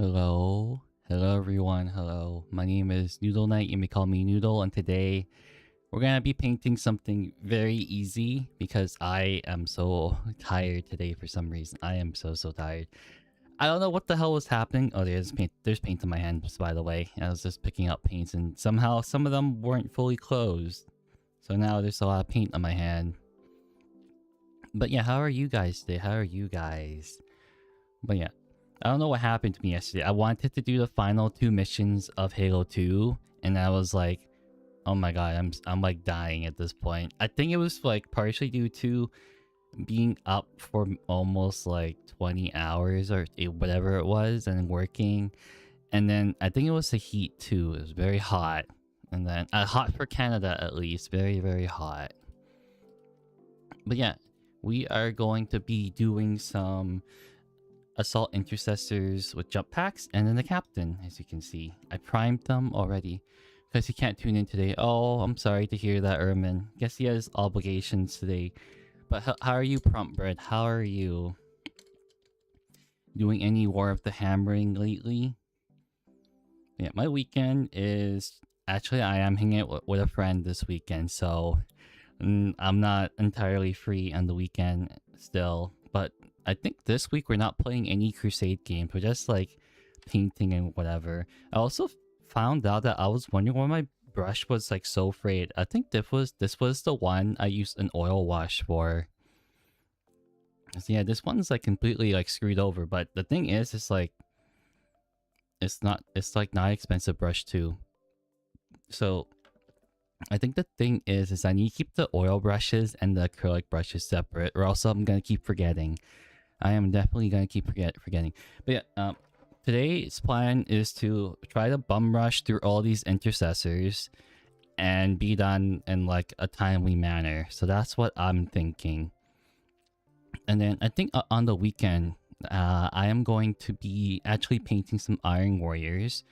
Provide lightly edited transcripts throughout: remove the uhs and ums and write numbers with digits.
Hello. Hello everyone. Hello. My name is Noodleknite. You may call me Noodle, and today we're gonna be painting something very easy because I am so tired today for some reason. I am so tired. I don't know what the hell was happening. Oh, there's paint. There's paint in my hands, by the way. I was just picking up paints, and somehow some of them weren't fully closed. So now there's a lot of paint on my hand. But yeah, how are you guys today? How are you guys? But yeah. I don't know what happened to me yesterday. I wanted to do the final 2 missions of Halo 2, and I was like, oh my god, I'm like dying at this point. I think it was like partially due to being up for almost like 20 hours or whatever it was and working. And then I think it was the heat too. It was very hot. And then hot for Canada at least. Very hot. But yeah, we are going to be doing some assault intercessors with jump packs, and then the captain. As you can see, I primed them already because he can't tune in today. Oh, I'm sorry to hear that, Ermin. Guess he has obligations today. But how are you, Prompt Bread? How are you? Doing any War of the Hammering lately? Yeah, my weekend is actually I am hanging out with a friend this weekend, so I'm not entirely free on the weekend still. But I think this week we're not playing any Crusade games. We're just like painting and whatever. I also found out that I was wondering why my brush was like so frayed. I think this was the one I used an oil wash for. So yeah, this one's like completely like screwed over. But the thing is, it's like it's like not expensive brush too. So I think the thing is I need to keep the oil brushes and the acrylic brushes separate, or else I'm gonna keep forgetting. I am definitely gonna keep forgetting. But yeah, today's plan is to try to bum rush through all these intercessors and be done in like a timely manner. So that's what I'm thinking. And then I think on the weekend, I am going to be actually painting some Iron Warriors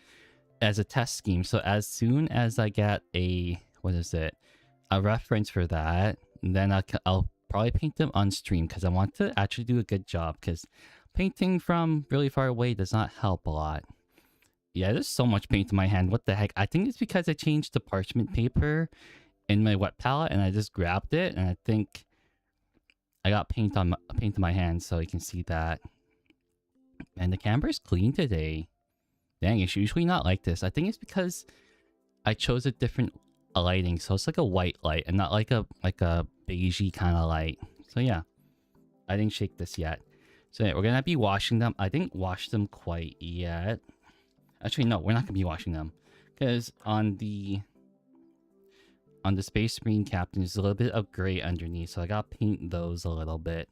as a test scheme. So as soon as I get a reference for that, then I'll probably paint them on stream because I want to actually do a good job, because painting from really far away does not help a lot. Yeah, there's so much paint in my hand. What the heck? I think it's because I changed the parchment paper in my wet palette and I just grabbed it, and I think I got paint in my hands, so you can see that. And the camera's clean today. Dang, it's usually not like this. I think it's because I chose a different lighting, so it's like a white light and not like a beigey kind of light. So yeah, I didn't shake this yet. So yeah, we're gonna be washing them. I didn't wash them quite yet. Actually, no, we're not gonna be washing them because on the Space Marine Captain there's a little bit of gray underneath, so I gotta paint those a little bit.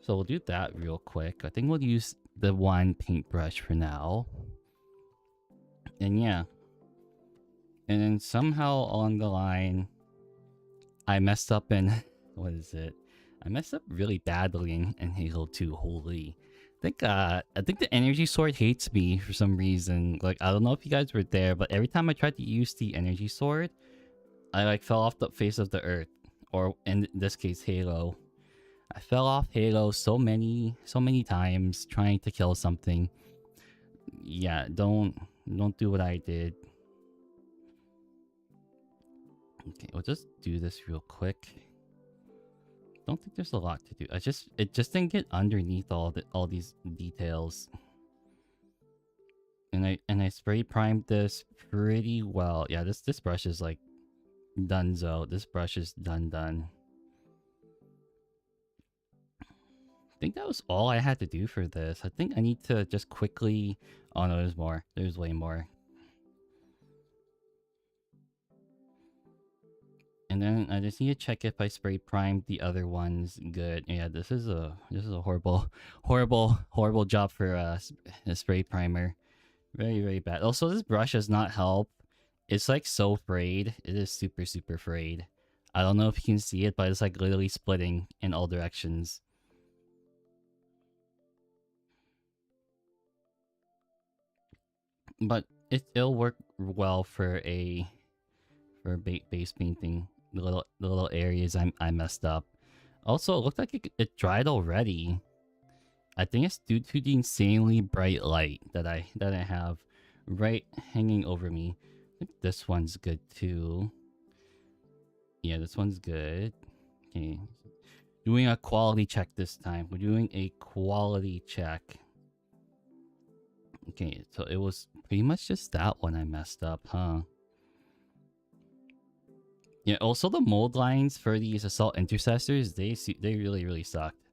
So we'll do that real quick. I think we'll use the one paintbrush for now. And yeah. And then somehow along the line, I messed up in... what is it? I messed up really badly in Halo 2. Holy. I think the energy sword hates me for some reason. Like, I don't know if you guys were there, but every time I tried to use the energy sword, I like fell off the face of the earth. Or in this case, Halo. I fell off Halo so many times trying to kill something. Yeah, don't do what I did. Okay, we'll just do this real quick. Don't think there's a lot to do. It just didn't get underneath all these details. And I spray primed this pretty well. Yeah, this brush is like donezo. This brush is done. I think that was all I had to do for this. I think I need to just quickly... oh no, there's more. There's way more. And then I just need to check if I spray primed the other ones good. Yeah, this is a horrible job for a spray primer. Very bad. Also, this brush does not help. It's like so frayed. It is super frayed. I don't know if you can see it, but it's like literally splitting in all directions. But it'll work well for base painting. The little areas I messed up. Also, it looked like it dried already. I think it's due to the insanely bright light that I have right hanging over me. I think this one's good too. Yeah, this one's good. Okay. Doing a quality check this time. We're doing a quality check. Okay, so it was pretty much just that one I messed up, huh? Yeah, also the mold lines for these assault intercessors, they really sucked.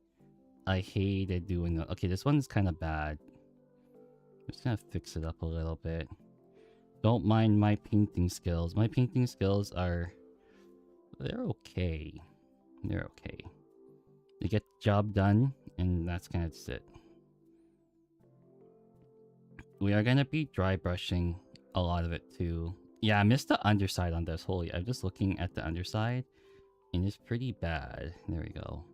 I hated doing that. Okay, this one's kind of bad. I'm just gonna fix it up a little bit. Don't mind my painting skills. My painting skills are... they're okay. They're okay. They get the job done, and that's kind of it. We are gonna be dry brushing a lot of it too. Yeah, I missed the underside on this. Holy, I'm just looking at the underside, and it's pretty bad. There we go.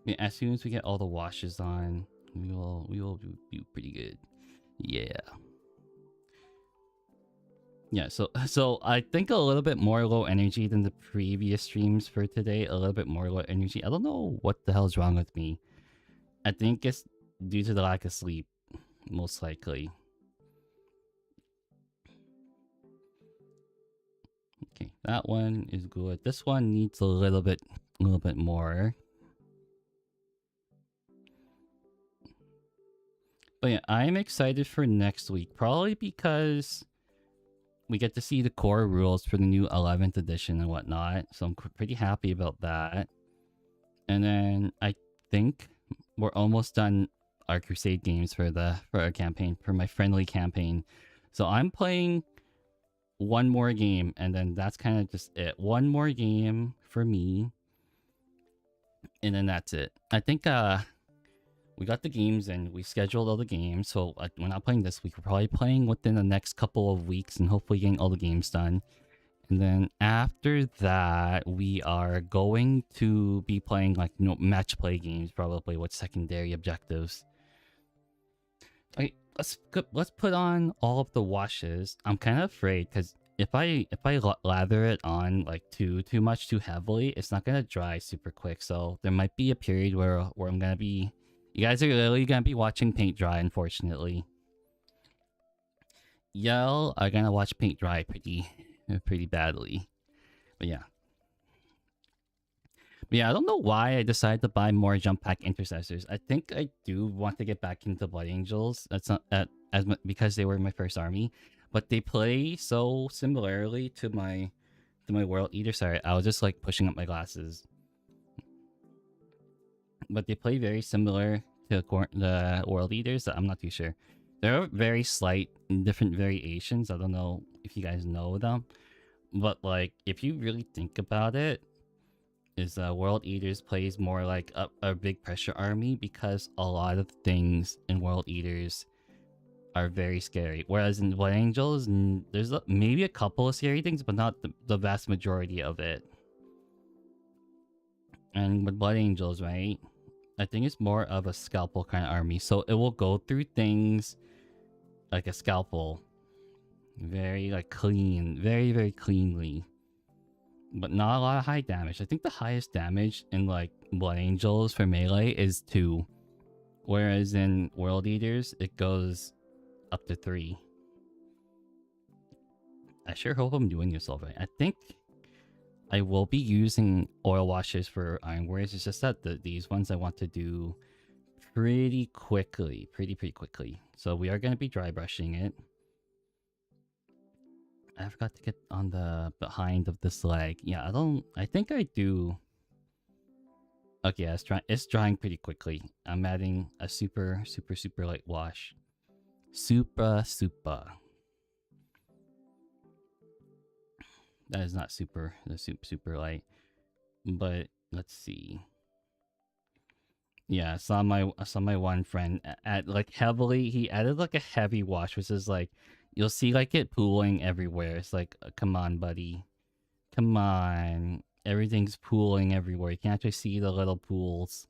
Yeah, as soon as we get all the washes on, we will do pretty good. Yeah. Yeah, so I think a little bit more low energy than the previous streams for today. A little bit more low energy. I don't know what the hell's wrong with me. I think it's due to the lack of sleep, most likely. Okay, that one is good. This one needs a little bit more. But yeah, I'm excited for next week, probably because we get to see the core rules for the new 11th edition and whatnot. So I'm pretty happy about that. And then I think we're almost done our Crusade games for our campaign, for my friendly campaign. So I'm playing one more game, and then that's kind of just it. One more game for me, and then that's it. I think we got the games and we scheduled all the games, so we're not playing this week. We're probably playing within the next couple of weeks and hopefully getting all the games done. And then after that, we are going to be playing like match play games, probably with secondary objectives. Okay, let's put on all of the washes. I'm kind of afraid because if I lather it on like too much too heavily, it's not gonna dry super quick. So there might be a period where I'm gonna be... you guys are literally gonna be watching paint dry, unfortunately. Y'all are gonna watch paint dry pretty badly. But yeah. But yeah, I don't know why I decided to buy more jump pack intercessors. I think I do want to get back into Blood Angels. That's not because they were my first army, but they play so similarly to my World Eater. Sorry, I was just like pushing up my glasses. But they play very similar to the World Eaters. I'm not too sure. There are very slight different variations. I don't know if you guys know them, but like if you really think about it, is World Eaters plays more like a big pressure army because a lot of things in World Eaters are very scary. Whereas in Blood Angels, there's maybe a couple of scary things, but not the vast majority of it. And with Blood Angels, right? I think it's more of a scalpel kind of army. So it will go through things like a scalpel. Very like clean. Very, very cleanly. But not a lot of high damage. I think the highest damage in like Blood Angels for melee is 2. Whereas in World Eaters, it goes up to 3. I sure hope I'm doing this all right. I think I will be using oil washes for Iron Warriors. It's just that these ones I want to do pretty quickly. Pretty quickly. So we are going to be dry brushing it. I forgot to get on the behind of this leg. Yeah, I think I do. Okay, yeah, it's drying pretty quickly. I'm adding a super light wash. Super. That is not super light. But let's see. Yeah, I saw my one friend add like heavily. He added like a heavy wash, which is like you'll see like it pooling everywhere. It's like, come on, buddy, come on. Everything's pooling everywhere. You can actually see the little pools,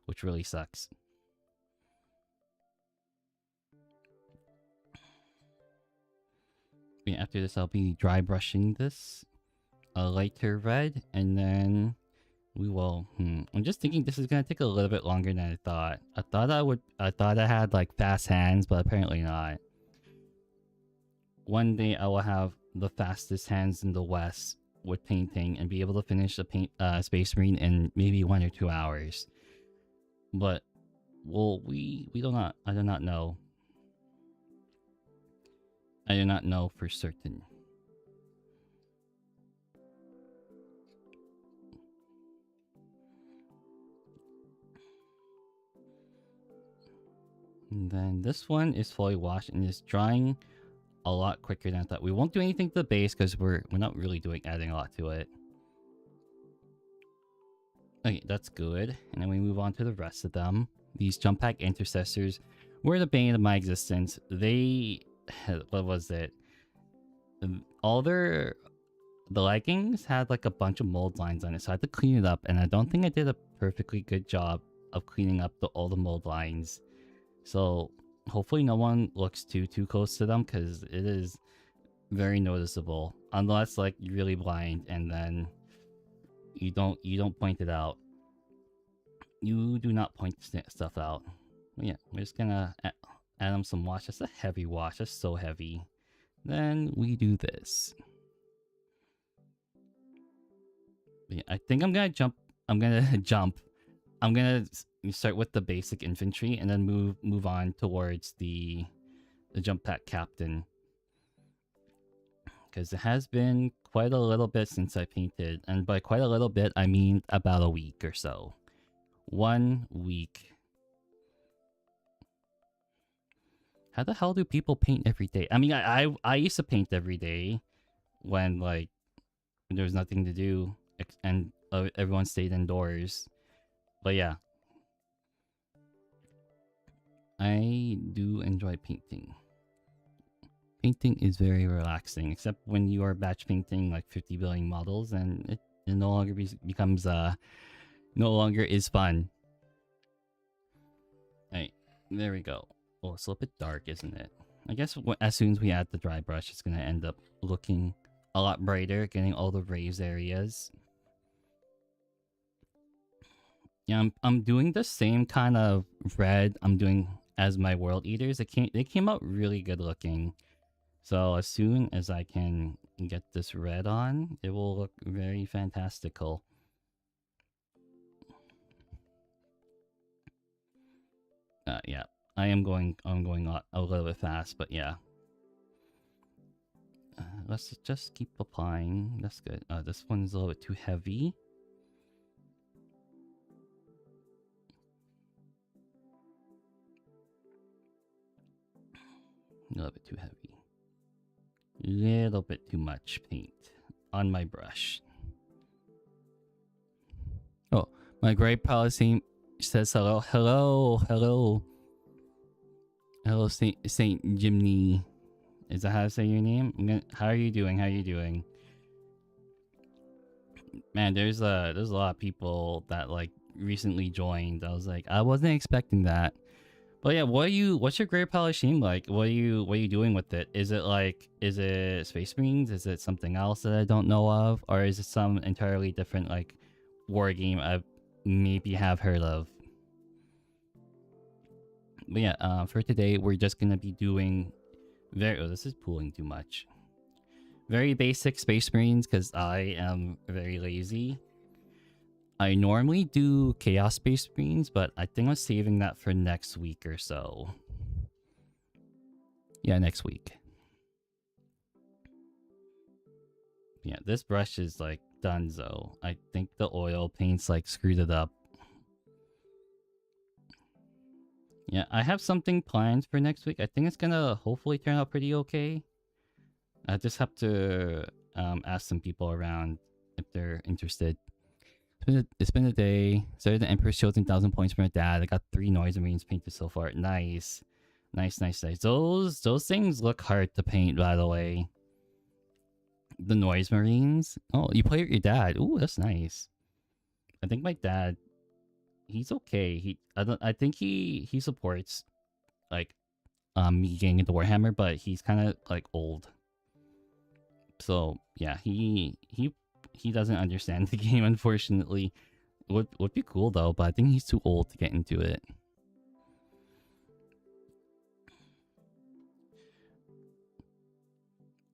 which really sucks. Yeah, after this, I'll be dry brushing this a lighter red, and then We will. I'm just thinking this is gonna take a little bit longer than I thought. I thought I had like fast hands, but apparently not. One day I will have the fastest hands in the West with painting and be able to finish the Space Marine in maybe 1 or 2 hours. But well, we do not. I do not know. I do not know for certain. And then this one is fully washed and is drying a lot quicker than I thought. We won't do anything to the base because we're not really adding a lot to it. Okay, that's good. And then we move on to the rest of them. These jump pack intercessors were the bane of my existence. They, what was it? The leggings had like a bunch of mold lines on it, so I had to clean it up. And I don't think I did a perfectly good job of cleaning up all the mold lines. So hopefully no one looks too close to them because it is very noticeable. Unless like you're really blind and then you don't point it out. You do not point stuff out. But yeah, we're just gonna add them some wash. That's a heavy wash. That's so heavy. Then we do this. But yeah, I think I'm gonna jump. I'm gonna start with the basic infantry and then move on towards the jump pack captain. Because it has been quite a little bit since I painted. And by quite a little bit, I mean about a week or so. 1 week. How the hell do people paint every day? I mean, I used to paint every day when like there was nothing to do and everyone stayed indoors. But yeah, I do enjoy painting. Painting is very relaxing, except when you are batch painting like 50 billion models, and it no longer becomes no longer is fun. Alright, there we go. Oh, it's a little bit dark, isn't it? I guess as soon as we add the dry brush, it's gonna end up looking a lot brighter, getting all the raised areas. Yeah, I'm doing the same kind of red I'm doing as my World Eaters. They came out really good looking. So as soon as I can get this red on, it will look very fantastical. Yeah, I'm going a little bit fast, but yeah. Let's just keep applying. That's good. This one's a little bit too heavy. A little bit too heavy. Little bit too much paint on my brush. Oh, my great policy says hello. Hello, Saint Jimny. Is that how to say your name? How are you doing? Man, there's a lot of people that like recently joined. I was like, I wasn't expecting that. But yeah, what's your Great Palace Sheen like? What are you doing with it? Is it Space Marines? Is it something else that I don't know of? Or is it some entirely different like war game I maybe have heard of? But yeah, for today we're just gonna be doing this is pooling too much. Very basic Space Marines because I am very lazy. I normally do Chaos Space Marines, but I think I'm saving that for next week or so. Yeah, next week. Yeah, this brush is like donezo. I think the oil paints like screwed it up. Yeah, I have something planned for next week. I think it's gonna hopefully turn out pretty okay. I just have to ask some people around if they're interested. It's been a day. Started the Emperor's Shield and 1,000 points from my dad. I got 3 Noise Marines painted so far. Nice. Nice. Those things look hard to paint, by the way. The Noise Marines. Oh, you play with your dad. Ooh, that's nice. I think my dad, he's okay. I think he supports like me getting into Warhammer, but he's kind of like old. So yeah, he doesn't understand the game, unfortunately. Would be cool though, but I think he's too old to get into it.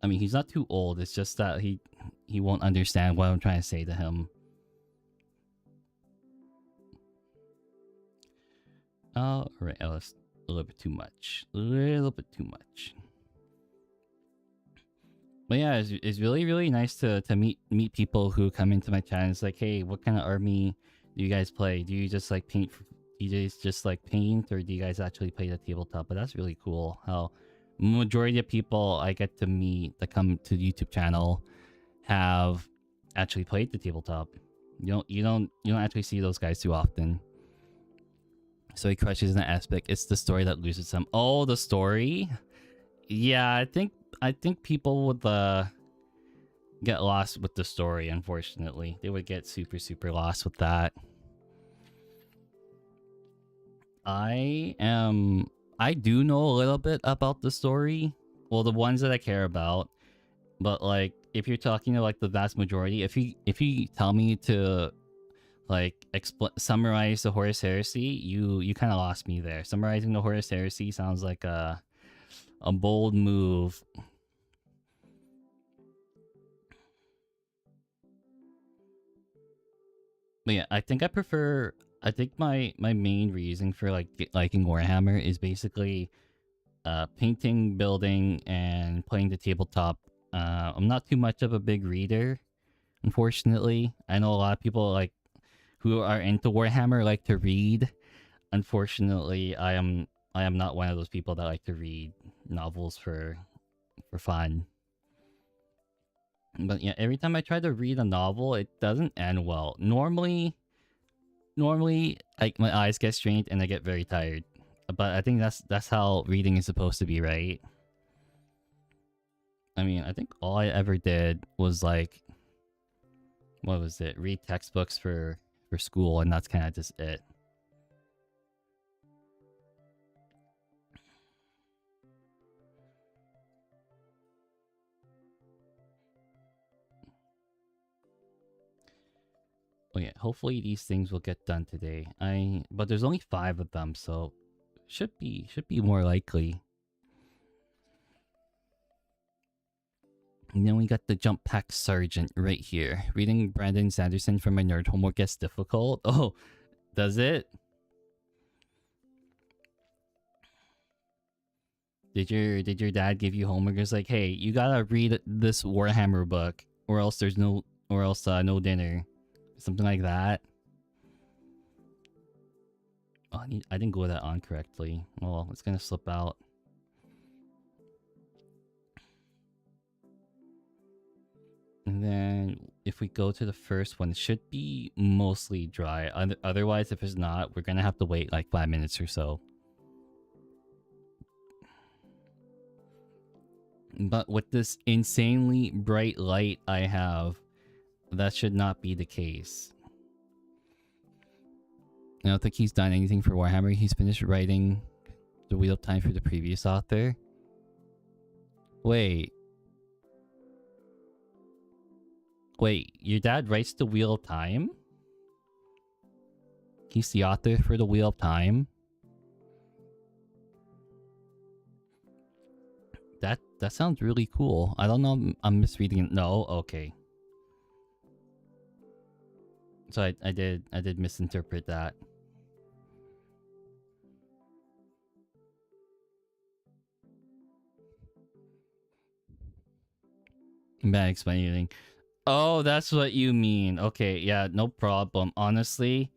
I mean, he's not too old. It's just that he won't understand what I'm trying to say to him. Oh, right. Oh, that's a little bit too much. A little bit too much. But yeah, it's really really nice to meet people who come into my chat. And it's like, hey, what kind of army do you guys play? Do you just like paint? Do you guys just like paint, or do you guys actually play the tabletop? But that's really cool. How majority of people I get to meet that come to the YouTube channel have actually played the tabletop. You don't actually see those guys too often. So he crushes an aspect. It's the story that loses him. Oh, the story. Yeah, I think people would get lost with the story. Unfortunately, they would get super lost with that. I do know a little bit about the story. Well, the ones that I care about. But like, if you're talking to like the vast majority, if you tell me to like summarize the Horus Heresy, you kind of lost me there. Summarizing the Horus Heresy sounds like a bold move. But yeah, I think my main reason for like liking Warhammer is basically painting, building, and playing the tabletop. I'm not too much of a big reader, unfortunately. I know a lot of people like who are into Warhammer like to read. Unfortunately, I am not one of those people that like to read novels for fun. But yeah, every time I try to read a novel, it doesn't end well. Normally like my eyes get strained and I get very tired. But I think that's how reading is supposed to be, right? I mean, I think all I ever did was like, what was it? Read textbooks for school, and that's kind of just it. Oh yeah, hopefully these things will get done today. But there's only 5 of them, so should be more likely. And then we got the jump pack sergeant right here. Reading Brandon Sanderson from my nerd homework gets difficult. Oh, does it? Did your dad give you homework? It's like, hey, you gotta read this Warhammer book, or else no dinner, something like that. Oh, I didn't go that on correctly. Well, it's gonna slip out. And then if we go to the first one, it should be mostly dry. Otherwise, if it's not, we're gonna have to wait like 5 minutes or so. But with this insanely bright light I have, that should not be the case. I don't think he's done anything for Warhammer. He's finished writing the Wheel of Time for the previous author. Wait, your dad writes the Wheel of Time? He's the author for the Wheel of Time? That sounds really cool. I don't know, I'm misreading it. No? Okay. So I did misinterpret that. Bad explaining. Oh, that's what you mean. Okay, yeah, no problem. Honestly,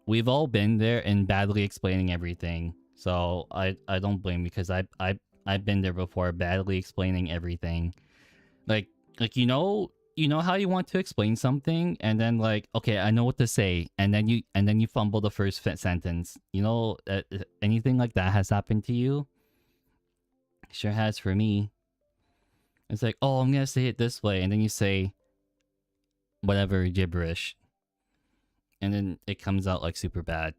we've all been there and badly explaining everything. So I don't blame you, because I've been there before, badly explaining everything. Like you know how you want to explain something, and then like, okay, I know what to say, and then you fumble the first sentence. You know, anything like that has happened to you? Sure has for me. It's like, oh, I'm gonna say it this way, and then you say whatever gibberish, and then it comes out like super bad.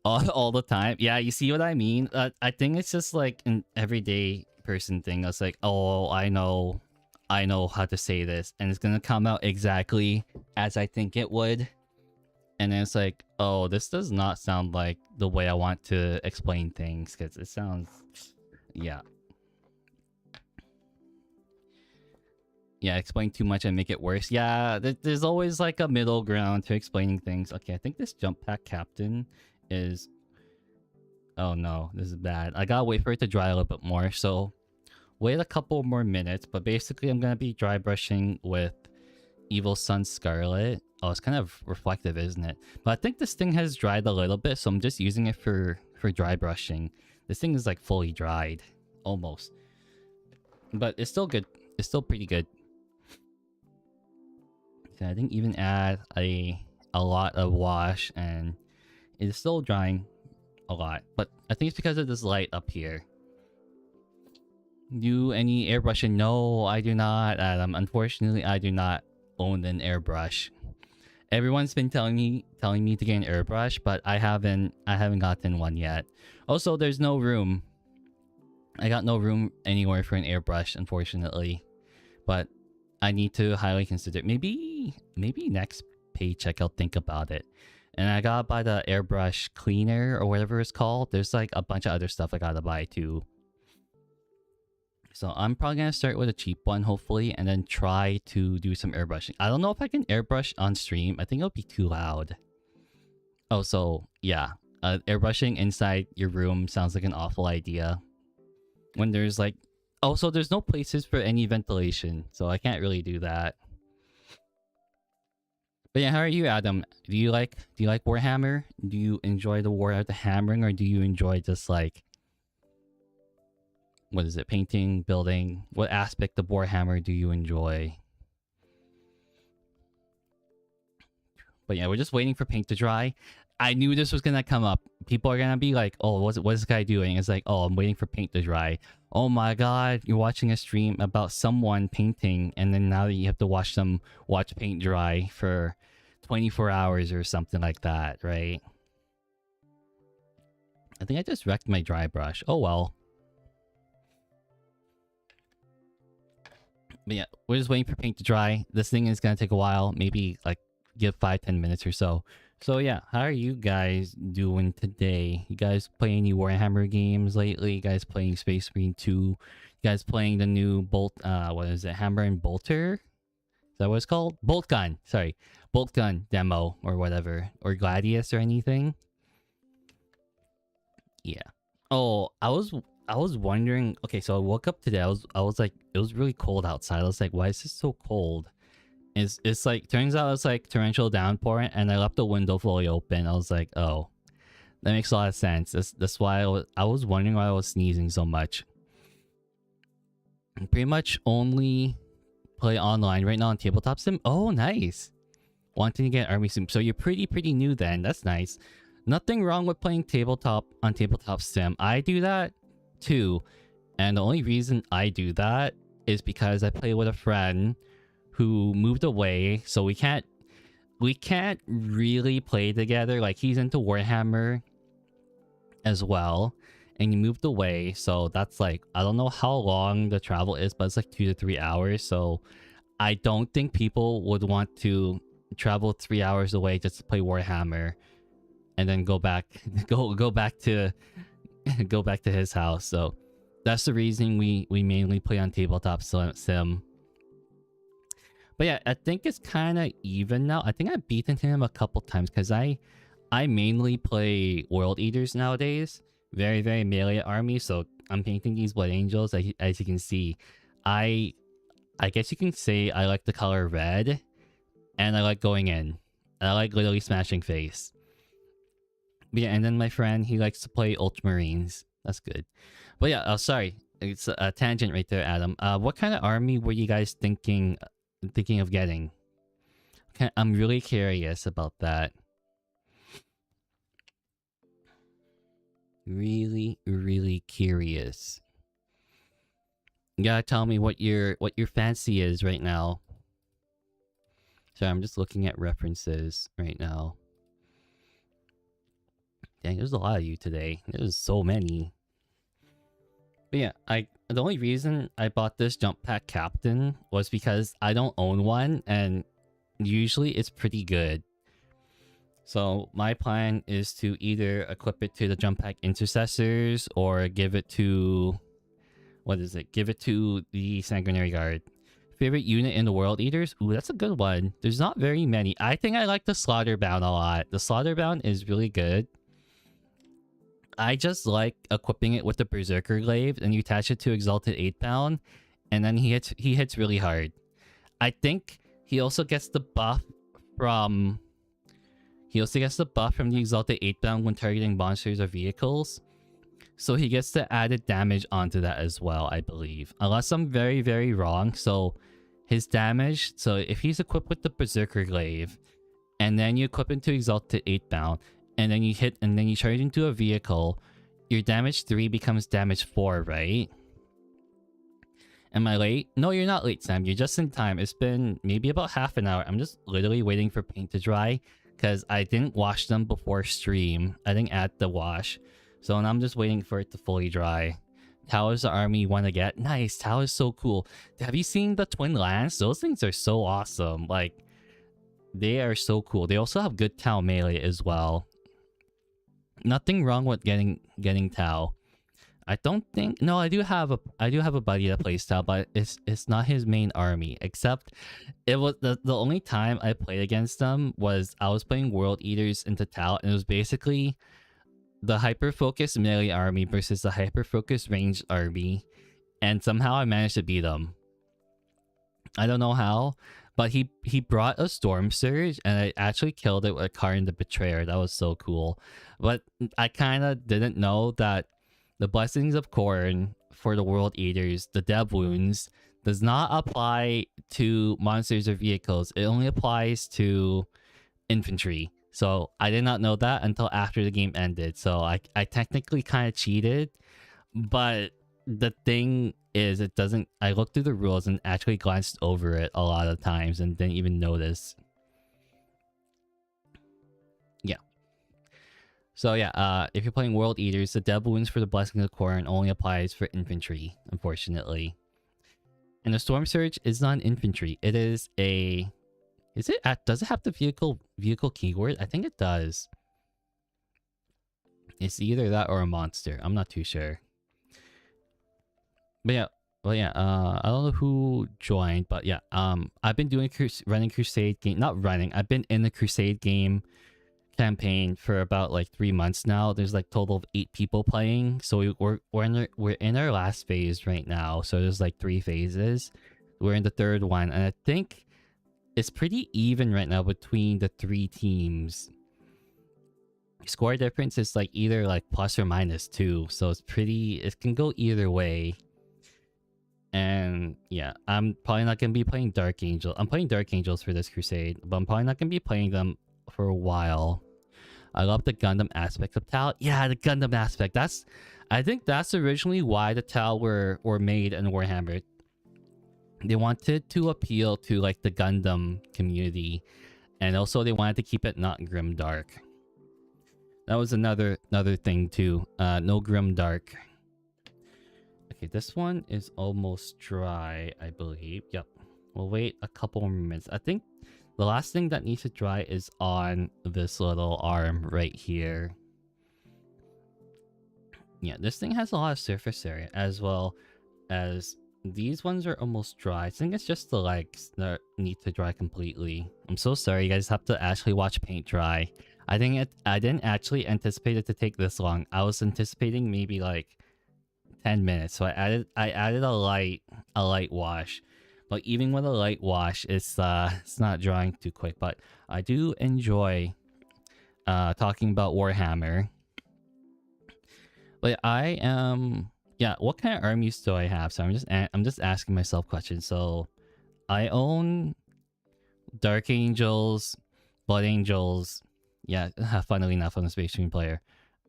All the time. Yeah, you see what I mean? I think it's just like an everyday person thing. It's like, oh, I know I know how to say this, and it's gonna come out exactly as I think it would. And then it's like, oh, this does not sound like the way I want to explain things, because it sounds, yeah. Yeah, explain too much and make it worse. Yeah, there's always like a middle ground to explaining things. Okay, I think this jump pack captain is... Oh no, this is bad. I gotta wait for it to dry a little bit more, so wait a couple more minutes. But basically, I'm gonna be dry brushing with Evil Sun Scarlet. Oh, it's kind of reflective, isn't it? But I think this thing has dried a little bit, so I'm just using it for dry brushing. This thing is like fully dried, almost. But it's still good. It's still pretty good. So I didn't even add a lot of wash, and it is still drying a lot. But I think it's because of this light up here. Do any airbrushing? No, I do not, Adam. Unfortunately, I do not own an airbrush. Everyone's been telling me to get an airbrush, but I haven't gotten one yet. Also, there's no room. I got no room anywhere for an airbrush, unfortunately. But I need to highly consider. Maybe next paycheck I'll think about it. And I gotta buy the airbrush cleaner or whatever it's called. There's like a bunch of other stuff I gotta buy too. So I'm probably gonna start with a cheap one, hopefully, and then try to do some airbrushing. I don't know if I can airbrush on stream. I think it'll be too loud. Oh, so yeah, airbrushing inside your room sounds like an awful idea. When there's like, also there's no places for any ventilation, so I can't really do that. But yeah, how are you, Adam? Do you like Warhammer? Do you enjoy the war of the hammering, or do you enjoy just like, what is it, painting, building? What aspect of Warhammer do you enjoy? But yeah, we're just waiting for paint to dry. I knew this was gonna come up. People are gonna be like, oh, what's this guy doing? It's like, oh, I'm waiting for paint to dry. Oh my god, you're watching a stream about someone painting, and then now that you have to watch paint dry for 24 hours or something like that, right? I think I just wrecked my dry brush. Oh well. But yeah, we're just waiting for paint to dry. This thing is gonna take a while. Maybe like give 5-10 minutes or so. So yeah, how are you guys doing today? You guys play any Warhammer games lately? You guys playing Space Marine 2? You guys playing the new what is it? Hammer and Bolter? Is that what it's called? Bolt Gun. Sorry. Bolt Gun demo or whatever. Or Gladius or anything? Yeah. Oh, I was wondering. Okay, so I woke up today. I was like, it was really cold outside. I was like, why is this so cold? It's like, turns out it's like torrential downpour, and I left the window fully open. I was like, oh, that makes a lot of sense. That's why I was wondering why I was sneezing so much. I pretty much only play online right now on Tabletop Sim. Oh, nice. Wanting to get Army Sim. So you're pretty new then. That's nice. Nothing wrong with playing tabletop on Tabletop Sim. I do that too. And the only reason I do that is because I play with a friend who moved away, so we can't really play together. Like, he's into Warhammer as well, and he moved away, so that's like, I don't know how long the travel is, but it's like 2 to 3 hours. So I don't think people would want to travel 3 hours away just to play Warhammer and then go back to his house. So that's the reason we mainly play on Tabletop Sim. But yeah, I think it's kind of even now. I think I've beaten him a couple times because I mainly play World Eaters nowadays. Very melee army. So I'm painting these Blood Angels. As you can see, I guess you can say I like the color red, and I like going in. I like literally smashing face. But yeah, and then my friend, he likes to play Ultramarines. That's good. But yeah, sorry, it's a tangent right there, Adam. What kind of army were you guys thinking of getting? Okay, I'm really curious about that. Really curious. You gotta tell me what your fancy is right now. Sorry, I'm just looking at references right now. Dang, there's a lot of you today. There's so many. But yeah, the only reason I bought this jump pack captain was because I don't own one, and usually it's pretty good. So my plan is to either equip it to the jump pack intercessors or give it to, what is it? Give it to the sanguinary guard. Favorite unit in the World Eaters? Ooh, that's a good one. There's not very many. I think I like the Slaughterbound a lot. The Slaughterbound is really good. I just like equipping it with the Berserker Glaive, and you attach it to Exalted 8-pound, and then he hits really hard. I think he also gets the buff from... He also gets the buff from the Exalted 8-pound when targeting monsters or vehicles. So he gets the added damage onto that as well, I believe. Unless I'm very, very wrong. So his damage... So if he's equipped with the Berserker Glaive, and then you equip him to Exalted 8-pound, and then you hit, and then you charge into a vehicle, your damage 3 becomes damage 4, right? Am I late? No, you're not late, Sam. You're just in time. It's been maybe about half an hour. I'm just literally waiting for paint to dry because I didn't wash them before stream. I didn't add the wash. So I'm just waiting for it to fully dry. Tau is the army you want to get. Nice. Tau is so cool. Have you seen the Twin Lance? Those things are so awesome. Like, they are so cool. They also have good Tau melee as well. Nothing wrong with getting Tau. I don't think... No, I do have a buddy that plays Tau, but it's not his main army. Except it was the only time I played against them was I was playing World Eaters into Tau, and it was basically the hyper-focused melee army versus the hyper-focused ranged army, and somehow I managed to beat him. I don't know how, but he brought a Storm Surge, and I actually killed it with Karin the Betrayer. That was so cool. But I kind of didn't know that the Blessings of Khorne for the World Eaters, the Dev Wounds, does not apply to monsters or vehicles. It only applies to infantry. So I did not know that until after the game ended. So I technically kind of cheated. But the thing is, it doesn't... I looked through the rules and actually glanced over it a lot of times and didn't even notice. Yeah. So yeah, if you're playing World Eaters, the Dev Wounds for the Blessings of Khorne only applies for infantry, unfortunately. And the Storm Surge is not infantry. It is a... Is it at... Does it have the vehicle keyword? I think it does. It's either that or a monster. I'm not too sure. But yeah, I don't know who joined, but yeah, I've been doing running Crusade game, not running. I've been in the Crusade game campaign for about like 3 months now. There's like total of 8 people playing, so we're in our last phase right now. So there's like 3 phases. We're in the 3rd one, and I think it's pretty even right now between the 3 teams. Score difference is like either like plus or minus 2, so it's pretty... It can go either way. And yeah, I'm probably not going to be playing Dark Angel. I'm playing Dark Angels for this Crusade, but I'm probably not going to be playing them for a while. I love the Gundam aspect of Tau. Yeah, the Gundam aspect. That's... I think that's originally why the Tau were made in Warhammer. They wanted to appeal to like the Gundam community, and also they wanted to keep it not grimdark. That was another thing too. No grimdark. Okay, this one is almost dry, I believe. Yep. We'll wait a couple more minutes. I think the last thing that needs to dry is on this little arm right here. Yeah, this thing has a lot of surface area, as well as these ones are almost dry. I think it's just the legs that need to dry completely. I'm so sorry, you guys have to actually watch paint dry. I didn't actually anticipate it to take this long. I was anticipating maybe like 10 minutes, so I added a light wash. But even with a light wash, it's not drying too quick. But I do enjoy talking about Warhammer. But I am... Yeah, what kind of armies do I have? So I'm just asking myself questions. So I own Dark Angels, Blood Angels. Yeah, funnily enough, I'm a Space Marine player.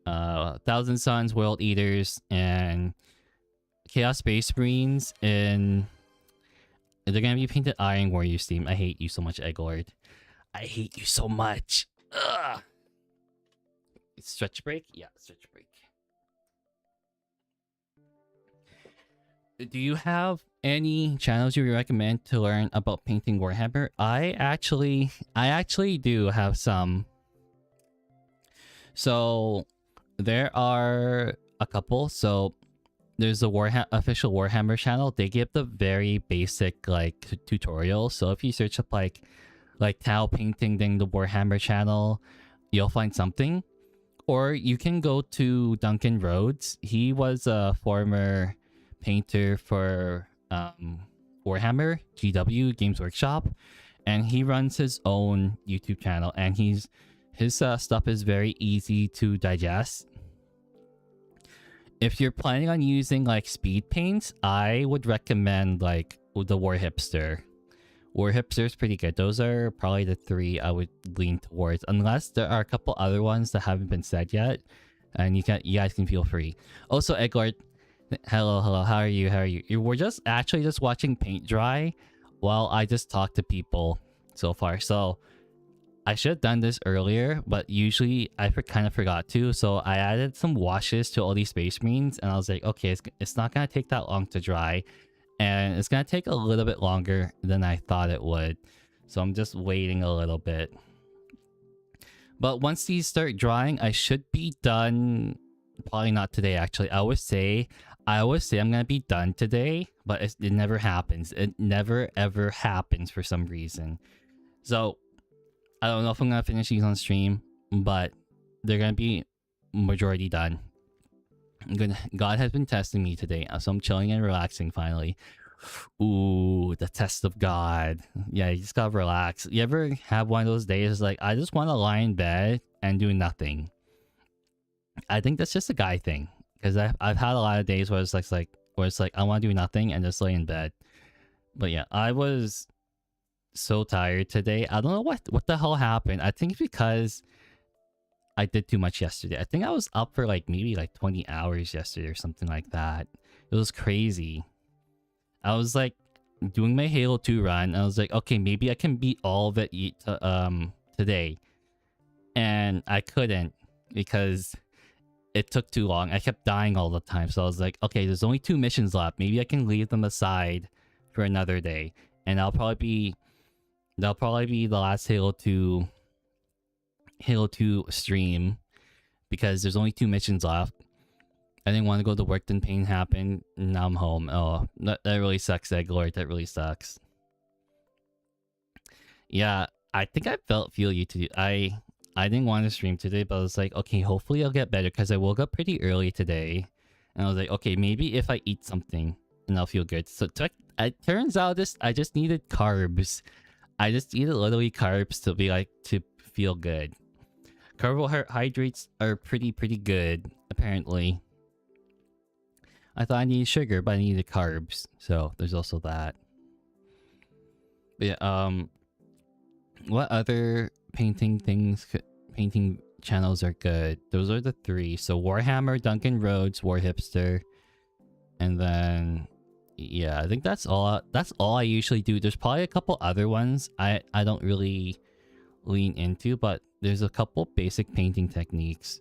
Thousand Suns, World Eaters, and Chaos Space Marines. And they're gonna be painted Iron Warriors theme. I hate you so much, Egglord. I hate you so much. Ugh. Stretch break? Yeah, stretch break. Do you have any channels you recommend to learn about painting Warhammer? I actually do have some. So there are a couple. So there's the official Warhammer channel. They give the very basic like tutorial. So if you search up like tile painting thing, the Warhammer channel, you'll find something. Or you can go to Duncan Rhodes. He was a former painter for Warhammer GW Games Workshop, and he runs his own YouTube channel. And his stuff is very easy to digest. If you're planning on using like speed paints, I would recommend like the War Hipster. War Hipster is pretty good. Those are probably the three I would lean towards, unless there are a couple other ones that haven't been said yet, and you guys can feel free. Also, Edgard, hello, how are you? We're just watching paint dry while I just talk to people so far. So I should have done this earlier, but usually I kind of forgot to. So I added some washes to all these Space Marines, and I was like, okay, it's not gonna take that long to dry. And it's going to take a little bit longer than I thought it would. So I'm just waiting a little bit. But once these start drying, I should be done. Probably not today, actually. I always say I'm going to be done today, but it never happens. It never, ever happens for some reason. So I don't know if I'm going to finish these on stream, but they're going to be majority done. God has been testing me today, so I'm chilling and relaxing finally. Ooh, the test of God. Yeah, you just gotta relax. You ever have one of those days like, I just want to lie in bed and do nothing? I think that's just a guy thing, because I've had a lot of days where it's like I want to do nothing and just lay in bed. But yeah, I was so tired today. I don't know what the hell happened. I think it's because I did too much yesterday. I think I was up for like maybe like 20 hours yesterday or something like that. It was crazy. I was like doing my Halo 2 run. I was like, okay, maybe I can beat all of it today. And I couldn't, because it took too long. I kept dying all the time. So I was like, okay, there's only 2 missions left. Maybe I can leave them aside for another day. And that'll probably be the last Halo 2 stream, because there's only 2 missions left. I didn't want to go to work, then pain happened, and now I'm home. Oh, that really sucks, Egglord. That really sucks. Yeah, I think I feel you too. I didn't want to stream today, but I was like, okay, hopefully I'll get better, because I woke up pretty early today. And I was like, okay, maybe if I eat something, and I'll feel good. So it turns out I just needed carbs. I just needed literally carbs to be like, to feel good. Carbohydrates are pretty good, apparently. I thought I needed sugar, but I needed carbs. So there's also that. But yeah, what other painting channels are good? Those are the 3. So Warhammer, Duncan Rhodes, War Hipster, and then yeah, I think that's all I usually do. There's probably a couple other ones I don't really lean into, but there's a couple basic painting techniques.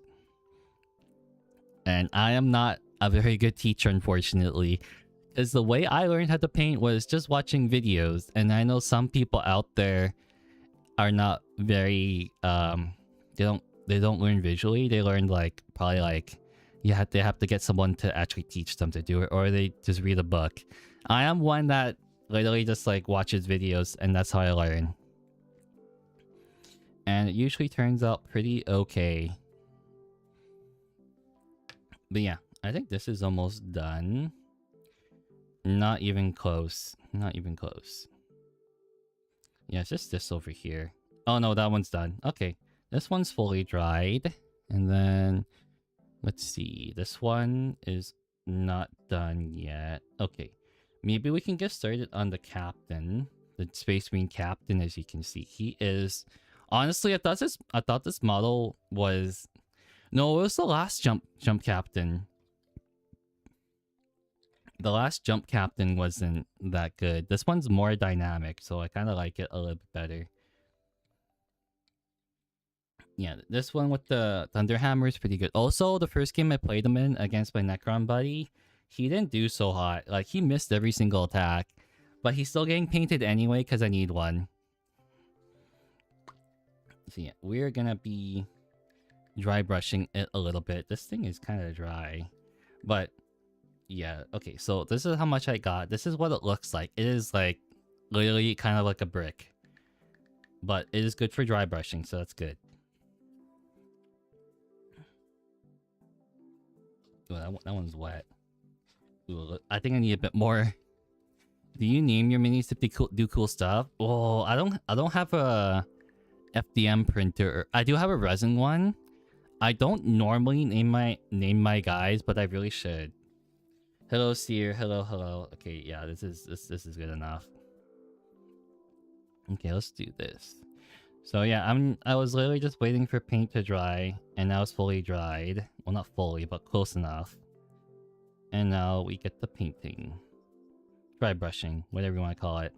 And I am not a very good teacher, unfortunately, because the way I learned how to paint was just watching videos. And I know some people out there are not very they don't learn visually. They learn like probably like they have to get someone to actually teach them to do it, or they just read a book. I am one that literally just like watches videos, and that's how I learn. And it usually turns out pretty okay. But yeah, I think this is almost done. Not even close. Not even close. Yeah, it's just this over here. Oh no, that one's done. Okay, this one's fully dried. And then, let's see. This one is not done yet. Okay, maybe we can get started on the captain. The Space Marine captain, as you can see. He is... Honestly, I thought this model was... No, it was the last jump captain. The last jump captain wasn't that good. This one's more dynamic, so I kind of like it a little bit better. Yeah, this one with the Thunderhammer is pretty good. Also, the first game I played him in against my Necron buddy, he didn't do so hot. Like, he missed every single attack. But he's still getting painted anyway because I need one. So yeah, we're gonna be dry brushing it a little bit. This thing is kind of dry. But yeah, okay, so this is how much I got. This is what it looks like. It is like literally kind of like a brick. But it is good for dry brushing, so that's good. Ooh, that one's wet. Ooh, I think I need a bit more. Do you name your minis if they do cool stuff? Oh, I don't have a FDM printer. I do have a resin one. I don't normally name my guys, but I really should. Hello, Seer. Hello. Okay, yeah, this is good enough. Okay, let's do this. So yeah, I was literally just waiting for paint to dry, and now it's fully dried. Well, not fully, but close enough. And now we get the painting. Dry brushing, whatever you want to call it.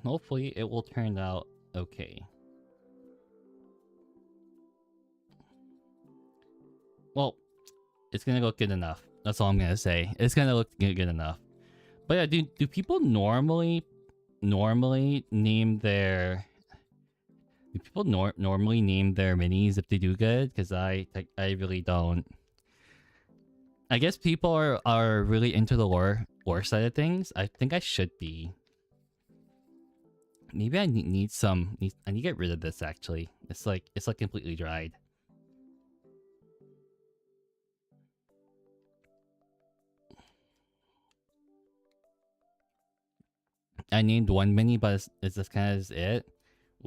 Hopefully it will turn out okay. Well, it's gonna look good enough. That's all I'm gonna say. It's gonna look good enough. But yeah, do people normally name their normally name their minis if they do good? Because I really don't. I guess people are really into the lore side of things. I think I should be. Maybe I need some. I need to get rid of this actually. It's like completely dried. I named one mini, but is this kind of it?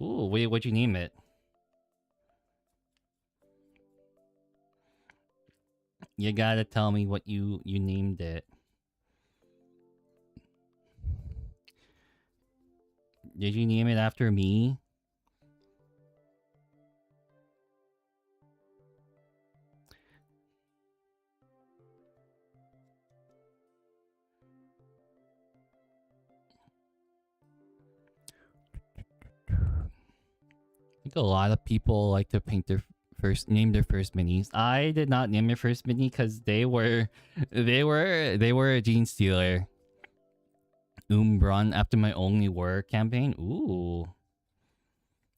Ooh, wait, what'd you name it? You gotta tell me what you named it. Did you name it after me? I think a lot of people like to paint their name their first minis. I did not name my first mini because they were a gene stealer. Umbron after my only war campaign. Ooh,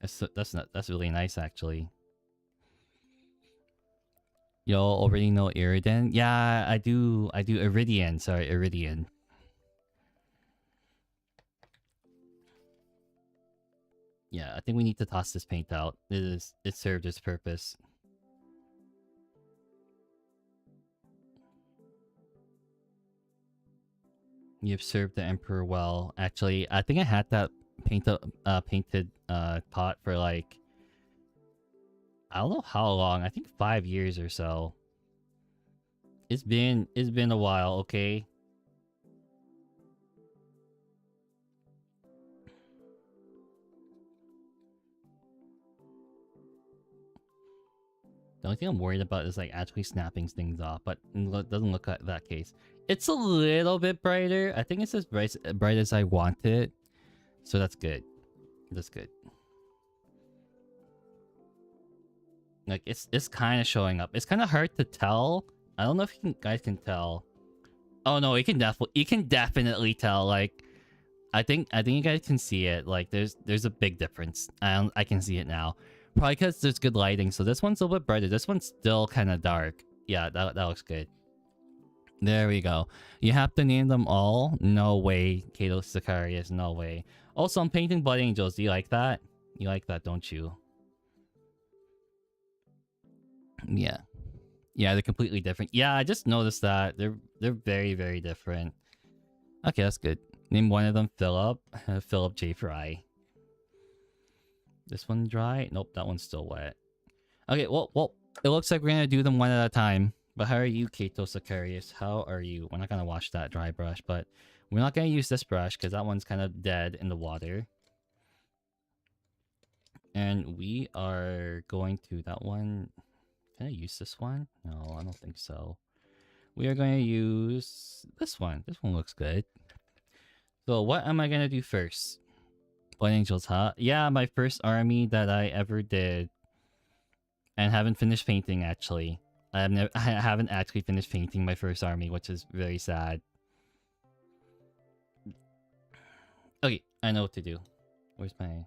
that's really nice actually. Y'all already know Iridian? Yeah, I do Iridian. Sorry, Iridian. Yeah, I think we need to toss this paint out. It served its purpose. You've served the Emperor well. Actually, I think I had that painted pot for like I don't know how long. I think 5 years or so. It's been a while, okay? The only thing I'm worried about is like actually snapping things off, but it doesn't look like that case. It's a little bit brighter. I think it's as bright as I want it. So that's good. That's good. Like it's kind of showing up. It's kind of hard to tell. I don't know if you guys can tell. Oh no, you can definitely tell. Like I think you guys can see it. Like there's a big difference. I can see it now. Probably because there's good lighting. So this one's a little bit brighter. This one's still kind of dark. Yeah, that looks good. There we go. You have to name them all? No way, Kato Sicarius. No way. Also, I'm painting Blood Angels. Do you like that? You like that, don't you? Yeah. Yeah, they're completely different. Yeah, I just noticed that. They're very, very different. Okay, that's good. Name one of them Philip. Philip J. Fry. This one dry? Nope, that one's still wet. Okay, well, it looks like we're gonna do them one at a time. But how are you, Kato Sicarius? How are you? We're not gonna wash that dry brush, but we're not gonna use this brush because that one's kind of dead in the water. And we are going to that one. Can I use this one? No, I don't think so. We are going to use this one. This one looks good. So what am I going to do first? Blood Angels, huh? Yeah, my first army that I ever did. and haven't finished painting actually. I haven't actually finished painting my first army, which is very sad. Okay, I know what to do. Where's my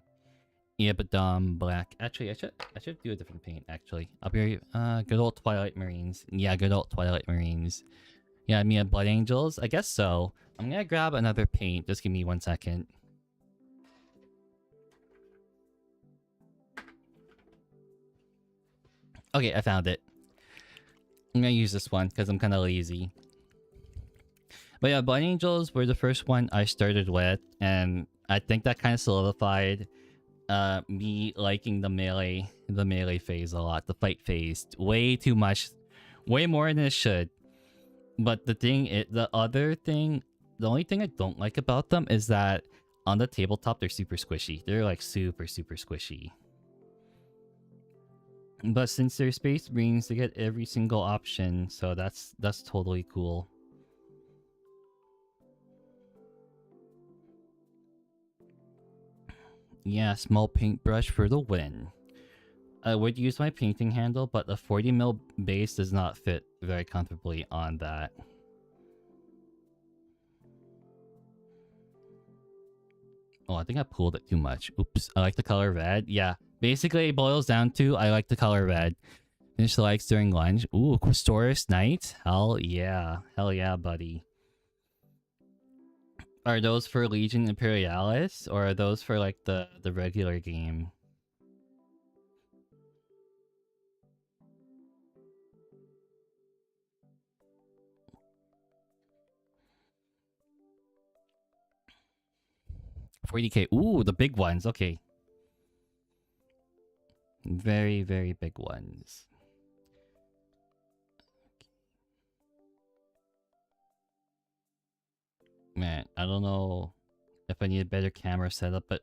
black? Actually, I should do a different paint. Actually, I'll be good old Twilight Marines. Yeah, good old Twilight Marines. Yeah, me a Blood Angels. I guess so. I'm gonna grab another paint. Just give me 1 second. Okay, I found it. I'm gonna use this one because I'm kind of lazy. But yeah, Blood Angels were the first one I started with, and I think that kind of solidified me liking the melee phase a lot, the fight phase way too much, way more than it should. But the only thing I don't like about them is that on the tabletop they're super squishy. They're like super squishy. But since they're Space Marines, they get every single option, so that's totally cool. Yeah, small paintbrush for the win. I would use my painting handle, but the 40mm base does not fit very comfortably on that. Oh, I think I pulled it too much. Oops. I like the color red. Yeah. Basically, it boils down to I like the color red. Finish the likes during lunch. Ooh, Questoris Knight. Hell yeah. Hell yeah, buddy. Are those for Legion Imperialis? Or are those for, like, the regular game? $40K. Ooh, the big ones. Okay. Very, very big ones. Man, I don't know if I need a better camera setup, but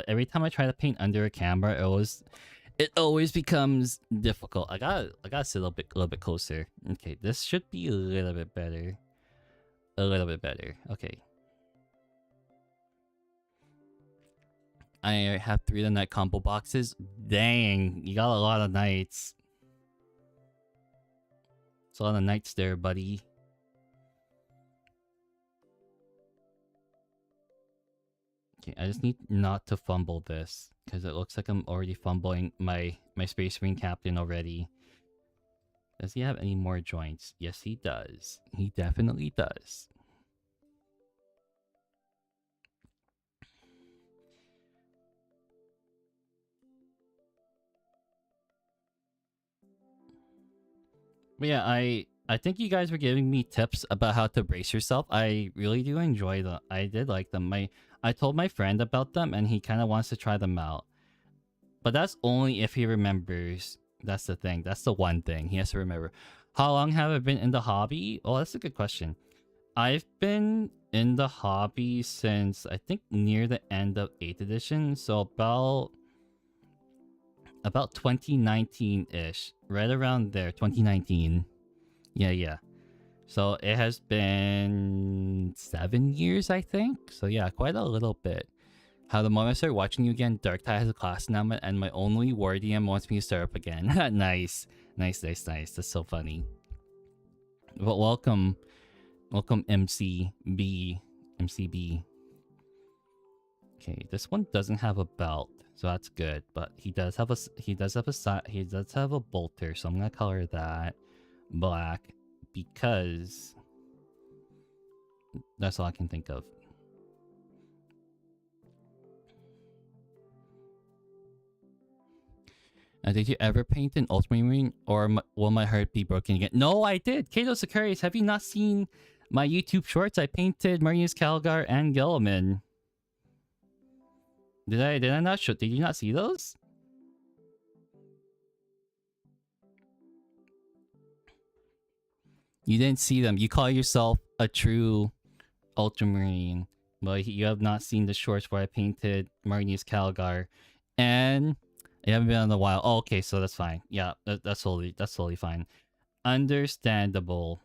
every time I try to paint under a camera, it always becomes difficult. I gotta sit a little bit closer. Okay, this should be a little bit better. A little bit better. Okay. I have 3 of the night combo boxes. Dang, you got a lot of knights. It's a lot of knights there, buddy. Okay, I just need not to fumble this, because it looks like I'm already fumbling my Space Marine captain already. Does he have any more joints? Yes, he does. He definitely does. But yeah, I think you guys were giving me tips about how to brace yourself. I really do enjoy them. I did like them. I told my friend about them, and he kind of wants to try them out. But that's only if he remembers. That's the thing. That's the one thing he has to remember. How long have I been in the hobby? Oh, that's a good question. I've been in the hobby since I think near the end of 8th edition, so about 2019-ish, right around there, 2019. Yeah. So it has been 7 years, I think. So yeah, quite a little bit. How the moment I start watching you again, Dark Tide has a class announcement, and my only War DM wants me to start up again. Nice. That's so funny. But welcome MCB. Okay, this one doesn't have a belt, so that's good. But he does have a bolter, so I'm gonna color that black because that's all I can think of. Did you ever paint an Ultramarine, or will my heart be broken again? No, I did. Kato Sakuri's, have you not seen my YouTube shorts? I painted Marinus Calgar and Gilliman. Did I not show? Did you not see those? You didn't see them. You call yourself a true Ultramarine, but you have not seen the shorts where I painted Marinus Calgar, and you haven't been on a while. Oh, okay, so that's fine. Yeah, that's totally fine. Understandable.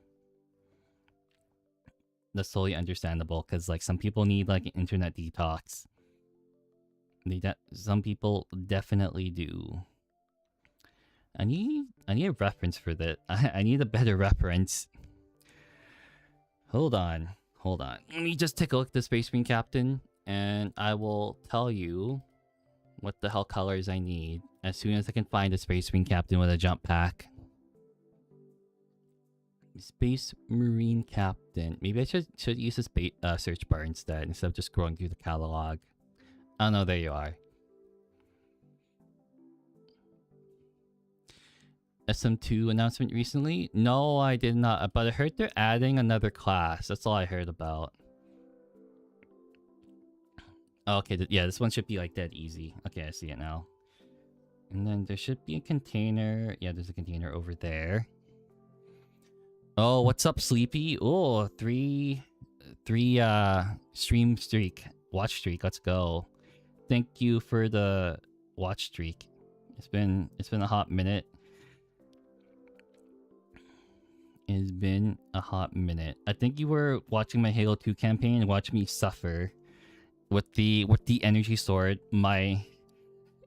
That's totally understandable, because like some people need like an internet detox. Some people definitely do. I need a reference for that. I need a better reference. Hold on. Let me just take a look at the Space Marine Captain, and I will tell you what the hell colors I need as soon as I can find a Space Marine Captain with a jump pack. Space Marine Captain. Maybe I should use a search bar instead of just scrolling through the catalog. Oh no, there you are. SM2 announcement recently? No, I did not. But I heard they're adding another class. That's all I heard about. Okay, yeah, this one should be like dead easy. Okay, I see it now. And then there should be a container. Yeah, there's a container over there. Oh, what's up, Sleepy? Oh, three stream streak. Watch streak. Let's go. Thank you for the watch streak. It's been a hot minute. It's been a hot minute. I think you were watching my Halo 2 campaign and watching me suffer with the energy sword. My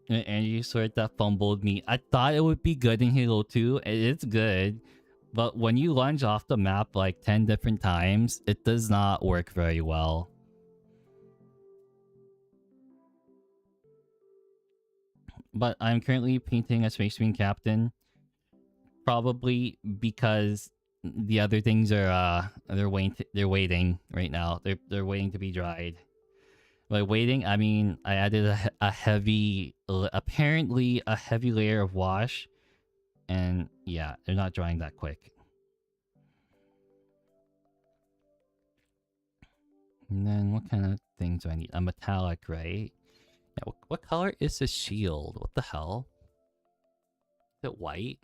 energy sword that fumbled me. I thought it would be good in Halo 2. It's good. But when you lunge off the map like 10 different times, it does not work very well. But I'm currently painting a Space Marine Captain. Probably because the other things are they're waiting right now. They're waiting to be dried. By waiting, I mean I added apparently a heavy layer of wash, and yeah, they're not drying that quick. And then what kind of things do I need? A metallic, right? Yeah, what color is the shield? What the hell? Is it white?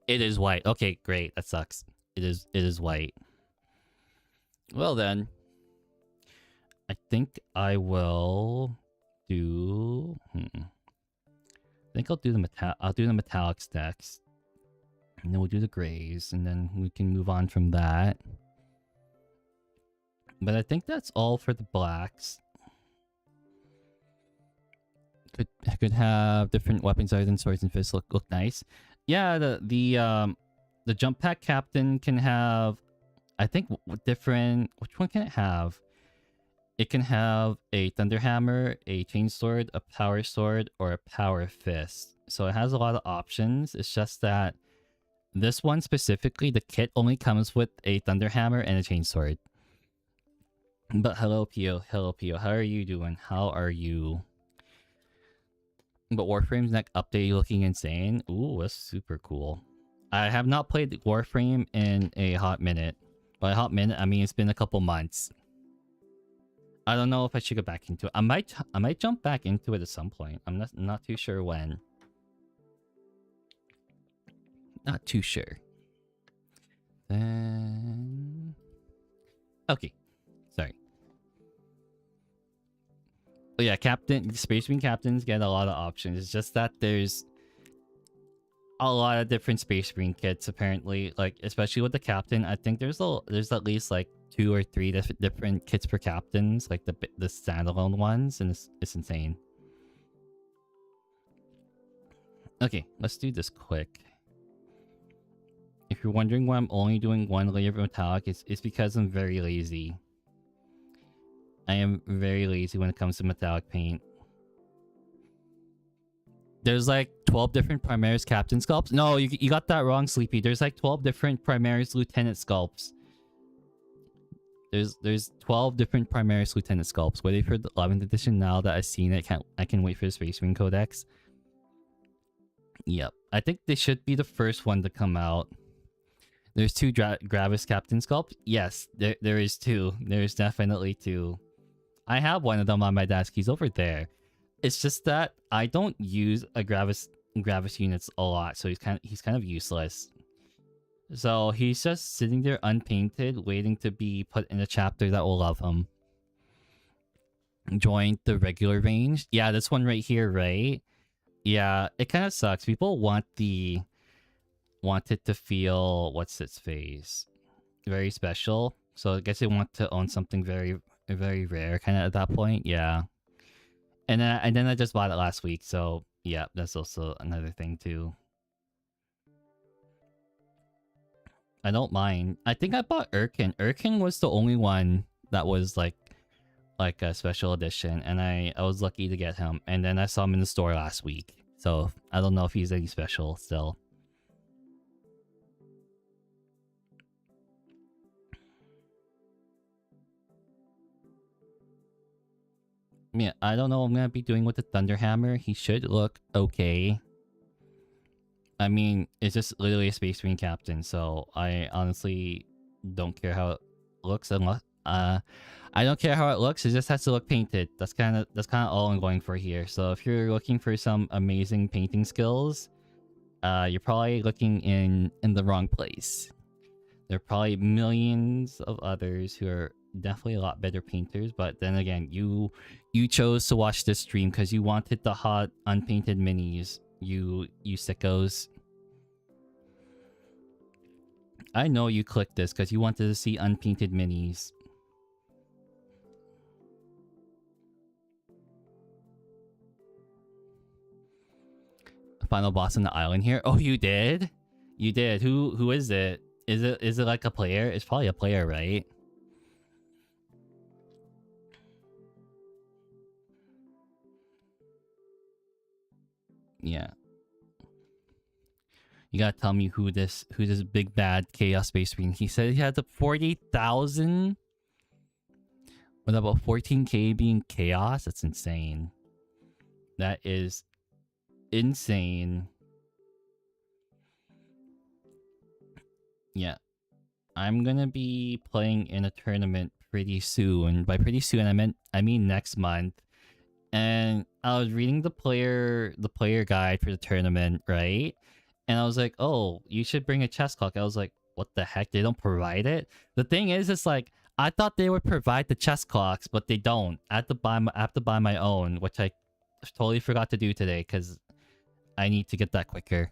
It is white. Okay, great. That sucks. It is white. Well then, I think I will do. I think I'll do the metallics next, and then we'll do the grays, and then we can move on from that. But I think that's all for the blacks. Could have different weapons other than swords and fists look nice. Yeah, the jump pack captain can have, I think, different. Which one can it have? It can have a thunder hammer, a chain sword, a power sword, or a power fist. So it has a lot of options. It's just that this one specifically, the kit only comes with a thunder hammer and a chain sword. But hello, Pio. Hello, Pio. How are you doing? How are you? But Warframe's next update looking insane. Ooh, that's super cool. I have not played Warframe in a hot minute. By a hot minute, I mean it's been a couple months. I don't know if I should go back into it. I might jump back into it at some point. I'm not too sure when. Not too sure. Then okay. Sorry. But yeah, Space Marine captains get a lot of options. It's just that there's a lot of different Space Marine kits apparently. Like especially with the captain, I think there's at least like 2 or 3 different kits for captains, like the standalone ones, and it's insane. Okay, let's do this quick. If you're wondering why I'm only doing 1 layer of metallic, it's because I'm very lazy. I am very lazy when it comes to metallic paint. There's like 12 different Primaris Captain sculpts. No, you got that wrong, Sleepy. There's like 12 different Primaris Lieutenant sculpts. There's 12 different Primaris Lieutenant sculpts. Waiting for the 11th edition now that I've seen it. I can wait for the Space Marine Codex. Yep. I think they should be the first one to come out. There's 2 Gravis Captain sculpts. Yes, there is 2. There's definitely 2. I have one of them on my desk. He's over there. It's just that I don't use a Gravis units a lot, so he's kind of useless. So he's just sitting there unpainted, waiting to be put in a chapter that will love him. Join the regular range. Yeah, this one right here, right? Yeah, it kind of sucks. People want it to feel, what's its face, very special. So I guess they want to own something very, very rare, kind of at that point. Yeah. And then I just bought it last week, so yeah, that's also another thing too. I don't mind. I think I bought Urkin. Urkin was the only one that was like a special edition, and I was lucky to get him. And then I saw him in the store last week, so I don't know if he's any special still. Yeah, I don't know what I'm gonna be doing with the Thunderhammer. He should look okay. I mean, it's just literally a Space Marine captain, so I honestly don't care how it looks unless I don't care how it looks. It just has to look painted. That's kind of all I'm going for here. So if you're looking for some amazing painting skills, you're probably looking in the wrong place. There are probably millions of others who are definitely a lot better painters, but then again, you chose to watch this stream because you wanted the hot unpainted minis. You sickos. I know you clicked this because you wanted to see unpainted minis. Final boss on the island here. Oh, you did? You did. Who is it? Is it like a player? It's probably a player, right? Yeah. You gotta tell me who this big bad Chaos Space Marine. He said he had the 40,000 with about 14k being Chaos. That's insane. That is insane. Yeah. I'm gonna be playing in a tournament pretty soon. By pretty soon I mean next month. And I was reading the player guide for the tournament, right? And I was like, oh, you should bring a chess clock. I was like, what the heck? They don't provide it? The thing is, it's like, I thought they would provide the chess clocks, but they don't. I have to buy my own, which I totally forgot to do today because I need to get that quicker.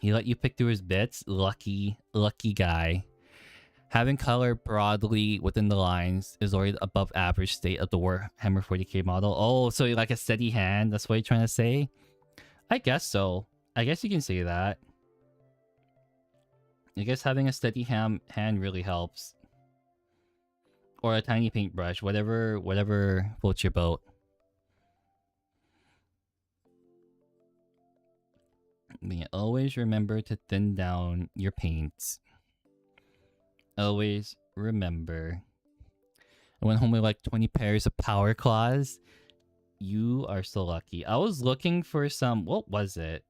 He let you pick through his bits. Lucky guy. Having color broadly within the lines is already above average state of the Warhammer 40k model. Oh, so like a steady hand? That's what you're trying to say? I guess so. I guess you can say that. I guess having a steady hand really helps. Or a tiny paintbrush, whatever floats your boat. But always remember to thin down your paints. Always remember. I went home with like 20 pairs of power claws. You are so lucky. I was looking for some... What was it?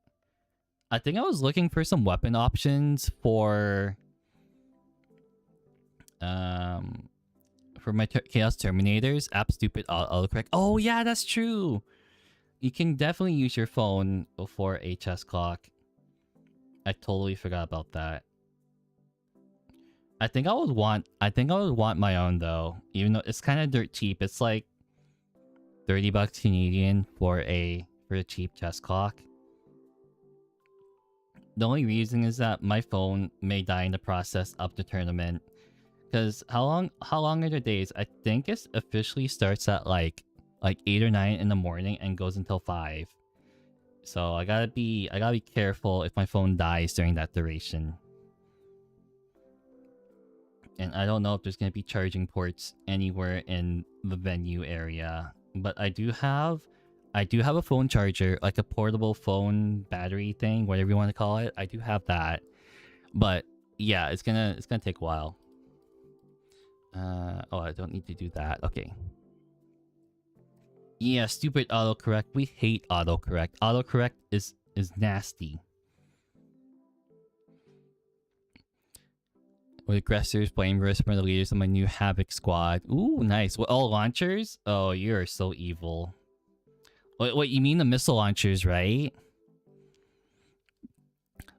I think I was looking for some weapon options for my Chaos Terminators. App stupid autocorrect. Oh yeah, that's true. You can definitely use your phone for a chess clock. I totally forgot about that. I think I would want my own though, even though it's kind of dirt cheap. It's like 30 bucks Canadian for a cheap chess clock. The only reason is that my phone may die in the process of the tournament. Because how long are the days? I think it officially starts at like 8 or 9 in the morning and goes until 5. So I gotta be careful if my phone dies during that duration. And I don't know if there's gonna be charging ports anywhere in the venue area. But I do have a phone charger, like a portable phone battery thing, whatever you want to call it. I do have that. But yeah, it's gonna take a while. Oh, I don't need to do that. Okay. Yeah, stupid autocorrect. We hate autocorrect. Autocorrect is nasty. With aggressors, flameverse, one of the leaders of my new Havoc squad. Ooh, nice. What, all launchers? Oh, you're so evil. Wait, you mean the missile launchers, right?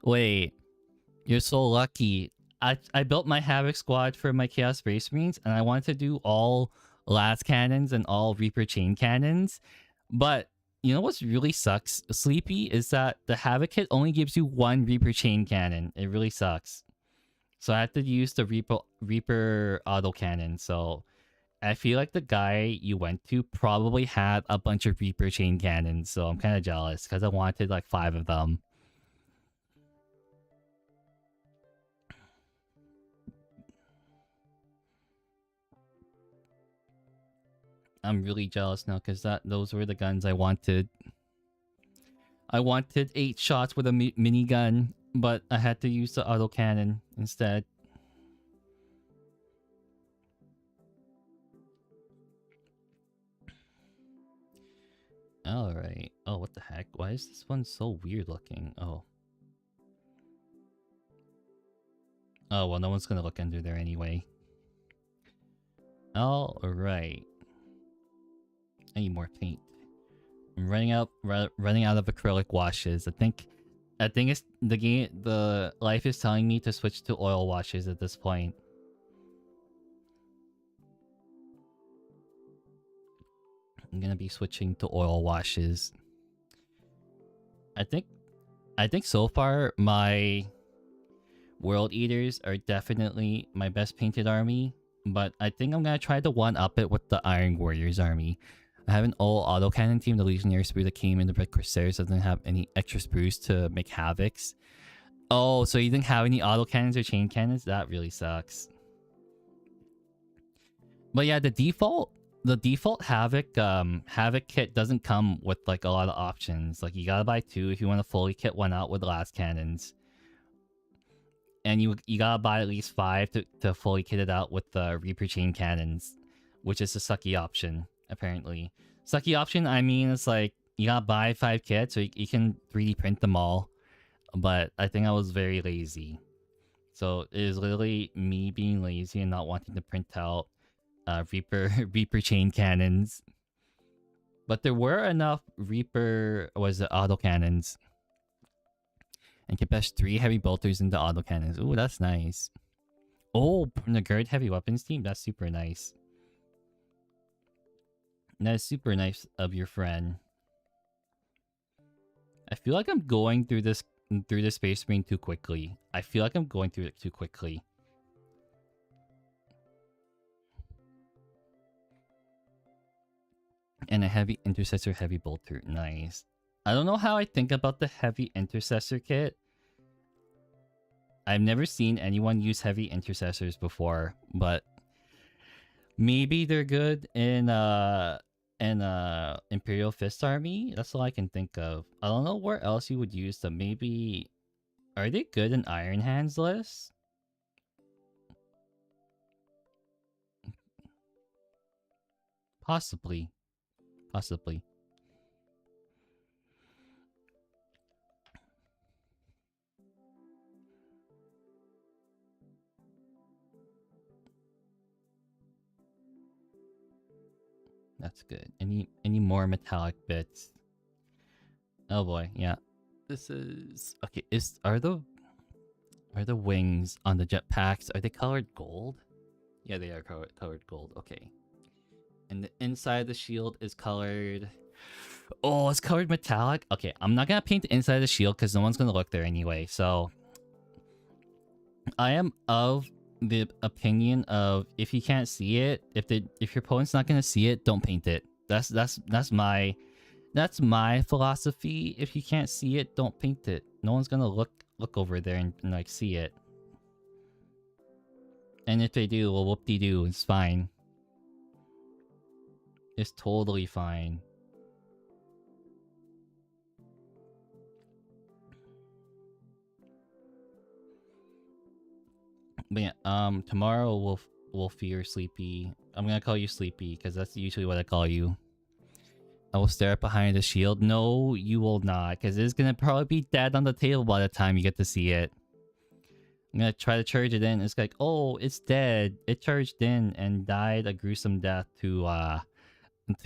Wait, you're so lucky. I built my Havoc squad for my Chaos Space Marines, and I wanted to do all las cannons and all Reaper chain cannons. But you know what's really sucks, Sleepy, is that the Havoc kit only gives you one Reaper chain cannon. It really sucks. So I had to use the Reaper auto cannon. So I feel like the guy you went to probably had a bunch of Reaper chain cannons. So I'm kind of jealous because I wanted like 5 of them. I'm really jealous now because those were the guns I wanted. I wanted 8 shots with a minigun, but I had to use the autocannon instead. Alright. Oh, what the heck? Why is this one so weird looking? Oh. Oh, well, no one's gonna look under there anyway. Alright. I need more paint. I'm running out of acrylic washes. I think it's the life is telling me to switch to oil washes at this point. I'm gonna be switching to oil washes. I think so far my World Eaters are definitely my best painted army, but I think I'm gonna try to one-up it with the Iron Warriors army. I have an all autocannon team, the Legionnaire sprue that came in the Red Corsairs doesn't have any extra sprues to make havocs. Oh, so you didn't have any autocannons or chain cannons? That really sucks. But yeah, the default Havoc kit doesn't come with like a lot of options. Like you gotta buy 2 if you want to fully kit one out with last cannons. And you gotta buy at least 5 to fully kit it out with the Reaper chain cannons, which is a sucky option, apparently. Sucky option, I mean, it's like you gotta buy 5 kits so you can 3D print them all. But I think I was very lazy. So it is literally me being lazy and not wanting to print out Reaper chain cannons. But there were enough Reaper autocannons. And Kapesh 3 heavy bolters into autocannons. Ooh, that's nice. Oh, from the Gerd heavy weapons team? That's super nice. That is super nice of your friend. I feel like I'm going through this Space Marine too quickly. I feel like I'm going through it too quickly. And a heavy intercessor heavy bolter. Nice. I don't know how I think about the heavy intercessor kit. I've never seen anyone use heavy intercessors before, but maybe they're good in Imperial Fist Army. That's all I can think of. I don't know where else you would use them. Maybe are they good in Iron Hands list? Possibly. Possibly. That's good. Any more metallic bits? Oh boy, yeah. This is okay. Are the wings on the jetpacks, are they colored gold? Yeah, they are colored gold. Okay. And the inside of the shield is colored. Oh, it's colored metallic. Okay, I'm not gonna paint the inside of the shield because no one's gonna look there anyway. So I am of the opinion of if you can't see it, if your opponent's not gonna see it, don't paint it. That's my philosophy. If you can't see it, don't paint it. No one's gonna look over there and like see it. And if they do, well, whoop-de-doo, it's fine. It's totally fine. But yeah, tomorrow Wolfie or Sleepy. I'm gonna call you Sleepy because that's usually what I call you. I will stare up behind the shield. No, you will not, because it's gonna probably be dead on the table by the time you get to see it. I'm gonna try to charge it in. It's like, oh, it's dead. It charged in and died a gruesome death to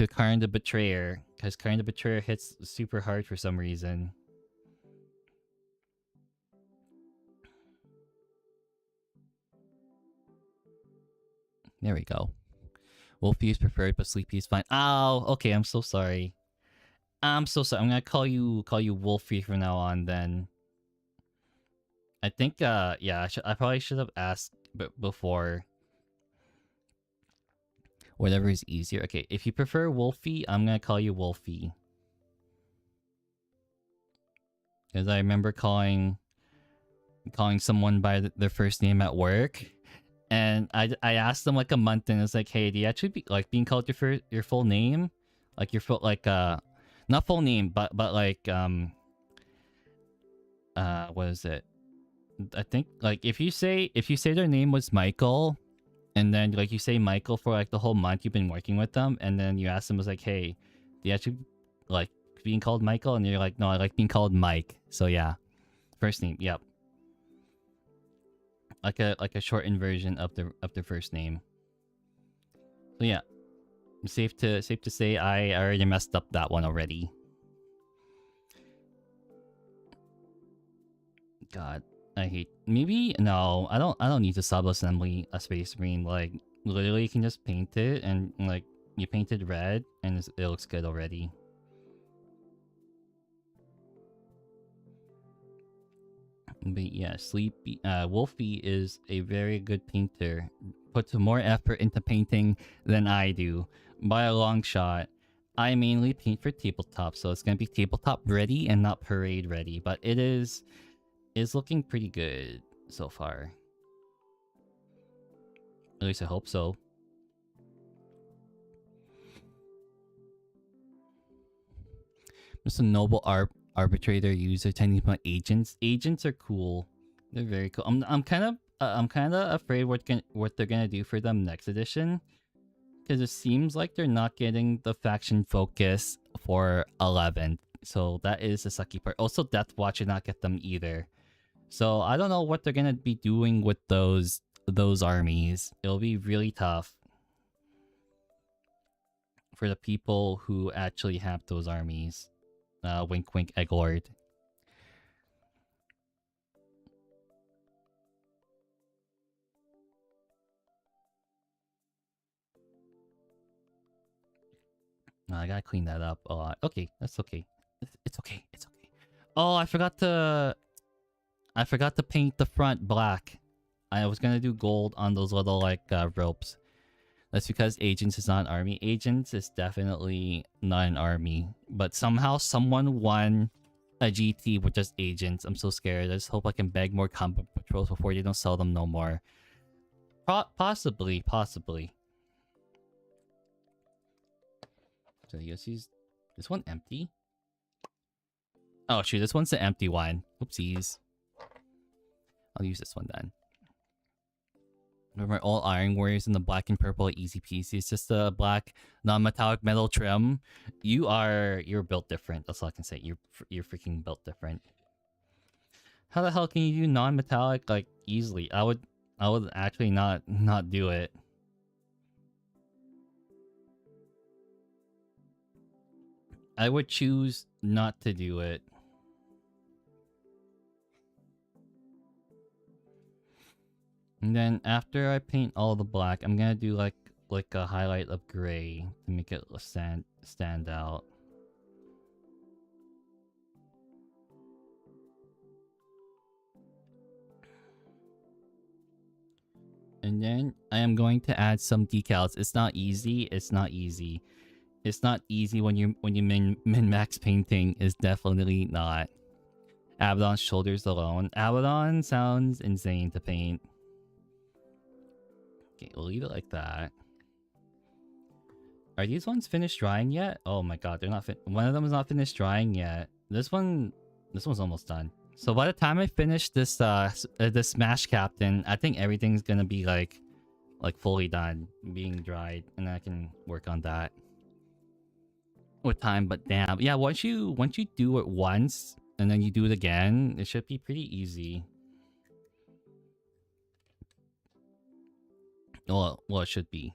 Karn the Betrayer, because Karn the Betrayer hits super hard for some reason. There we go. Wolfie is preferred, but Sleepy is fine. Oh, okay. I'm so sorry. I'm so sorry. I'm gonna call you Wolfie from now on. Then I think yeah, I probably should have asked before. Whatever is easier. Okay, if you prefer Wolfie, I'm gonna call you Wolfie. Because I remember calling someone by their first name at work, And I asked them like a month, and it's like, hey, do you actually like being called your full name, like your full like not full name, but like what is it? I think like if you say their name was Michael, and then like you say Michael for like the whole month you've been working with them, and then you ask them, was like, hey, do you actually like being called Michael? And you're like, no, I like being called Mike. So yeah, first name, yep, like a shortened version of the first name. So yeah, safe to say I already messed up that one already. God, I hate. Maybe no, I don't need to sub-assembly a Space Marine. Like literally, you can just paint it, and like you painted red, and it looks good already. But yeah, Wolfie is a very good painter. Puts more effort into painting than I do by a long shot. I mainly paint for tabletop, so it's gonna be tabletop ready and not parade ready. But it is looking pretty good so far. At least I hope so. Just a noble arbitrator user tending to agents. Agents are cool. They're very cool. I'm kind of afraid what they're gonna do for them next edition, because it seems like they're not getting the faction focus for 11th. So that is the sucky part. Also, Death Watch did not get them either. So I don't know what they're gonna be doing with those armies. It'll be really tough for the people who actually have those armies. Wink wink, Egglord. I gotta clean that up a lot. Okay, that's okay. It's okay. It's okay. Oh, I forgot to paint the front black. I was gonna do gold on those little like ropes. That's because Agents is not an army. Agents is definitely not an army. But somehow someone won a GT with just Agents. I'm so scared. I just hope I can beg more combat patrols before they don't sell them no more. Possibly. So you guys use this one empty? Oh shoot, this one's the empty one. Oopsies. I'll use this one then. Remember, all Iron Warriors in the black and purple, easy peasy. It's just a black non-metallic metal trim. You're built different. That's all I can say. You're freaking built different. How the hell can you do non-metallic like easily? I would actually not do it. I would choose not to do it. And then after I paint all the black, I'm gonna do like a highlight of gray to make it stand out. And then I am going to add some decals. It's not easy. It's not easy. It's not easy when you min-max painting. Is definitely not. Abaddon's shoulders alone. Abaddon sounds insane to paint. Okay, we'll leave it like that. Are these ones finished drying yet? Oh my god, they're not one of them is not finished drying yet. This one's almost done. So by the time I finish this this Smash Captain, I think everything's gonna be like fully done, being dried, and I can work on that with time. But damn, yeah, once you do it once and then you do it again, it should be pretty easy. Well, it should be.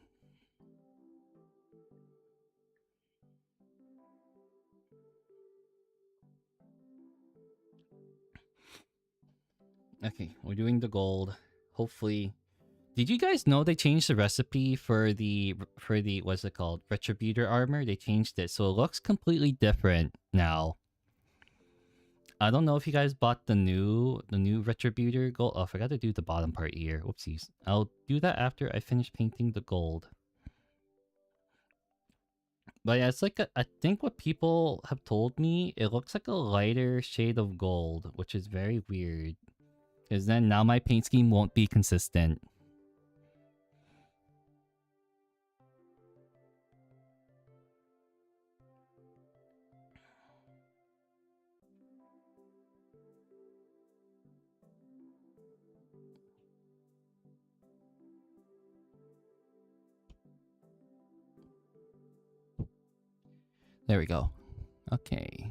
Okay, we're doing the gold. Hopefully. Did you guys know they changed the recipe for the what's it called? Retributor armor? They changed it, so it looks completely different now. I don't know if you guys bought the new Retributor gold. Oh, I forgot to do the bottom part here. Whoopsies. I'll do that after I finish painting the gold. But yeah, it's like I think what people have told me, it looks like a lighter shade of gold, which is very weird. Because then now my paint scheme won't be consistent. There we go. Okay.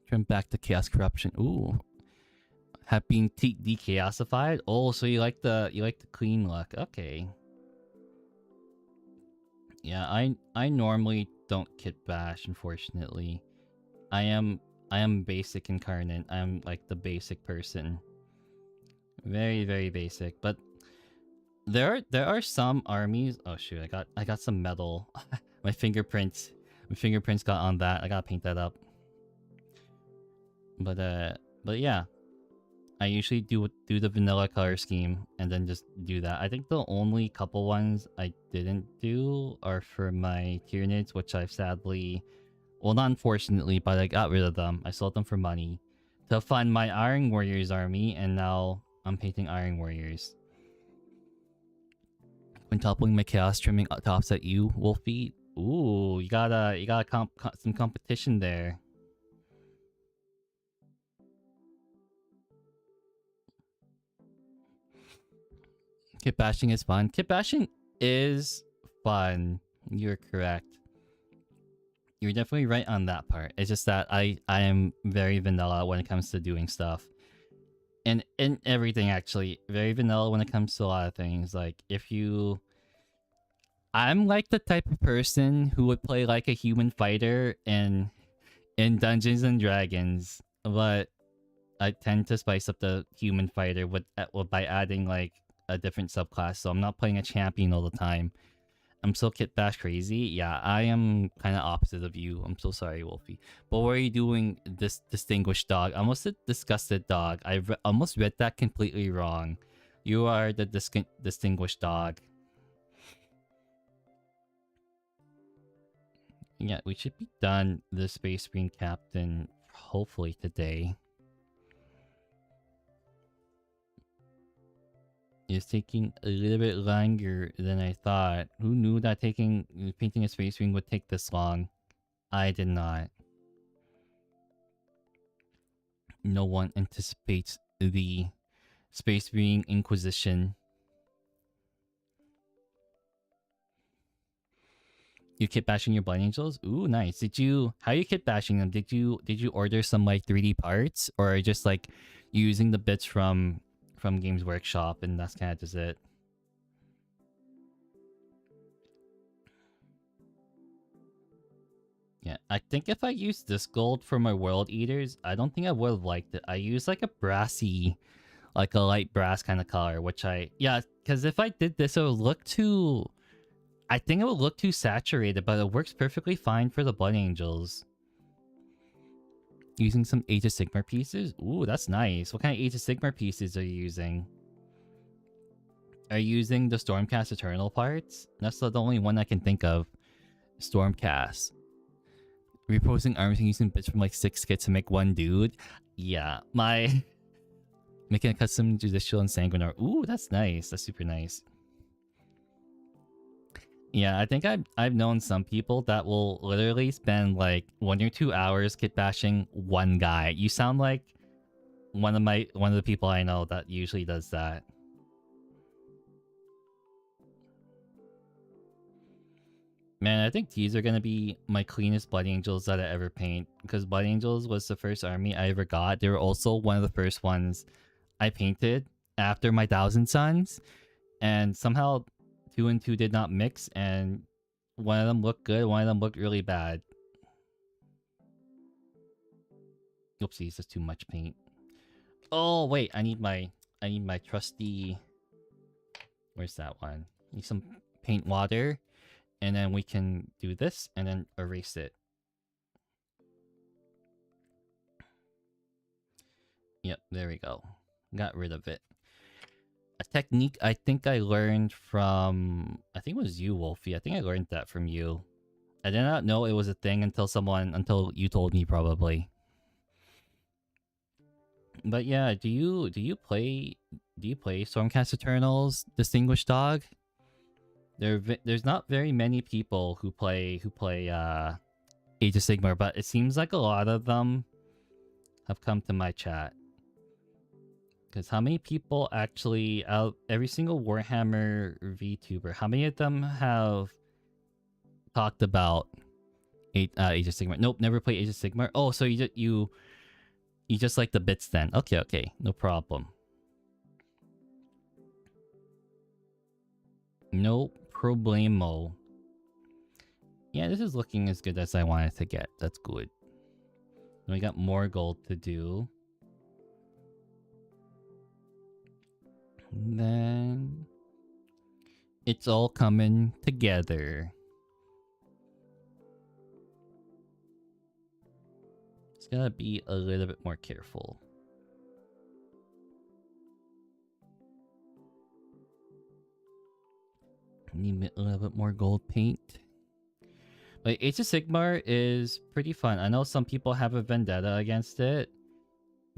Turn back to chaos corruption. Ooh. Have been dechaosified? Oh, so you like the clean look. Okay. Yeah, I normally don't kit bash, unfortunately. I am basic incarnate. I'm like the basic person. Very, very basic. But there are some armies. Oh shoot, I got some metal. My fingerprints got on that. I gotta paint that up. But yeah, I usually do the vanilla color scheme and then just do that. I think the only couple ones I didn't do are for my Tyranids, which I've sadly, well, not unfortunately, but I got rid of them. I sold them for money to fund my Iron Warriors army, and now I'm painting Iron Warriors. Quintupling my chaos trimming tops at you, Wolfie. Ooh, you got some competition there. Kit bashing is fun. Kit bashing is fun. You're correct. You're definitely right on that part. It's just that I am very vanilla when it comes to doing stuff. And in everything, actually. Very vanilla when it comes to a lot of things. Like, if you... I'm like the type of person who would play like a human fighter in Dungeons and Dragons. But I tend to spice up the human fighter by adding like a different subclass. So I'm not playing a champion all the time. I'm so kit bash crazy. Yeah, I am kind of opposite of you. I'm so sorry, Wolfie. But what are you doing, this distinguished dog? I almost said disgusted dog. I almost read that completely wrong. You are the distinguished dog. Yeah, we should be done the Space Marine Captain hopefully today. It's taking a little bit longer than I thought. Who knew that painting a Space Marine would take this long? I did not. No one anticipates the Space Marine Inquisition. You kit bashing your Blood Angels? Ooh, nice. How are you kit bashing them? Did you order some like 3D parts, or just like using the bits from Games Workshop and that's kind of just it? Yeah, I think if I used this gold for my World Eaters, I don't think I would have liked it. I used like a brassy, like a light brass kind of color, which because if I did this, it would look too... I think it would look too saturated, but it works perfectly fine for the Blood Angels. Using some Age of Sigmar pieces? Ooh, that's nice. What kind of Age of Sigmar pieces are you using? Are you using the Stormcast Eternal parts? That's the only one I can think of. Stormcast. Reposing arms and using bits from like 6 kits to make one dude? Yeah, making a custom Judicial and Sanguinar. Ooh, that's nice. That's super nice. Yeah, I think I've known some people that will literally spend like 1 or 2 hours kit bashing one guy. You sound like one of the people I know that usually does that. Man, I think these are gonna be my cleanest Blood Angels that I ever paint, because Blood Angels was the first army I ever got. They were also one of the first ones I painted after my Thousand Suns, and somehow 2 and 2 did not mix, and one of them looked good, one of them looked really bad. Oopsies, that's too much paint. Oh wait, I need my trusty... Where's that one? Need some paint water, and then we can do this and then erase it. Yep, there we go. Got rid of it. A technique I think I learned from... I think it was you, Wolfie. I think I learned that from you. I did not know it was a thing until you told me, probably. But yeah, do you play Stormcast Eternals, Distinguished Dog? There's not very many people who play Age of Sigmar, but it seems like a lot of them have come to my chat. Because how many people actually, out every single Warhammer VTuber, how many of them have talked about Age of Sigmar. Nope, never played Age of Sigmar. Oh, so you just like the bits then. Okay, okay, no problem. No problemo. Yeah, this is looking as good as I wanted to get. That's good. We got more gold to do. And then it's all coming together. Just gotta be a little bit more careful. Need a little bit more gold paint. But Age of Sigmar is pretty fun. I know some people have a vendetta against it,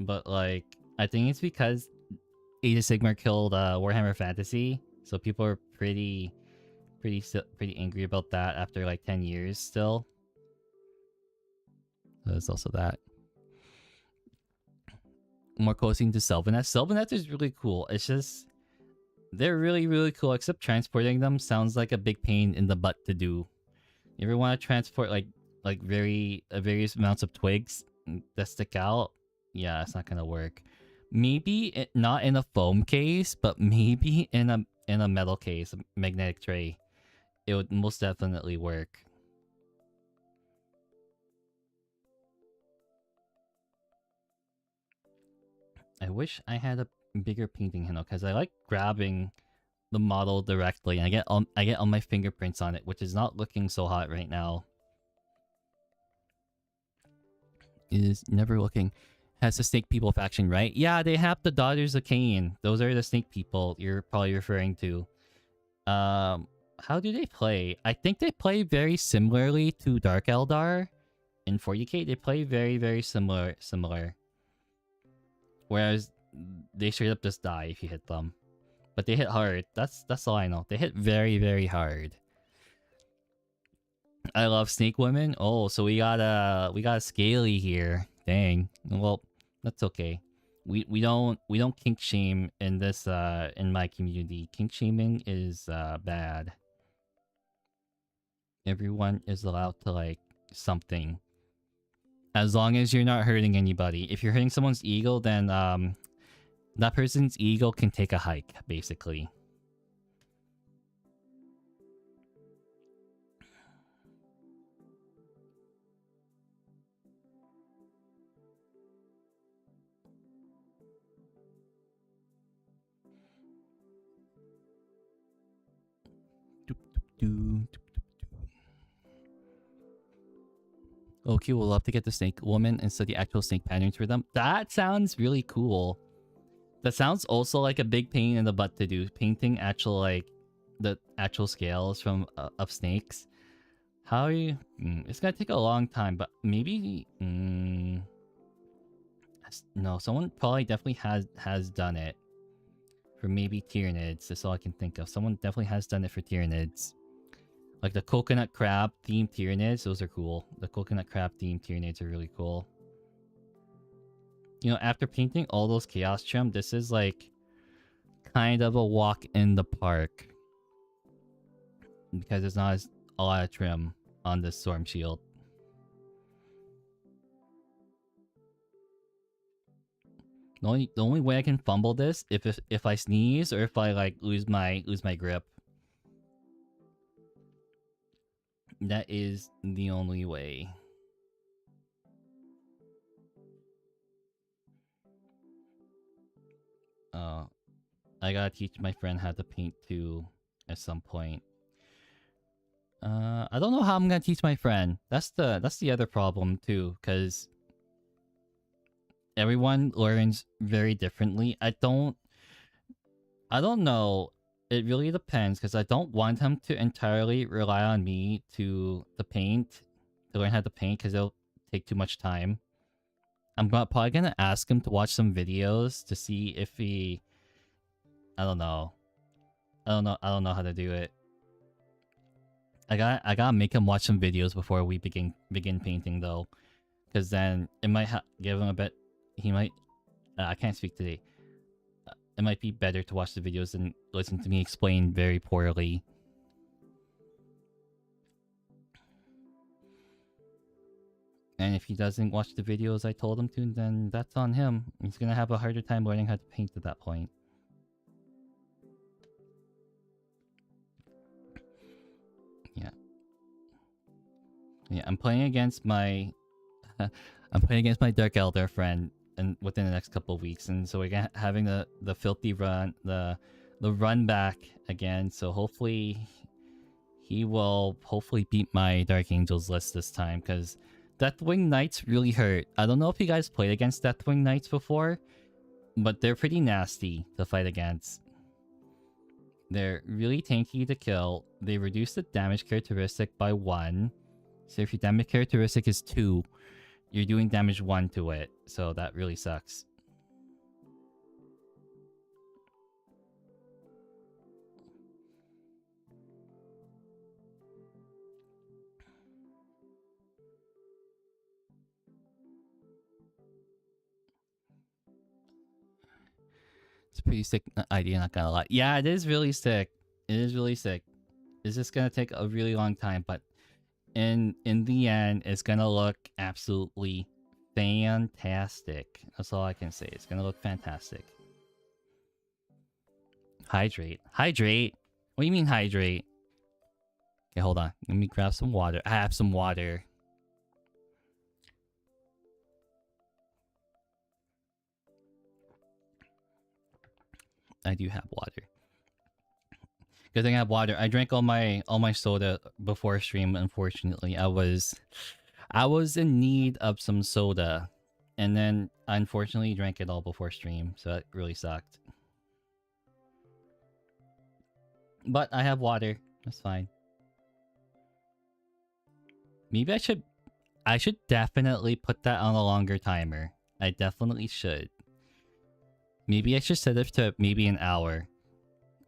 but like I think it's because Age of Sigmar killed Warhammer Fantasy, so people are pretty angry about that after like 10 years still. There's also that. More closing to Sylvaneth. Sylvaneth is really cool. It's just they're really cool, except transporting them sounds like a big pain in the butt to do. You ever want to transport like various amounts of twigs that stick out? Yeah, it's not gonna work. Maybe not in a foam case, but maybe in a metal case, a magnetic tray. It would most definitely work. I wish I had a bigger painting handle because I like grabbing the model directly and I get all my fingerprints on it, which is not looking so hot right now. It is never looking. Has the Snake People faction, right? Yeah, they have the Daughters of Cain. Those are the Snake People you're probably referring to. How do they play? I think they play very similarly to Dark Eldar. In 40k, they play very similar. Whereas they straight up just die if you hit them. But they hit hard. That's all I know. They hit very hard. I love snake women. Oh, so we got a scaly here. Dang. Well, that's okay. We don't kink shame in this in my community. Kink shaming is bad. Everyone is allowed to like something. As long as you're not hurting anybody. If you're hurting someone's ego, then that person's ego can take a hike, basically. Okay, we'll love to get the snake woman and study actual snake patterns for them. That sounds really cool. That sounds also like a big pain in the butt to do. Painting actual like the actual scales from of snakes. How are you? It's gonna take a long time, but maybe. No, someone probably definitely has done it. For maybe Tyranids, that's all I can think of. Someone definitely has done it for Tyranids. Like the coconut crab themed Tyranids, those are cool. The coconut crab themed Tyranids are really cool. You know, after painting all those chaos trim, this is like kind of a walk in the park. Because there's not a lot of trim on this storm shield. The only way I can fumble this if I sneeze or if I like lose my grip. That is the only way. I gotta teach my friend how to paint too at some point. I don't know how I'm gonna teach my friend. That's the other problem too, because everyone learns very differently. I don't know. It really depends because I don't want him to entirely rely on me to learn how to paint because it'll take too much time. I'm probably gonna ask him to watch some videos to see if he. I don't know how to do it. I gotta make him watch some videos before we begin painting though, because then it might give him a bit. He might. I can't speak today. It might be better to watch the videos than listen to me explain very poorly. And if he doesn't watch the videos I told him to, then that's on him. He's gonna have a harder time learning how to paint at that point. Yeah. Yeah, I'm playing against my I'm playing against my Dark Elder friend and within the next couple of weeks, and so we're having the filthy run, the run back again. So hopefully he will beat my Dark Angels list this time, because Deathwing Knights really hurt. I don't know if you guys played against Deathwing Knights before, but they're pretty nasty to fight against. They're really tanky to kill. They reduce the damage characteristic by 1. So if your damage characteristic is 2, you're doing damage 1 to it. So that really sucks. It's a pretty sick idea, not gonna lie. Yeah, it is really sick. It is really sick. It's just gonna take a really long time, but in the end, it's gonna look absolutely fantastic. That's all I can say. It's gonna look fantastic. Hydrate. Hydrate? What do you mean hydrate? Okay, hold on. Let me grab some water. I have some water. I do have water. Good thing I have water. I drank all my soda before stream. Unfortunately, I was in need of some soda, and then I unfortunately drank it all before stream, so that really sucked. But I have water. That's fine. Maybe I should definitely put that on a longer timer. I definitely should. Maybe I should set it to maybe an hour,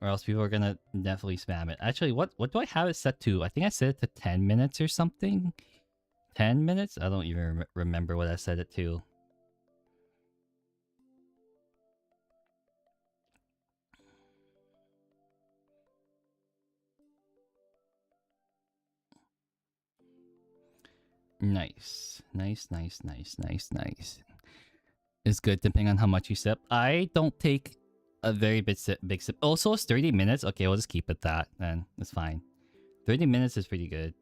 or else people are gonna definitely spam it. Actually, what do I have it set to? I think I set it to 10 minutes or something. 10 minutes? I don't even remember what I set it to. Nice. Nice, nice, nice, nice, nice. It's good depending on how much you sip. I don't take a very big sip. Also, it's 30 minutes. Okay, we'll just keep it that then. It's fine. 30 minutes is pretty good.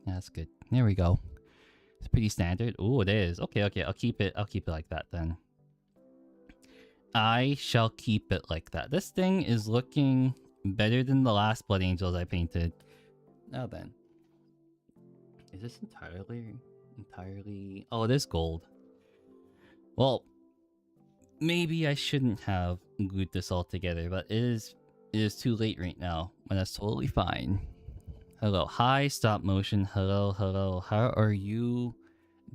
Yeah, that's good. There we go. It's pretty standard. Ooh, it is. Okay, okay. I'll keep it like that then. I shall keep it like that. This thing is looking better than the last Blood Angels I painted. Now then. Is this entirely... Oh, it is gold. Well, maybe I shouldn't have glued this all together, but it is too late right now, and that's totally fine. Hello. Hi, stop motion. Hello, hello. How are you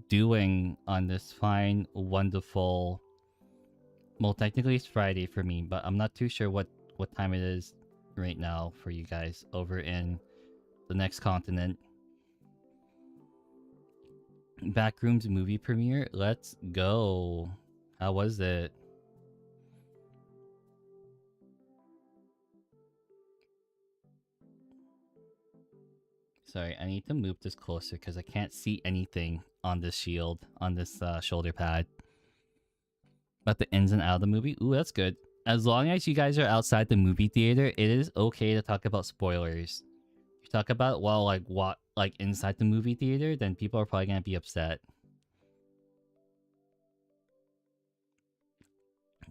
doing on this fine, wonderful... Well, technically it's Friday for me, but I'm not too sure what time it is right now for you guys over in the next continent. Backrooms movie premiere? Let's go. How was it? Sorry, I need to move this closer because I can't see anything on this shield, on this shoulder pad. About the ins and out of the movie? Ooh, that's good. As long as you guys are outside the movie theater, it is okay to talk about spoilers. If you talk about while like inside the movie theater, then people are probably gonna be upset.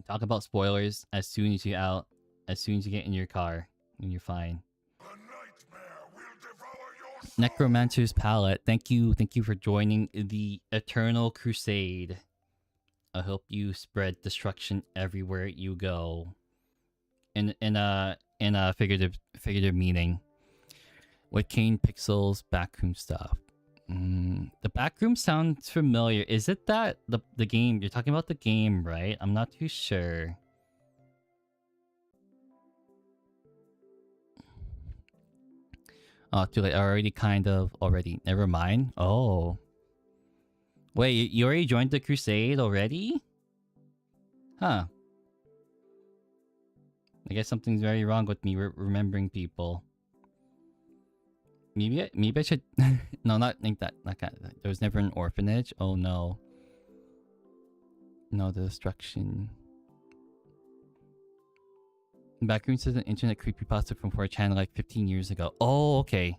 Talk about spoilers as soon as you get in your car, and you're fine. Necromancer's Palette, thank you for joining the Eternal Crusade. I hope you spread destruction everywhere you go. In a figurative meaning. With Kane Pixel's backroom stuff. The backroom sounds familiar. Is it that the game you're talking about? The game, right? I'm not too sure. Oh, too late. Already. Never mind. Oh. Wait, you already joined the crusade already? Huh. I guess something's very wrong with me remembering people. Maybe I should. No, not like that. Not kind of, there was never an orphanage. Oh no. No, the destruction. Backrooms is an internet creepypasta from 4chan like 15 years ago. Oh, okay.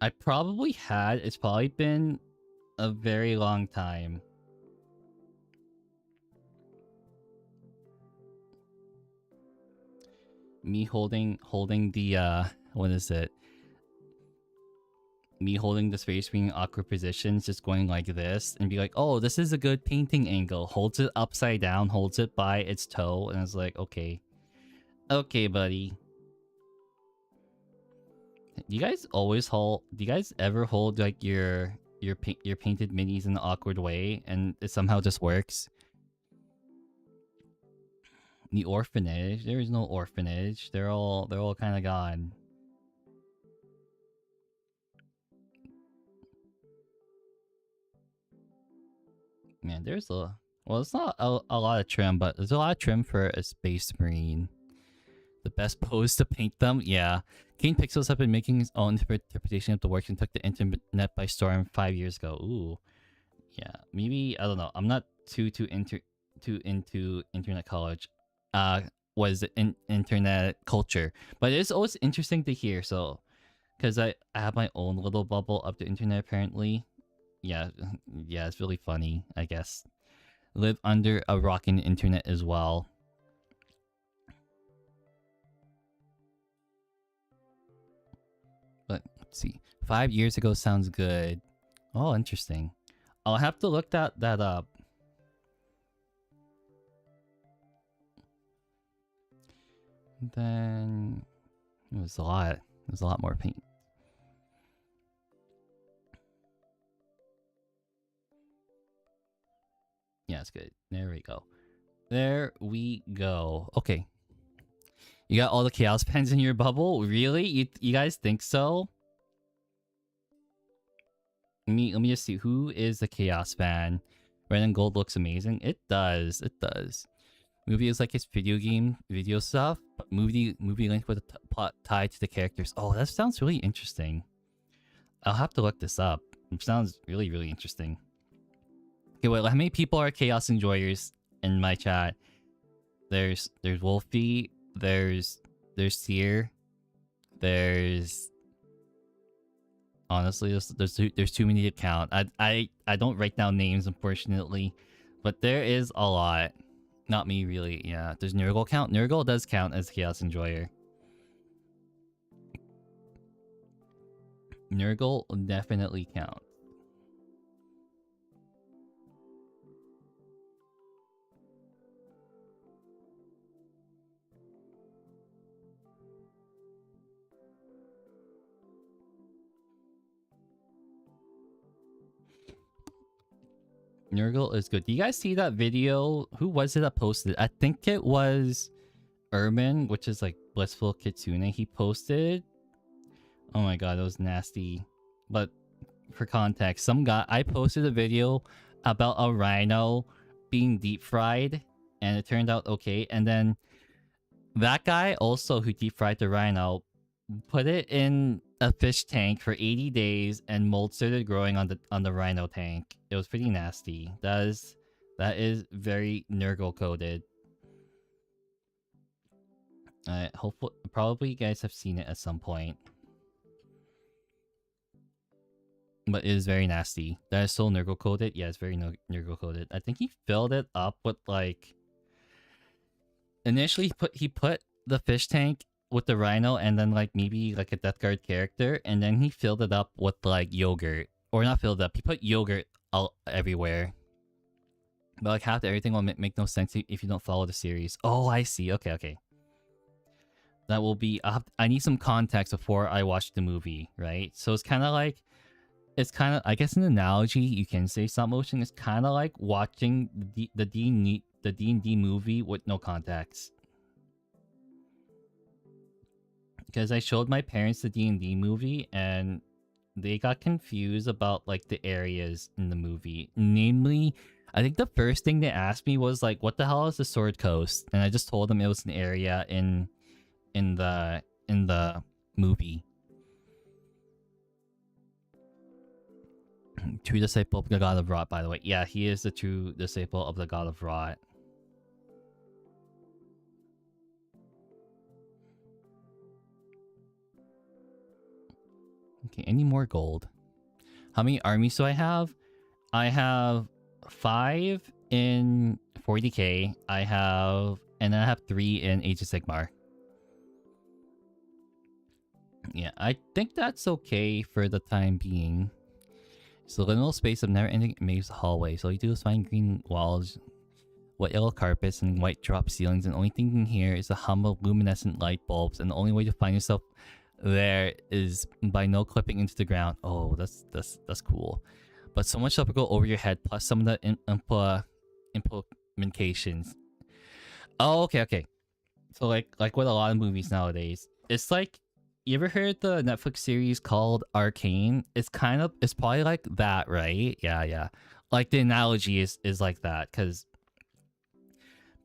I probably had. It's probably been a very long time. Me holding the what is it? Me holding the space being awkward positions, just going like this and be like, oh, this is a good painting angle. Holds it upside down, holds it by its toe, and it's like, okay. Okay, buddy. Do you guys ever hold like your painted minis in an awkward way and it somehow just works? The orphanage? There is no orphanage. They're all kind of gone. Man, there's it's not a lot of trim, but there's a lot of trim for a Space Marine. The best pose to paint them? Yeah. Kane Pixels have been making his own interpretation of the works and took the internet by storm 5 years ago. Ooh. Yeah. Maybe, I don't know. I'm not too into internet college. Was internet culture. But it's always interesting to hear, so because I have my own little bubble of the internet apparently. Yeah, it's really funny, I guess. Live under a rockin' internet as well. But let's see. 5 years ago sounds good. Oh, interesting. I'll have to look that up. Then it was a lot. There's a lot more paint. Yeah, it's good. There we go. There we go. Okay. You got all the chaos pens in your bubble? Really? You guys think so? Let me just see. Who is the chaos fan? Red and gold looks amazing. It does. It does. Movie is like his video stuff, but movie linked with a plot tied to the characters. Oh, that sounds really interesting. I'll have to look this up. It sounds really, really interesting. Okay, wait, how many people are chaos enjoyers in my chat? There's Wolfie, there's Seer, there's honestly there's too many to count. I don't write down names unfortunately, but there is a lot. Not me really. Yeah, does Nurgle count? Nurgle does count as chaos enjoyer. Nurgle definitely counts. Nurgle is good. Do you guys see that video? Who was it that posted? I think it was Ermin, which is like Blissful Kitsune. He posted. Oh my god, that was nasty. But for context, I posted a video about a rhino being deep fried, and it turned out okay. And then that guy also who deep fried the rhino put it in a fish tank for 80 days and mold started growing on the rhino tank. It was pretty nasty. That is very Nurgle coded. Hopefully, probably you guys have seen it at some point. But it is very nasty. That is so Nurgle coded. Yeah, it's very Nurgle coded. I think he filled it up with like. Initially, he put the fish tank with the rhino and then like maybe like a Death Guard character, and then he filled it up with like yogurt, or not filled up. He put yogurt all everywhere. But like half everything will make no sense if you don't follow the series. Oh, I see. Okay. That will be. I need some context before I watch the movie, right? So it's kind of like. It's kind of, I guess, an analogy you can say. Stop motion is kind of like watching the D&D movie with no context. Because I showed my parents the D&D movie and they got confused about like the areas in the movie. Namely, I think the first thing they asked me was like, "What the hell is the Sword Coast?" And I just told them it was an area in the movie. True disciple of the God of Rot, by the way. Yeah, he is the true disciple of the God of Rot. Okay, any more gold? How many armies do I have? I have 5 in 40k. And then I have 3 in Age of Sigmar. Yeah, I think that's okay for the time being. It's a liminal space of never-ending maze hallway. So all you do is find green walls, white yellow carpets, and white drop ceilings. And the only thing in here is the hum of luminescent light bulbs. And the only way to find yourself there is by no clipping into the ground. Oh, that's cool. But so much stuff will go over your head, plus some of the implementations. Oh, okay. So like with a lot of movies nowadays, it's like, you ever heard the Netflix series called Arcane? It's probably like that, right? Yeah. Like the analogy is like that, because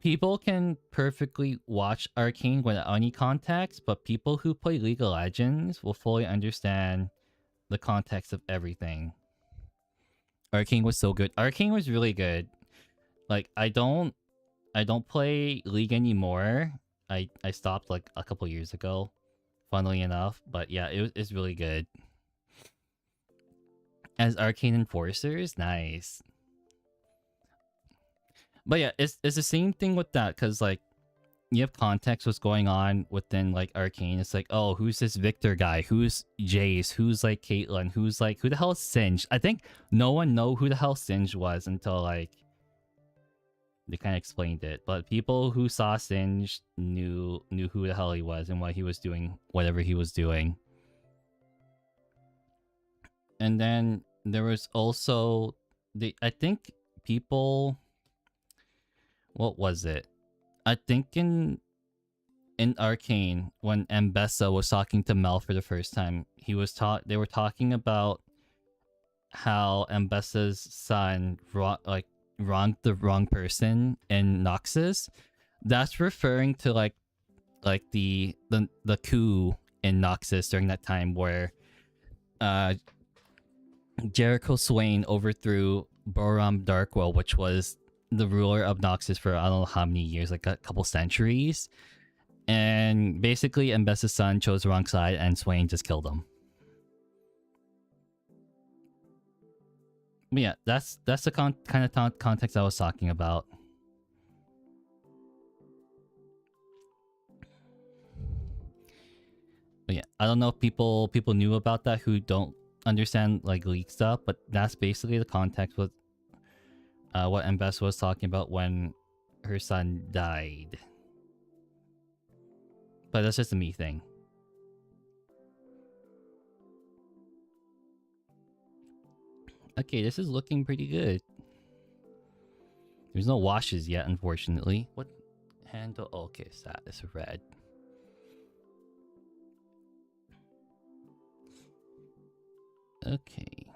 people can perfectly watch Arcane without any context, but people who play League of Legends will fully understand the context of everything. Arcane was so good. Arcane was really good. Like I don't play League anymore. I stopped like a couple years ago, funnily enough. But yeah, it's really good. As Arcane Enforcers, nice. But yeah, it's the same thing with that, because like you have context what's going on within like Arcane. It's like, oh, who's this Victor guy? Who's Jace? Who's like Caitlyn? Who the hell is Singed? I think no one know who the hell Singed was until like they kind of explained it. But people who saw Singed knew who the hell he was and what he was doing, whatever he was doing. And then there was also I think people, what was it? I think in Arcane, when Ambessa was talking to Mel for the first time, they were talking about how Ambessa's son wronged the wrong person in Noxus. That's referring to like the coup in Noxus during that time where Jericho Swain overthrew Boram Darkwell, which was the ruler of Noxus for I don't know how many years, like a couple centuries. And basically Ambessa's son chose the wrong side and Swain just killed him. But yeah, that's the kind of context I was talking about. But yeah, I don't know if people knew about that who don't understand like leak stuff, but that's basically the context with what Ambessa was talking about when her son died. But that's just a me thing. Okay, this is looking pretty good. There's no washes yet, unfortunately. What handle? Oh, okay, that is red. Okay.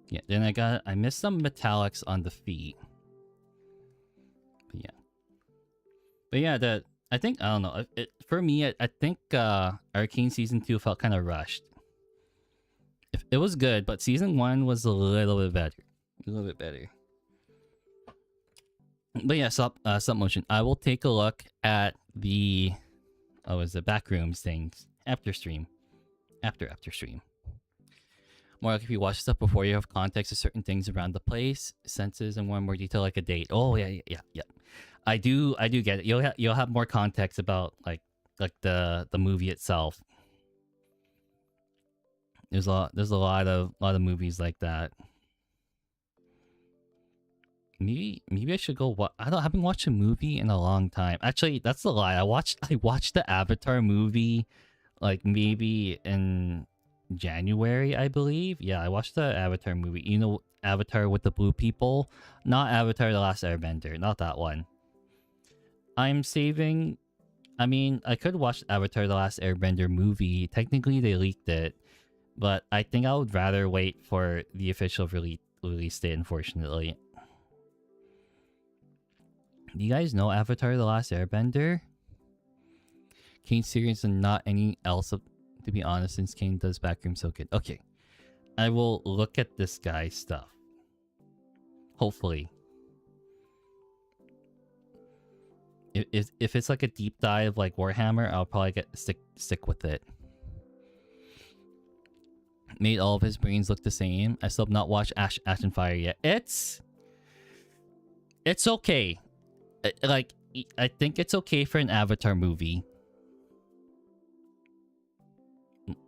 Yeah, then I missed some metallics on the feet. But yeah, I think, I don't know. For me, I think Arcane Season 2 felt kind of rushed. It was good, but Season 1 was a little bit better. But yeah, stop motion. I will take a look at the backrooms things after stream. After stream. More like if you watch stuff before, you have context of certain things around the place, senses, and more detail like a date. Oh yeah. I do get it. You'll have more context about like the movie itself. There's a lot of movies like that. Maybe I should go. I haven't watched a movie in a long time. Actually, that's a lie. I watched the Avatar movie, like maybe in January, I believe. Yeah, I watched the Avatar movie. You know, Avatar with the blue people, not Avatar: The Last Airbender, not that one. I'm saving. I mean, I could watch Avatar: The Last Airbender movie. Technically, they leaked it, but I think I would rather wait for the official release date. Unfortunately. Do you guys know Avatar: The Last Airbender? Kane's series and not any else, to be honest, since Kane does backroom so good. Okay. I will look at this guy's stuff. Hopefully. If it's like a deep dive like Warhammer, I'll probably stick with it. Made all of his brains look the same. I still have not watched Ash and Fire yet. It's okay. Like, I think it's okay for an Avatar movie.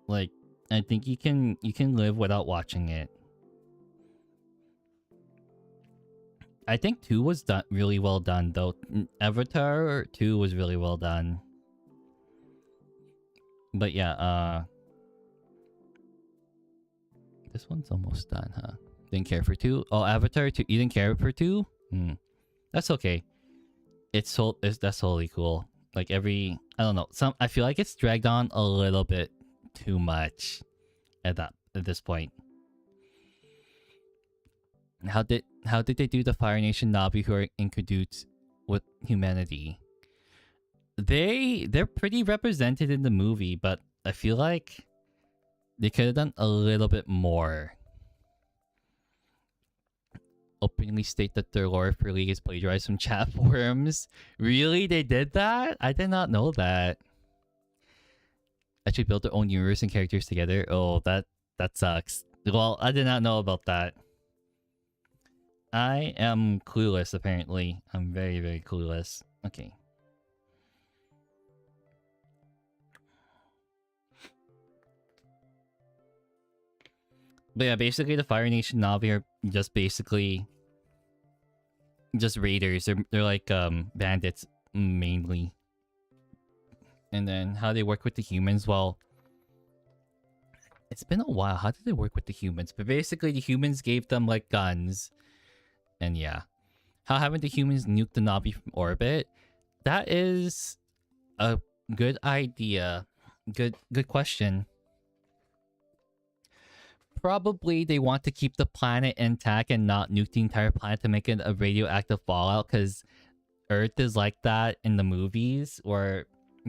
Like, I think you can live without watching it. I think 2 was done really well done though. Avatar 2 was really well done. But yeah, this one's almost done, huh? Didn't care for 2. Oh, Avatar 2. You didn't care for 2? That's okay. That's totally cool. Like I don't know. I feel like it's dragged on a little bit too much at this point. How did they do the Fire Nation Navi who are introduced with humanity? They're pretty represented in the movie, but I feel like they could have done a little bit more. Openly state that their lore for League is plagiarized from chat forums. Really? They did that? I did not know that. Actually built their own universe and characters together. Oh, that sucks. Well, I did not know about that. I am clueless, apparently. I'm very, very clueless. Okay. But yeah, basically the Fire Nation Navi are just basically just raiders. They're like bandits mainly. And then how they work with the humans, well, it's been a while. How did they work with the humans? But basically the humans gave them like guns. And yeah. How haven't the humans nuked the Navi from orbit? That is a good idea. Good question. Probably they want to keep the planet intact and not nuke the entire planet to make it a radioactive fallout, because Earth is like that in the movies where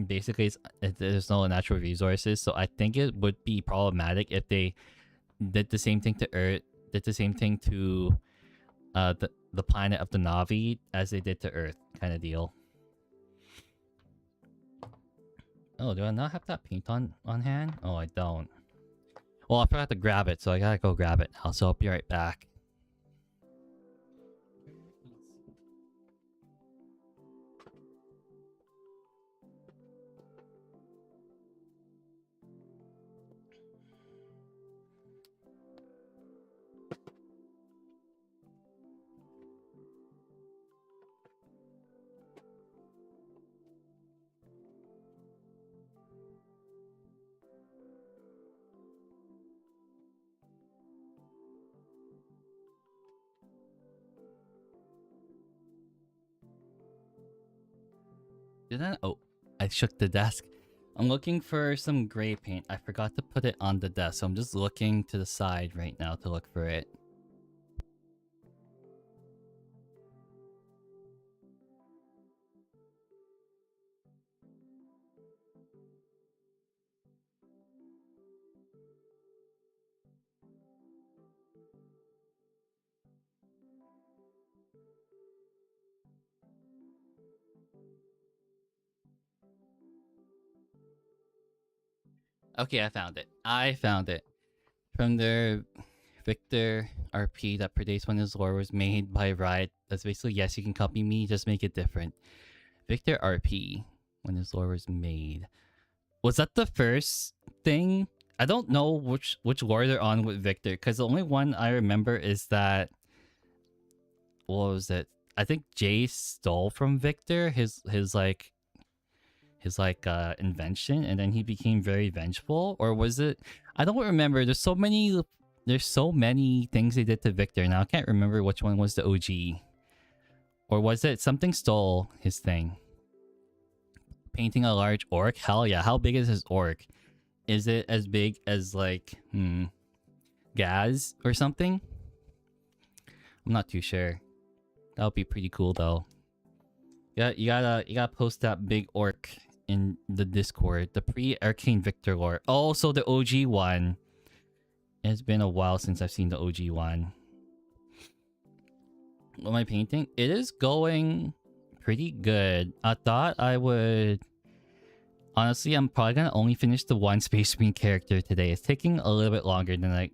basically there's no natural resources. So I think it would be problematic if they did the same thing to Earth, did the same thing to the planet of the Navi as they did to Earth, kind of deal. Oh, do I not have that paint on hand? Oh, I don't. Well, I forgot to grab it, so I gotta go grab it now, so I'll be right back. Oh, I shook the desk. I'm looking for some gray paint. I forgot to put it on the desk, so I'm just looking to the side right now to look for it. Okay, I found it. From their Victor RP that predates when his lore was made by Riot. That's basically, yes, you can copy me, just make it different. Victor RP, when his lore was made. Was that the first thing? I don't know which lore they're on with Victor, because the only one I remember is that... What was it? I think Jay stole from Victor his invention, and then he became very vengeful. Or was it? I don't remember. There's so many things they did to Victor now. I can't remember which one was the OG. Or was it something stole his thing? Painting a large orc? Hell yeah. How big is his orc? Is it as big as like Gaz or something? I'm not too sure. That would be pretty cool though. Yeah, you gotta post that big orc in the Discord. The pre-Arcane Victor lore. Oh, so the OG one. It's been a while since I've seen the OG one. What am I painting? It is going pretty good. I thought I would... Honestly, I'm probably gonna only finish the one Space Marine character today. It's taking a little bit longer than I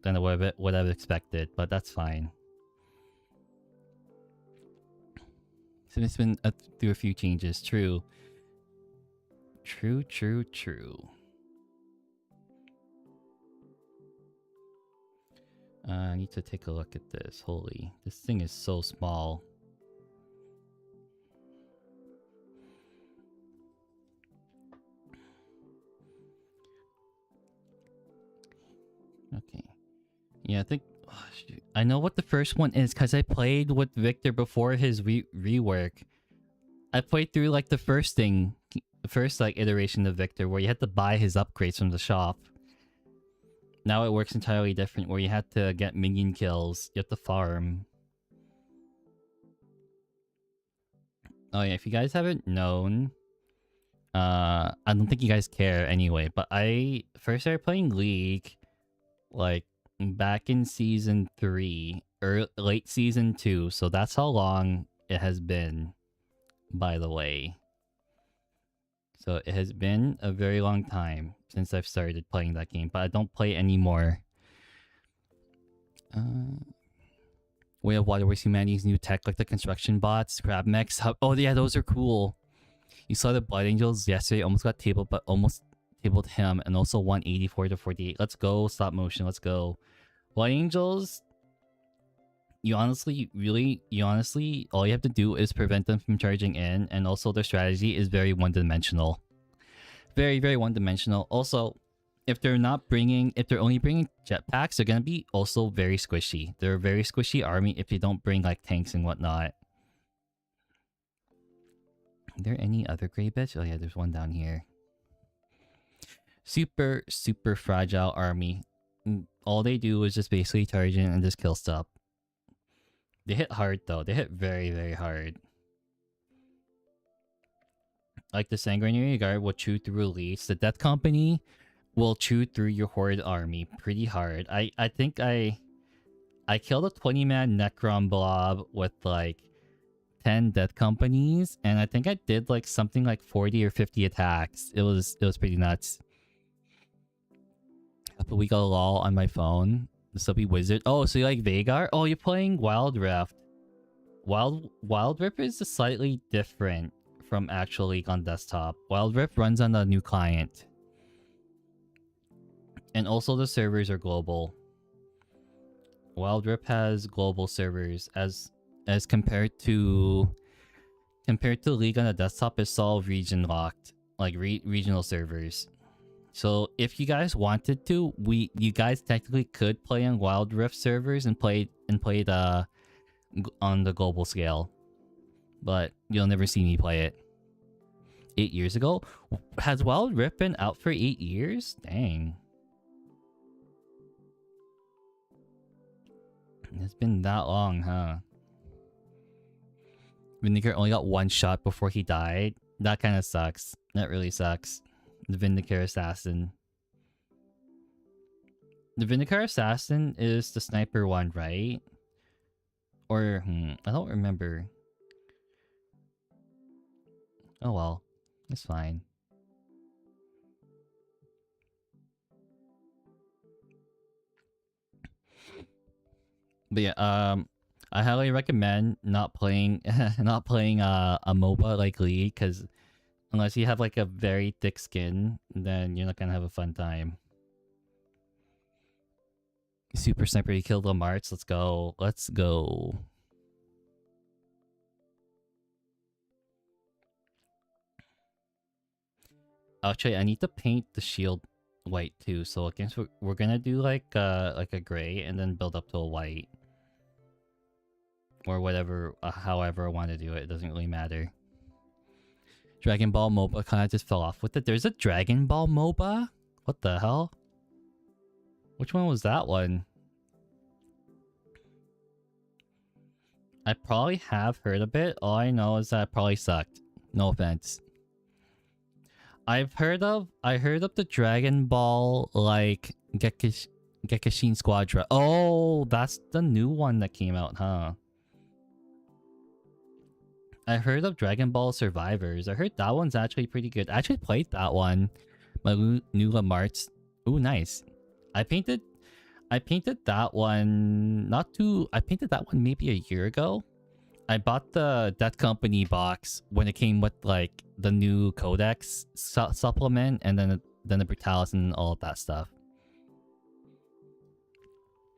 would have expected, but that's fine. So it's been through a few changes. True. True, true, true. I need to take a look at this. Holy, this thing is so small. Okay. Yeah, I think... Oh, shoot. I know what the first one is because I played with Victor before his rework. I played through like the first thing, the first like iteration of Victor where you had to buy his upgrades from the shop. Now it works entirely different where you had to get minion kills, you have to farm. Oh yeah, if you guys haven't known, I don't think you guys care anyway, but I first started playing League like back in season 3 or late season 2, so that's how long it has been, by the way. So it has been a very long time since I've started playing that game, but I don't play anymore. Way of Water was humanity's new tech, like the construction bots, crab mechs. Oh yeah, those are cool. You saw the Blood Angels yesterday, almost got tabled, but almost tabled him, and also 184 to 48. Let's go, stop motion, let's go. Blood Angels, you honestly, all you have to do is prevent them from charging in, and also their strategy is very one-dimensional. Very, very one-dimensional. Also, if they're only bringing jetpacks, they're gonna be also very squishy. They're a very squishy army if they don't bring like tanks and whatnot. Are there any other gray bits? Oh yeah, there's one down here. Super, super fragile army. All they do is just basically charge in and just kill stuff. They hit hard though. They hit very, very hard. Like the Sanguinary Guard will chew through elites. The Death Company will chew through your Horde army pretty hard. I think I killed a 20-man Necron blob with like 10 Death Companies, and I think I did like something like 40 or 50 attacks. It was pretty nuts. But we got a lol on my phone. The Subby Wizard. Oh, so you like Vagar? Oh, you're playing Wild Rift. Wild Rift is slightly different from actual League on desktop. Wild Rift runs on the new client. And also the servers are global. Wild Rift has global servers as compared to League on the desktop. It's all region locked, like regional servers. So if you guys wanted to, you guys technically could play on Wild Rift servers and play on the global scale, but you'll never see me play it. 8 years ago? Has Wild Rift been out for 8 years? Dang. It's been that long, huh? Vindicator only got one shot before he died. That kind of sucks. That really sucks. The Vindicator Assassin. The Vindicator Assassin is the sniper one, right? Or, I don't remember. Oh well. It's fine. But yeah, I highly recommend not playing a MOBA like League, because unless you have like a very thick skin, then you're not gonna have a fun time. Super Sniper, you killed Lamarts. Let's go. Let's go. Actually, I need to paint the shield white too. So I guess we're gonna do like a gray and then build up to a white. Or whatever, however I want to do it. It doesn't really matter. Dragon Ball MOBA kind of just fell off with it. There's a Dragon Ball MOBA? What the hell? Which one was that one? I probably have heard of it. All I know is that it probably sucked. No offense. I heard of the Dragon Ball like Gekishin Squadra. Oh, that's the new one that came out, huh? I heard of Dragon Ball Survivors. I heard that one's actually pretty good. I actually played that one. My new Marts. Ooh, nice. I painted that one I painted that one maybe a year ago. I bought the Death Company box when it came with like the new Codex supplement, and then the Brutalis and all of that stuff.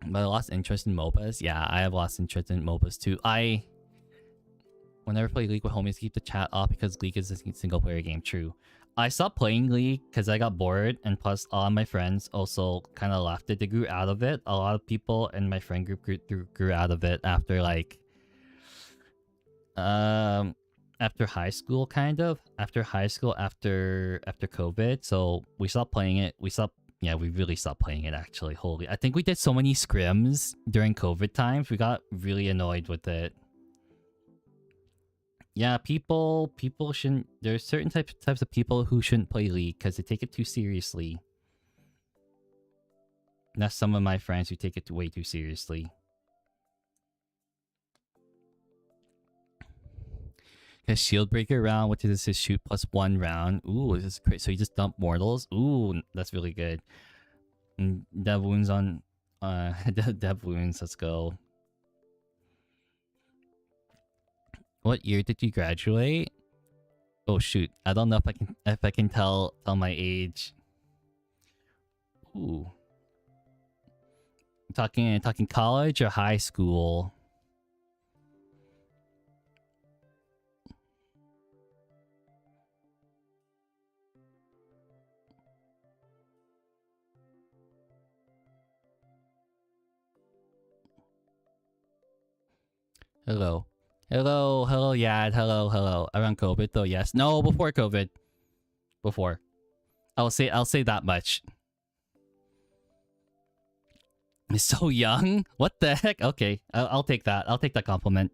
But I lost interest in MOBAs. Yeah, I have lost interest in MOBAs too. Whenever I play League with homies, keep the chat off because League is a single player game. True. I stopped playing League because I got bored, and plus all of my friends also kind of left it. They grew out of it. A lot of people in my friend group grew out of it after like after high school, kind of after COVID. So we stopped playing it. We really stopped playing it, actually. Holy, I think we did so many scrims during COVID times. We got really annoyed with it. Yeah, people shouldn't. There's certain types of people who shouldn't play League because they take it too seriously. And that's some of my friends who take it way too seriously. His shield breaker round, which is his shoot plus 1 round. Ooh, this is great. So you just dump mortals. Ooh, that's really good. And dev wounds on dev wounds. Let's go. What year did you graduate? Oh shoot, I don't know if I can tell my age. Ooh. Talking college or high school? Hello. Hello, Yad. Hello. Around COVID though, yes. No, before COVID. Before. I'll say that much. It's so young? What the heck? Okay, I'll take that. I'll take that compliment.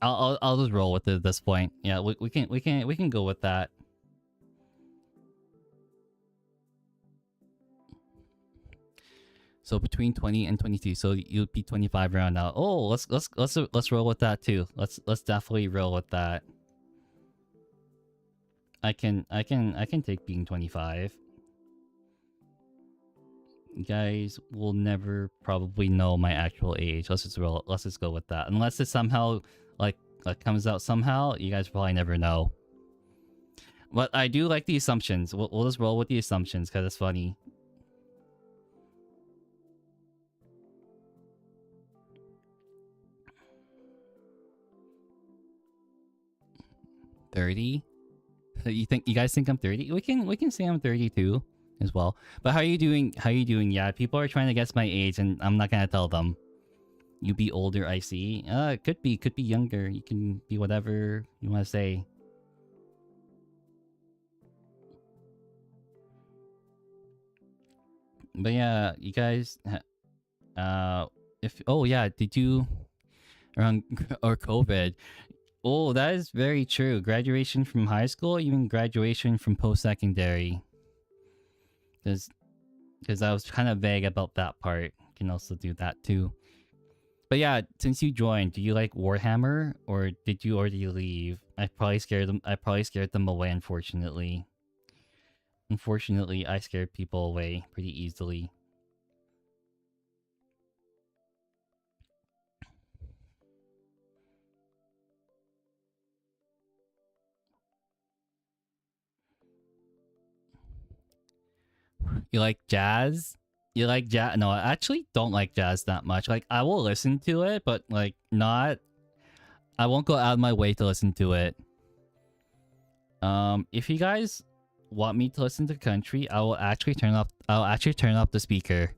I'll just roll with it at this point. Yeah, we can go with that. So between 20 and 22, so you'd be 25 around now. Oh, let's roll with that too. Let's definitely roll with that. I can take being 25. You guys will never probably know my actual age. Let's just go with that. Unless it somehow like comes out somehow, you guys probably never know. But I do like the assumptions. We'll just roll with the assumptions because it's funny. $30? You guys think I'm 30? We can say I'm 32 as well. But how are you doing? Yeah, people are trying to guess my age and I'm not gonna tell them. You be older, I see. It could be younger. You can be whatever you want to say. But yeah, you guys did you around or COVID? Oh, that is very true. Graduation from high school, even graduation from post-secondary. Because I was kind of vague about that part. You can also do that too. But yeah, since you joined, do you like Warhammer or did you already leave? I probably scared them away, unfortunately. Unfortunately, I scared people away pretty easily. You like jazz? You like jazz? No, I actually don't like jazz that much. Like, I will listen to it, but like, not... I won't go out of my way to listen to it. If you guys want me to listen to country, I will actually turn off the speaker.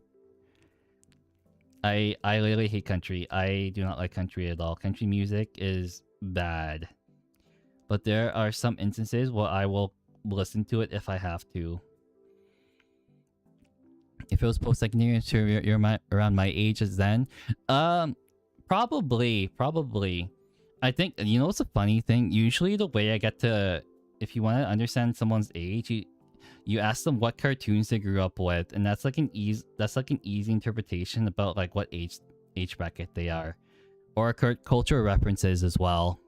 I literally hate country. I do not like country at all. Country music is bad. But there are some instances where I will listen to it if I have to. If it was post-secondary, sure around my age as then. Probably. I think, you know what's a funny thing? Usually the way I get to, if you want to understand someone's age, you ask them what cartoons they grew up with, and that's like an easy interpretation about like what age bracket they are, or cultural references as well.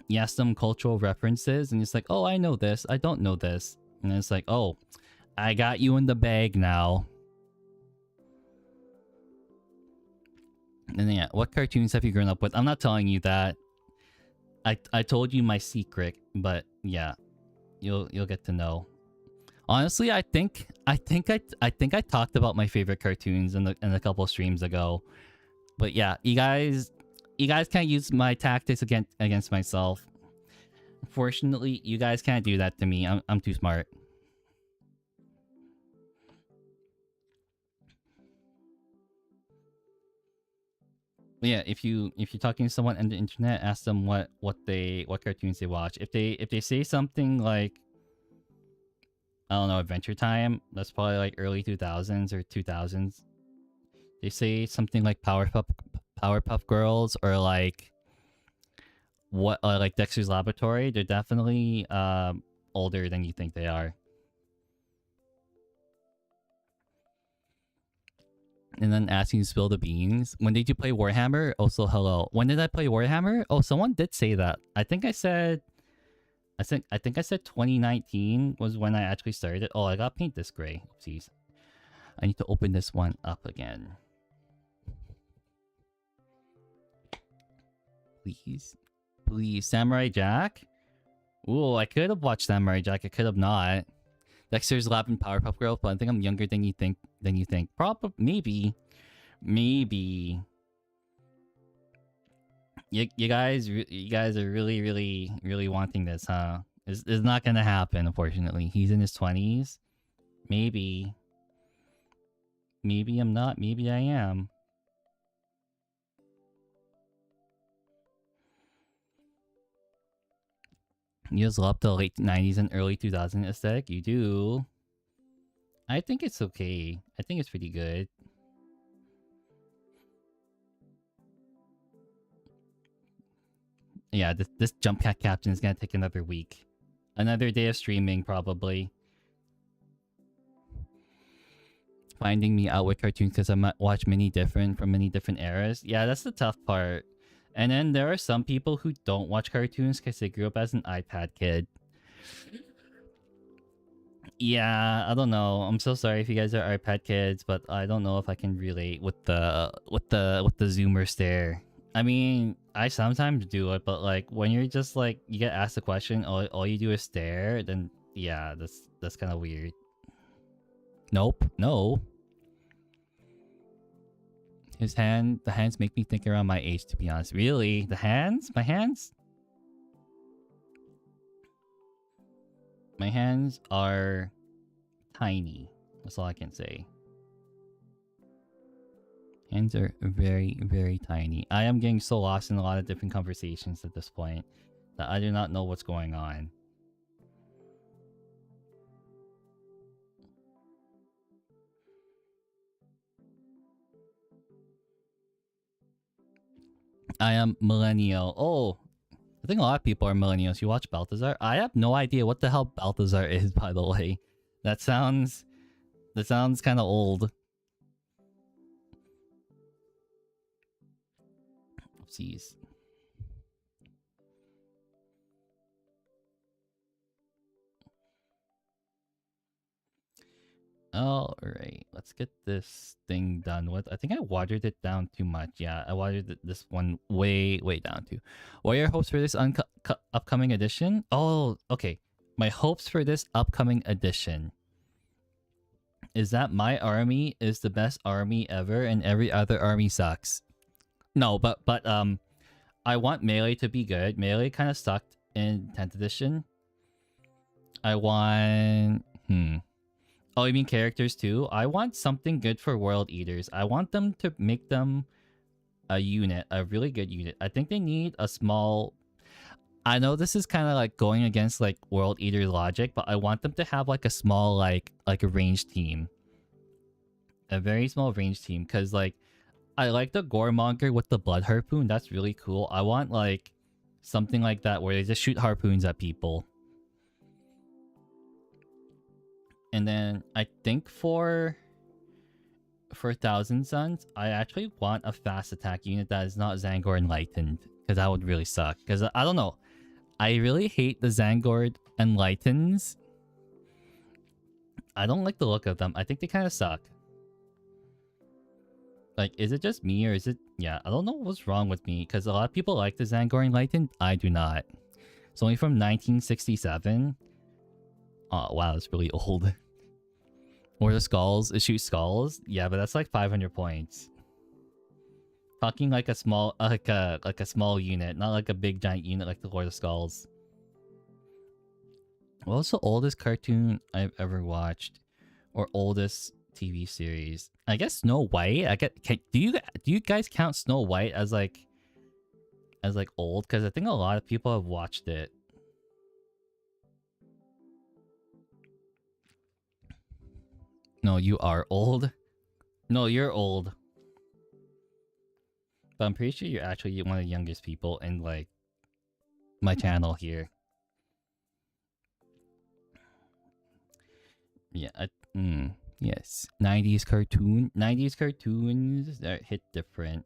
You ask them cultural references, and it's like, oh, I know this, I don't know this, and it's like, oh, I got you in the bag now. And then, yeah, what cartoons have you grown up with? I'm not telling you that. I told you my secret, but yeah, you'll get to know. Honestly, I think I talked about my favorite cartoons in a couple streams ago. But yeah, you guys can't use my tactics against myself. Unfortunately, you guys can't do that to me. I'm too smart. But yeah, if you're talking to someone on the internet, ask them what cartoons they watch. If they say something like, I don't know, Adventure Time, that's probably like early 2000s or 2000s. They say something like Powerpuff Girls, or like like Dexter's Laboratory. They're definitely older than you think they are. And then asking to spill the beans. When did you play Warhammer? Also, hello. When did I play Warhammer? Oh, someone did say that. I think I said 2019 was when I actually started. Oh, I got paint this gray. Oopsies. I need to open this one up again. Please. Samurai Jack? Ooh, I could have watched Samurai Jack. I could have not. Dexter's Lab and Powerpuff Girls, but I think I'm younger than you think. Probably, maybe. You guys are really wanting this, huh? It's not gonna happen, unfortunately. He's in his 20s. Maybe I'm not. Maybe I am. You just love the late 90s and early 2000s aesthetic? You do. I think it's okay. I think it's pretty good. Yeah, this jump cat captain is gonna take another week. Another day of streaming, probably. Finding me out with cartoons because I might watch from many different eras. Yeah, that's the tough part. And then there are some people who don't watch cartoons because they grew up as an iPad kid. Yeah, I don't know. I'm so sorry if you guys are iPad kids, but I don't know if I can relate with the Zoomer stare. I mean, I sometimes do it, but like when you're just like you get asked a question, all you do is stare, then yeah, that's kind of weird. Nope, no. The hands make me think around my age, to be honest. Really? The hands? My hands? My hands are tiny. That's all I can say. Hands are very, very tiny. I am getting so lost in a lot of different conversations at this point that I do not know what's going on. I am millennial. Oh, I think a lot of people are millennials. You watch Balthazar? I have no idea what the hell Balthazar is, by the way. That sounds kind of old. Oopsies. Alright, let's get this thing done with. I think I watered it down too much. Yeah, I watered this one way down too. What are your hopes for this upcoming edition? Oh, okay. My hopes for this upcoming edition is that my army is the best army ever and every other army sucks. No, but I want melee to be good. Melee kind of sucked in 10th edition. I want Oh, you mean characters too? I want something good for World Eaters. I want them to make them a unit, a really good unit. I think they need a small... I know this is kind of like going against like World Eater logic, but I want them to have like a small like a range team, a very small range team, because like I like the Goremonger with the blood harpoon. That's really cool. I want like something like that where they just shoot harpoons at people. And then I think for Thousand Suns, I actually want a fast attack unit that is not Zangor Enlightened, because that would really suck. Because I don't know, I really hate the Zangor Enlightens. I don't like the look of them. I think they kind of suck. Like, is it just me or is it... Yeah, I don't know what's wrong with me, because a lot of people like the Zangor Enlightened. I do not. It's only from 1967. Oh, wow, it's really old. Or the skulls. It shoots skulls. Yeah, but that's like 500 points. Talking like a small, like a small unit, not like a big giant unit like the Lord of Skulls. What was the oldest cartoon I've ever watched, or oldest TV series? I guess Snow White. Do you guys count Snow White as like old? Because I think a lot of people have watched it. No, you are old. No, you're old. But I'm pretty sure you're actually one of the youngest people in like my channel here. Yeah, yes. 90s cartoon. 90s cartoons that hit different.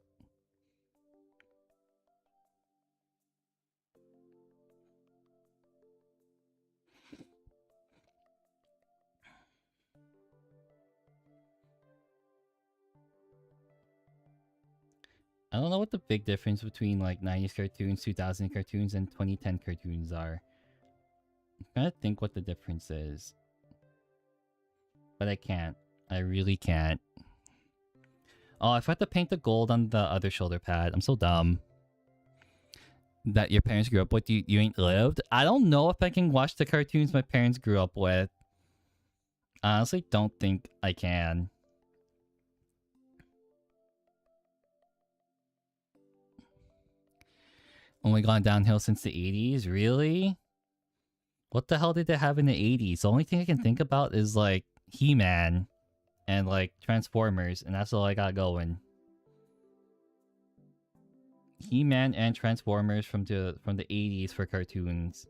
I don't know what the big difference between like 90s cartoons, 2000 cartoons, and 2010 cartoons are. I'm trying to think what the difference is. But I can't. I really can't. Oh, I forgot to paint the gold on the other shoulder pad. I'm so dumb. That your parents grew up with, you ain't lived? I don't know if I can watch the cartoons my parents grew up with. I honestly don't think I can. Only gone downhill since the 80s? Really? What the hell did they have in the 80s? The only thing I can think about is like He-Man and like Transformers, and that's all I got going. He-Man and Transformers from the 80s for cartoons.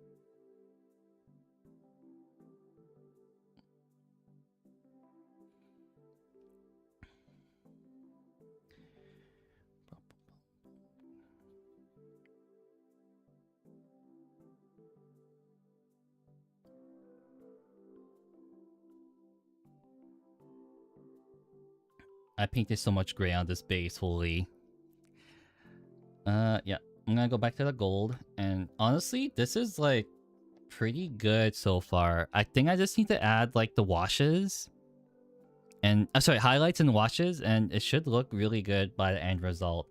I painted so much gray on this base, holy. Yeah. I'm gonna go back to the gold. And honestly, this is like pretty good so far. I think I just need to add like the washes. And sorry, highlights and washes, and it should look really good by the end result.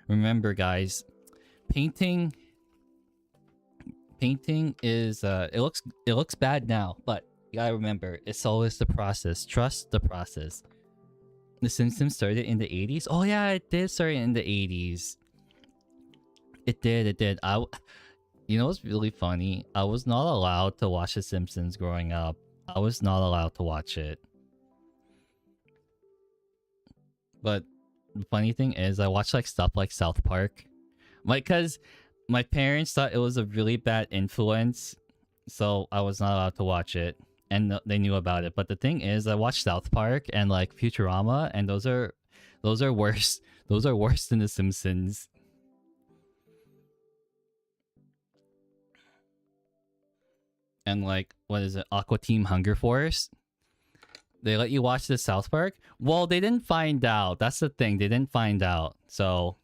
Remember guys, painting is it looks bad now, but you gotta remember, it's always the process. Trust the process. The Simpsons started in the 80s? Oh yeah, it did start in the 80s. It did. You know what's really funny? I was not allowed to watch The Simpsons growing up. I was not allowed to watch it. But the funny thing is, I watched like stuff like South Park. Like, cause my parents thought it was a really bad influence, so I was not allowed to watch it. And they knew about it. But the thing is, I watched South Park and like Futurama, and those are worse. Those are worse than The Simpsons. And like, what is it? Aqua Team Hunger Force. They let you watch the South Park? Well, they didn't find out. That's the thing. They didn't find out. So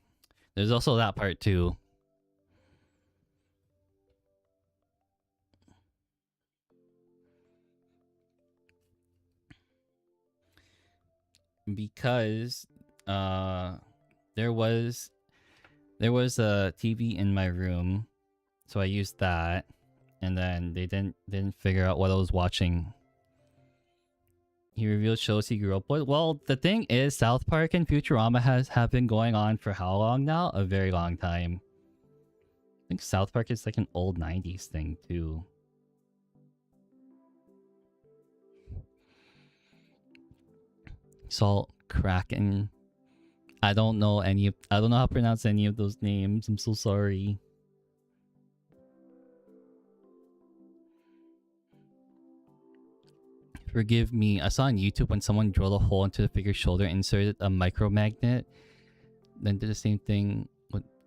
there's also that part too. Because there was a TV in my room, so I used that, and then they didn't figure out what I was watching. He revealed shows he grew up with. Well, the thing is, South Park and Futurama have been going on for how long now? A very long time. think South Park is like an old 90s thing too. Salt Kraken. I don't know I don't know how to pronounce any of those names. I'm so sorry. Forgive me. I saw on YouTube when someone drilled a hole into the figure's shoulder, inserted a micromagnet, then did the same thing.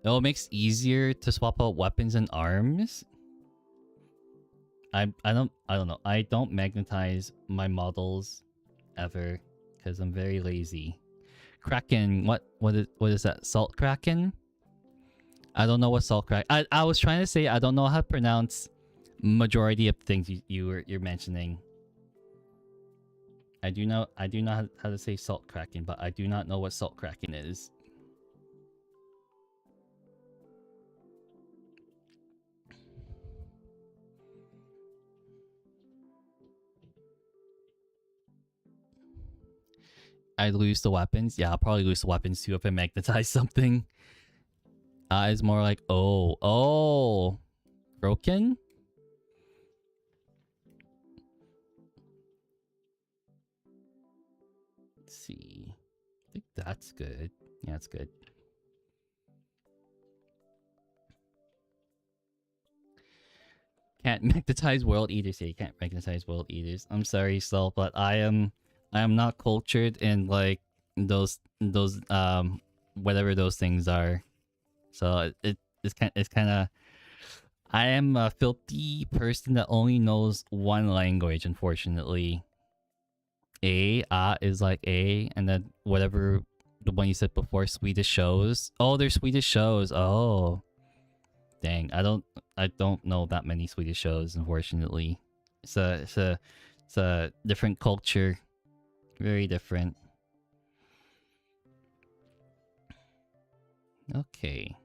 Oh, it makes it easier to swap out weapons and arms. I don't know. I don't magnetize my models ever because I'm very lazy. Kraken, what is that? Salt Kraken? I don't know what salt kraken. I was trying to say I don't know how to pronounce majority of things you're mentioning. I do know how to say salt kraken, but I do not know what salt kraken is. I lose the weapons. Yeah, I'll probably lose the weapons too if I magnetize something. It's more like oh, broken. Let's see. I think that's good. Yeah, it's good. Can't magnetize world eaters. Yeah, you can't magnetize world eaters. I'm sorry, Sol, but I am not cultured in like those whatever those things are. So it's kind of I am a filthy person that only knows one language, unfortunately. Is like A, and then whatever the one you said before, Swedish shows. Oh, they're Swedish shows. Oh, dang, I don't know that many Swedish shows, unfortunately. It's a different culture, very different. Okay.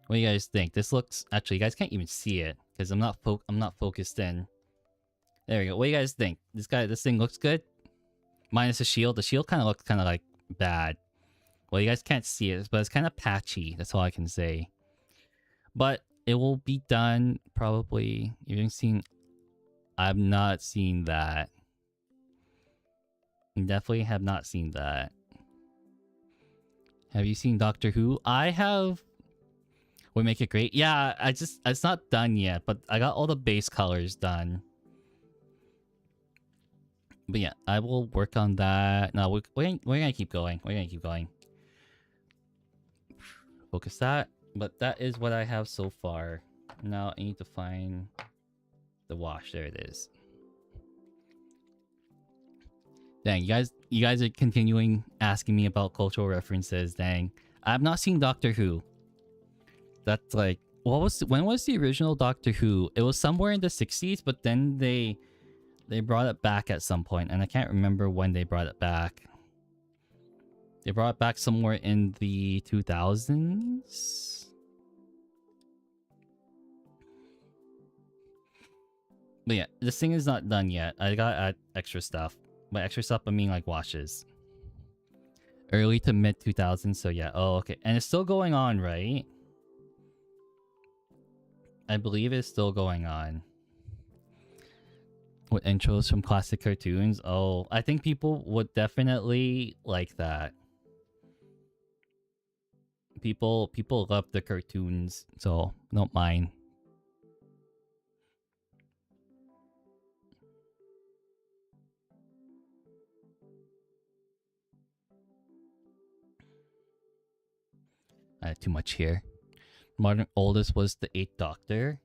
What do you guys think? This looks actually, you guys can't even see it because I'm not focused in. There we go. What do you guys think? This thing looks good. Minus the shield. The shield kind of looks kind of like bad. Well, you guys can't see it, but it's kind of patchy. That's all I can say. But it will be done probably. You've seen. I've not seen that. Definitely have not seen that. Have you seen Doctor Who? I have. Would make it great. Yeah, it's not done yet, but I got all the base colors done. But yeah, I will work on that. No, we're gonna keep going. We're gonna keep going. Focus that. But that is what I have so far. Now I need to find the wash. There it is. Dang, you guys are continuing asking me about cultural references. Dang, I've not seen Doctor Who. That's like, when was the original Doctor Who? It was somewhere in the 60s, but then they brought it back at some point, and I can't remember when they brought it back. They brought it back somewhere in the 2000s. But yeah, this thing is not done yet. I gotta add extra stuff. By extra stuff, I mean like washes. Early to mid 2000s, so yeah. Oh, okay. And it's still going on, right? I believe it's still going on. With intros from classic cartoons. Oh, I think people would definitely like that. People love the cartoons, so don't mind. I had too much here. Modern oldest was the 8th Doctor.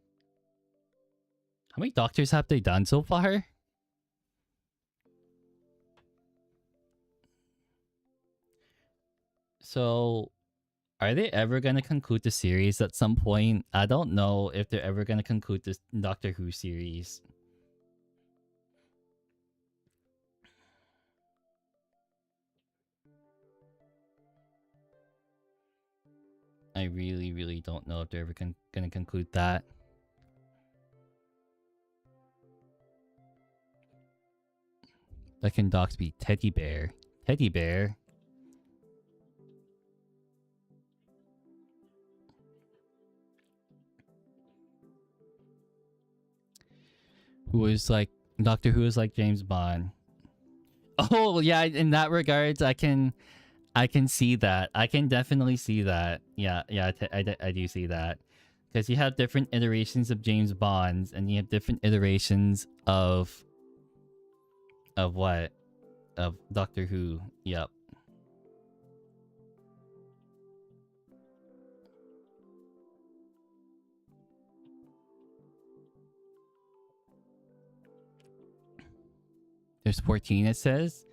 How many Doctors have they done so far? So, are they ever going to conclude the series at some point? I don't know if they're ever going to conclude this Doctor Who series. I really, really don't know if they're ever going to conclude that. That can docs be Teddy Bear. Teddy Bear? who is like Doctor Who is like James Bond. Oh yeah, in that regards, I can see that. I can definitely see that. Yeah, yeah, I do see that. Because you have different iterations of James Bonds, and you have different iterations of what? Of Doctor Who. Yep. There's 14, it says.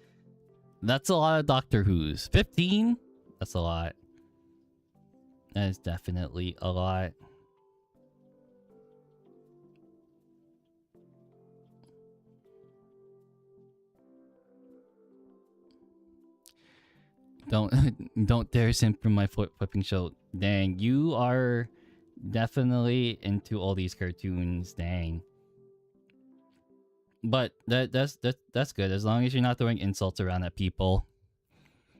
That's a lot of Doctor Who's. 15? That's a lot. That is definitely a lot. Don't dare simp from my flipping show. Dang, you are definitely into all these cartoons. Dang. But that's good as long as you're not throwing insults around at people.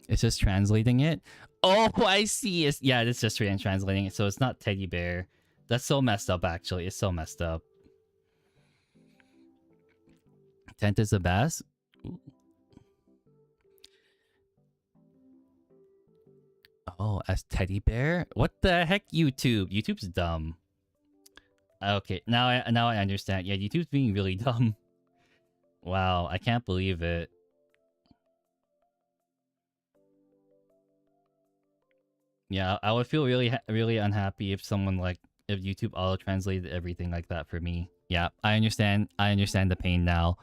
It's just translating it. Oh, I see. It's just translating it, so it's not teddy bear. That's so messed up. Actually, it's so messed up. Tent is the best. Ooh. Oh, as teddy bear? What the heck, YouTube? YouTube's dumb. Okay, now I understand. Yeah, YouTube's being really dumb. Wow, I can't believe it. Yeah, I would feel really unhappy if someone if YouTube auto translated everything like that for me. Yeah, I understand. I understand the pain now.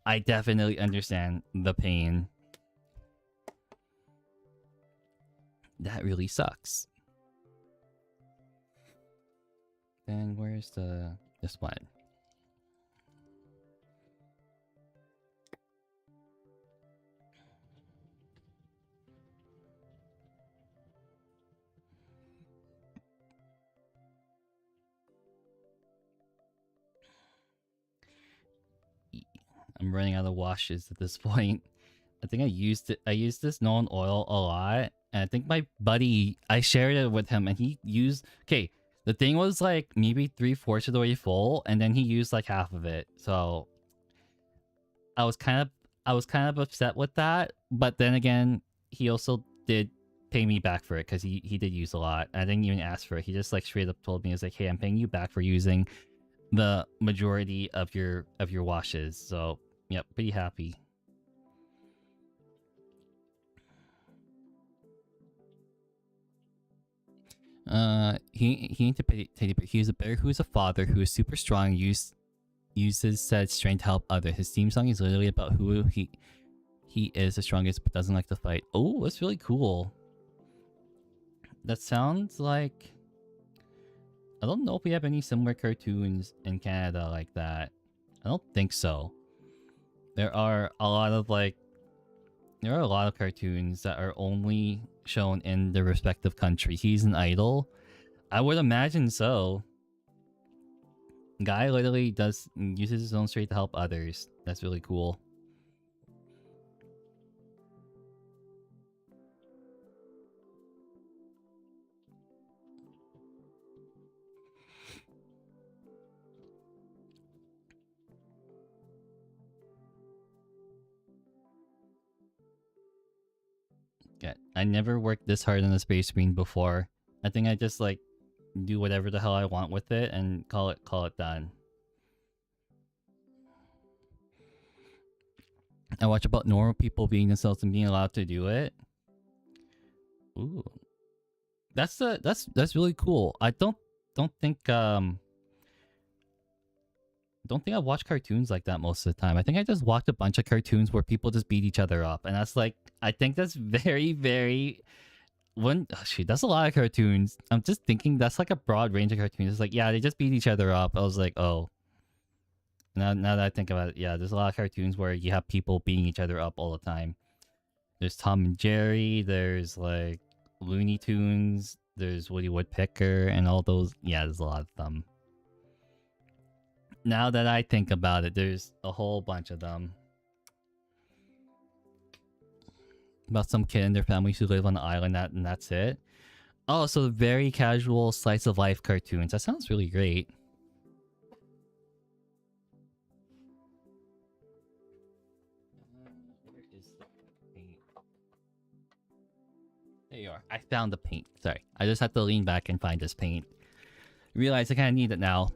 I definitely understand the pain. That really sucks. Then where's this one? I'm running out of washes at this point. I think I used this Nolan oil a lot. And I think my buddy, I shared it with him and he used, okay, the thing was like maybe 3/4 of the way full and then he used like half of it. So I was kind of upset with that. But then again, he also did pay me back for it because he did use a lot. I didn't even ask for it. He just like straight up told me, he was like, hey, I'm paying you back for using the majority of your washes. So yep, pretty happy. He ain't a teddy bear. He's a bear who is a father who is super strong. Uses said strength to help others. His theme song is literally about who he is the strongest, but doesn't like to fight. Oh, that's really cool. That sounds like, I don't know if we have any similar cartoons in Canada like that. I don't think so. There are a lot of cartoons that are only shown in the respective country. He's an idol. I would imagine so. Guy literally uses his own strength to help others. That's really cool. Yeah, I never worked this hard on a space screen before. I think I just like do whatever the hell I want with it and call it done. I watch about normal people being themselves and being allowed to do it. Ooh, that's really cool. I don't think I watch cartoons like that most of the time. I think I just watched a bunch of cartoons where people just beat each other up, and that's like, I think that's very shoot, that's a lot of cartoons. I'm just thinking that's like a broad range of cartoons. It's like, yeah, they just beat each other up. I was like, oh. Now that I think about it, yeah, there's a lot of cartoons where you have people beating each other up all the time. There's Tom and Jerry, there's like Looney Tunes, there's Woody Woodpecker, and all those. Yeah, there's a lot of them. Now that I think about it, there's a whole bunch of them. About some kid and their families who live on an island, and that's it. Oh, so very casual slice of life cartoons. That sounds really great. is the paint? There you are. I found the paint. Sorry. I just had to lean back and find this paint. Realize I kind of need it now.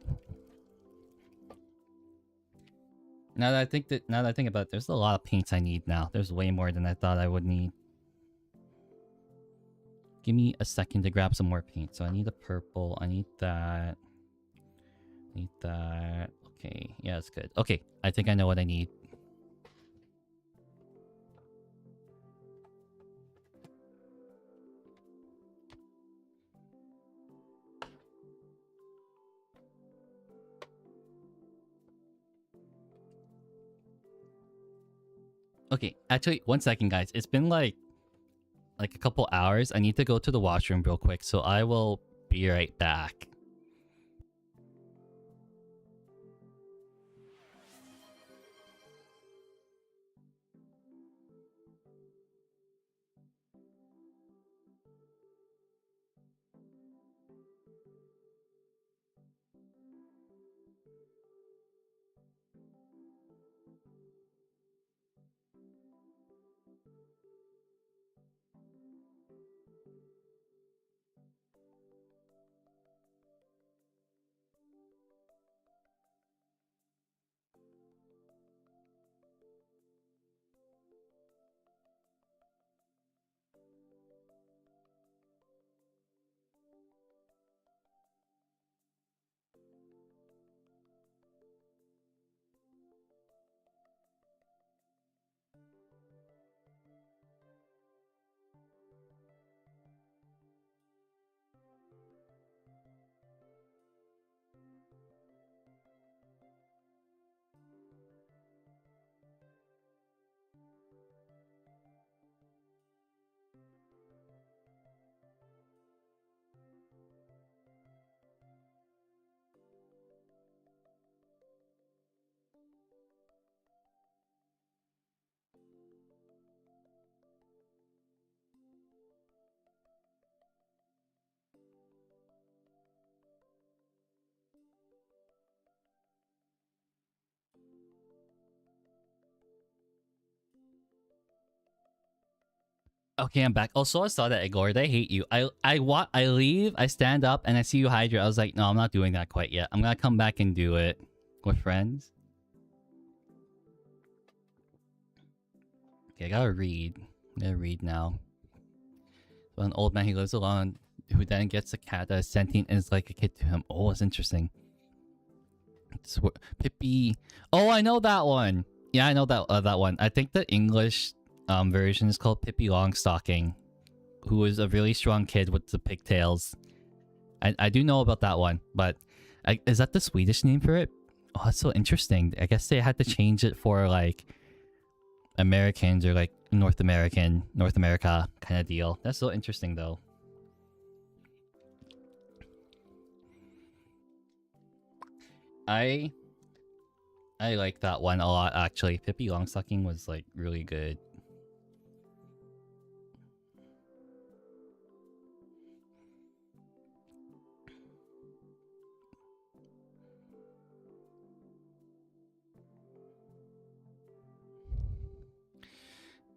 Now that I think about it, there's a lot of paints I need now. There's way more than I thought I would need. Give me a second to grab some more paint. So I need a purple. I need that. Need that. Okay. Yeah, that's good. Okay. I think I know what I need. Okay, actually, one second, guys. It's been like a couple hours. I need to go to the washroom real quick, so I will be right back. Okay, I'm back. Also, I saw that, Igor. They hate you. I leave, I stand up, and I see you hydrate. I was like, no, I'm not doing that quite yet. I'm gonna come back and do it with friends. Okay, I gotta read. I'm gonna read now. So an old man, he lives alone, who then gets a cat that is sentient and is like a kid to him. Oh, it's interesting. Pippi. Oh, I know that one. Yeah, I know that one. I think the English version is called Pippi Longstocking, who is a really strong kid with the pigtails. I do know about that one, but is that the Swedish name for it? Oh, that's so interesting. I guess they had to change it for like Americans or like North America kind of deal. That's so interesting though. I like that one a lot actually. Pippi Longstocking was like really good.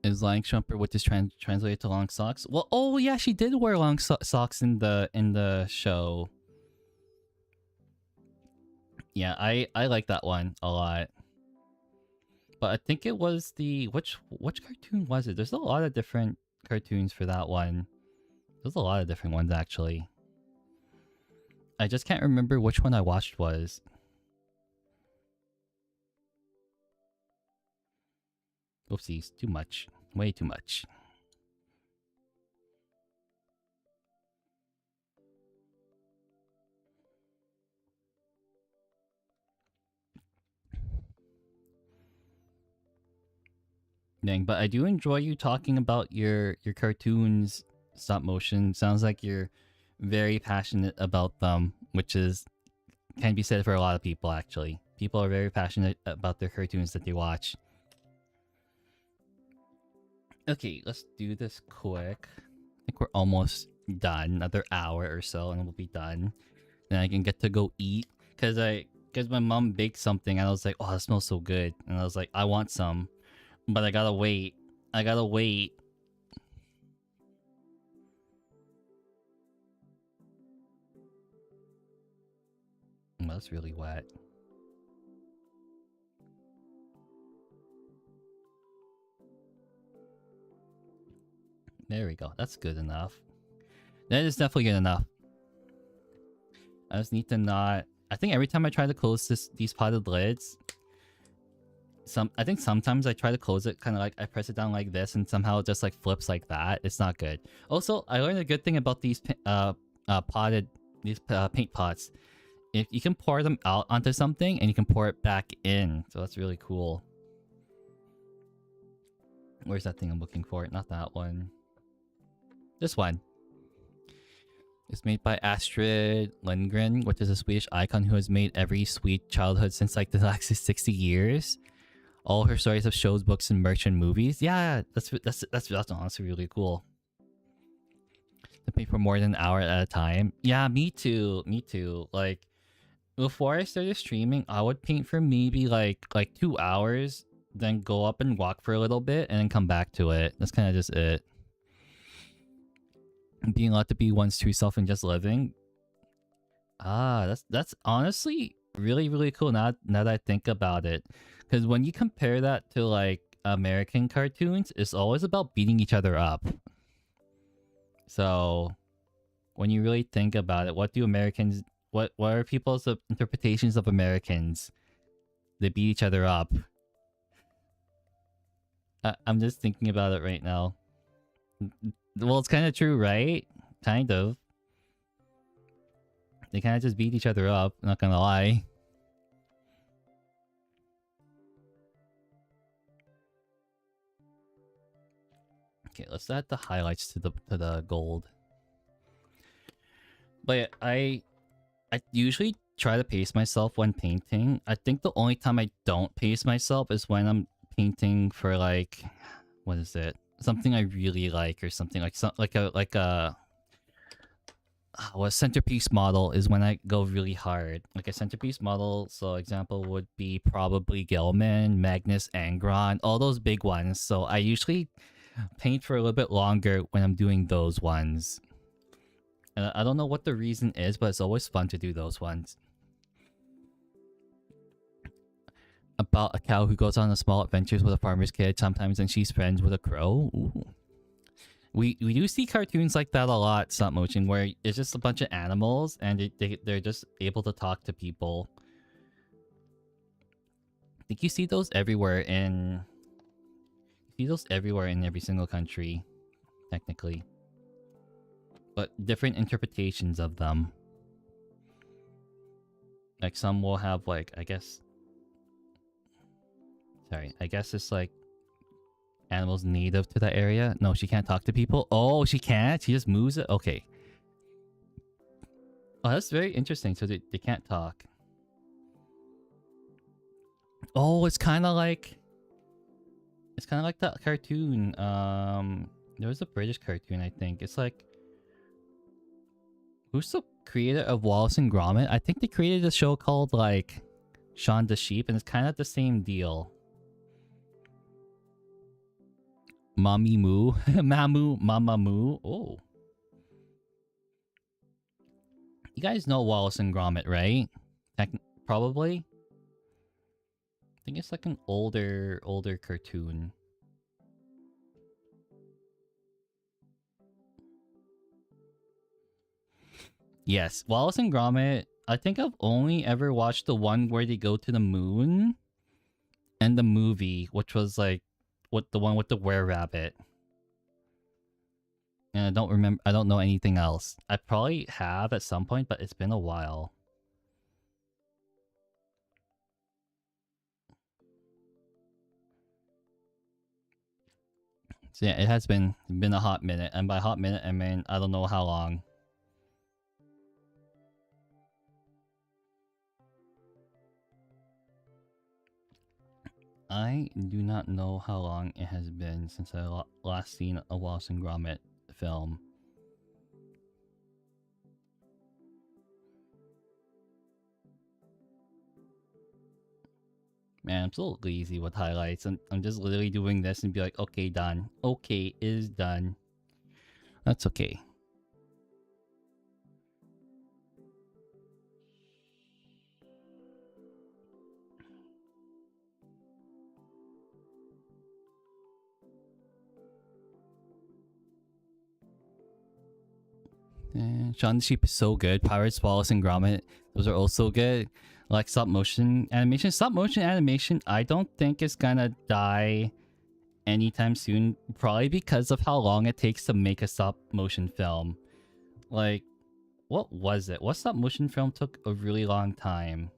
Is lying Shumper with this translated to long socks? Well, oh yeah, she did wear long socks in the show. Yeah, I like that one a lot. But I think it was the which cartoon was it? There's a lot of different cartoons for that one. There's a lot of different ones actually. I just can't remember which one I watched was. Oopsies, too much. Way too much. Dang, but I do enjoy you talking about your cartoons stop motion. Sounds like you're very passionate about them, which is can be said for a lot of people actually. People are very passionate about their cartoons that they watch. Okay, let's do this quick. I think we're almost done. Another hour or so and we'll be done. Then I can get to go eat. Cause my mom baked something and I was like, oh, that smells so good. And I was like, I want some. But I gotta wait I gotta wait. That's really wet. There we go. That's good enough. That is definitely good enough. I just need to not... I think every time I try to close these potted lids, I think sometimes I try to close it kind of like I press it down like this and somehow it just like flips like that. It's not good. Also, I learned a good thing about these paint pots. If you can pour them out onto something and you can pour it back in. So that's really cool. Where's that thing I'm looking for? Not that one. This one. It's made by Astrid Lindgren, which is a Swedish icon who has made every sweet childhood since like the last 60 years. All her stories have shows, books, and merch and movies. Yeah, that's honestly really cool. To paint for more than an hour at a time. Yeah, me too. Me too. Like before I started streaming, I would paint for maybe like 2 hours, then go up and walk for a little bit, and then come back to it. That's kind of just it. Being allowed to be one's true self and just living. That's honestly really cool now that I think about it. Because when you compare that to like American cartoons, it's always about beating each other up. So when you really think about it, what are people's interpretations of Americans? They beat each other up. I'm just thinking about it right now. Well, it's kind of true, right? Kind of. They kind of just beat each other up, not gonna lie. Okay, let's add the highlights to the gold. But yeah, I usually try to pace myself when painting. I think the only time I don't pace myself is when I'm painting for like, what is it? Something I really like or something like a centerpiece model is when I go really hard. Like a centerpiece model, so example would be probably Gilman, Magnus, Angron, all those big ones. So I usually paint for a little bit longer when I'm doing those ones. And I don't know what the reason is, but it's always fun to do those ones. About a cow who goes on a small adventures with a farmer's kid sometimes, and she's friends with a crow. Ooh. We do see cartoons like that a lot, stop motion, where it's just a bunch of animals and they're just able to talk to people. I think you see those everywhere in every single country, technically. But different interpretations of them. Like some will have like, I guess it's like animals native to that area. No, she can't talk to people. Oh, she can't? She just moves it? Okay. Oh, that's very interesting. So they can't talk. Oh, it's kind of like that cartoon. There was a British cartoon, I think. It's like, who's the creator of Wallace and Gromit? I think they created a show called like Shaun the Sheep, and it's kind of the same deal. Mommy Moo. Mama Moo. Oh. You guys know Wallace and Gromit, right? Probably. I think it's like an older cartoon. Yes, Wallace and Gromit. I think I've only ever watched the one where they go to the moon, and the movie, which was like the one with the were-rabbit. And I don't know anything else. I probably have at some point, but it's been a while. So yeah, it has been a hot minute, and by hot minute I mean I don't know how long. I do not know how long it has been since I last seen a Wallace and Gromit film. Man, I'm so lazy with highlights. I'm just literally doing this and be like, okay, done. Okay, is done. That's okay. Shaun the Sheep is so good. Pirates, Wallace, and Gromit, those are also good. Like stop motion animation. Stop motion animation, I don't think is gonna die anytime soon. Probably because of how long it takes to make a stop motion film. Like, what was it? What stop motion film took a really long time?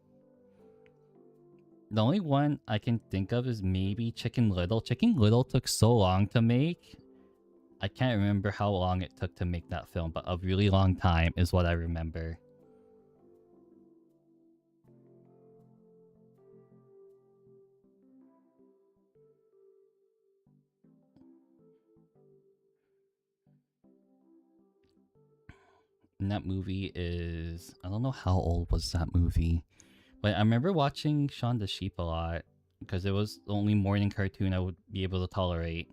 The only one I can think of is maybe Chicken Little. Chicken Little took so long to make. I can't remember how long it took to make that film, but a really long time is what I remember. And that movie is... I don't know how old was that movie. But I remember watching Shaun the Sheep a lot. Because it was the only morning cartoon I would be able to tolerate.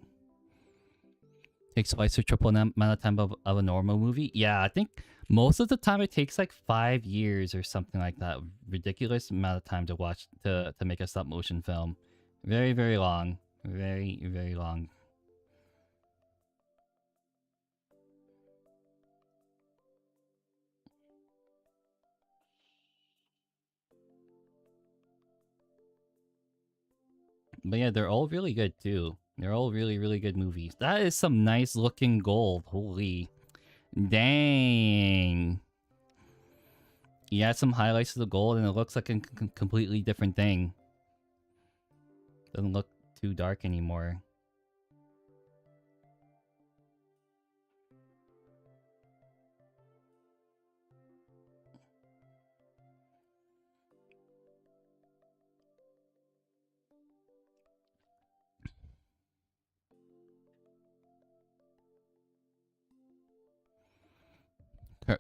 Takes twice or triple amount of time of a normal movie. Yeah, I think most of the time it takes like 5 years or something like that. Ridiculous amount of time to watch to make a stop motion film. Very, very long. Very, very long. But yeah, they're all really good too. They're all really, really good movies. That is some nice looking gold. Holy. Dang. You add some highlights to the gold and it looks like a completely different thing. Doesn't look too dark anymore.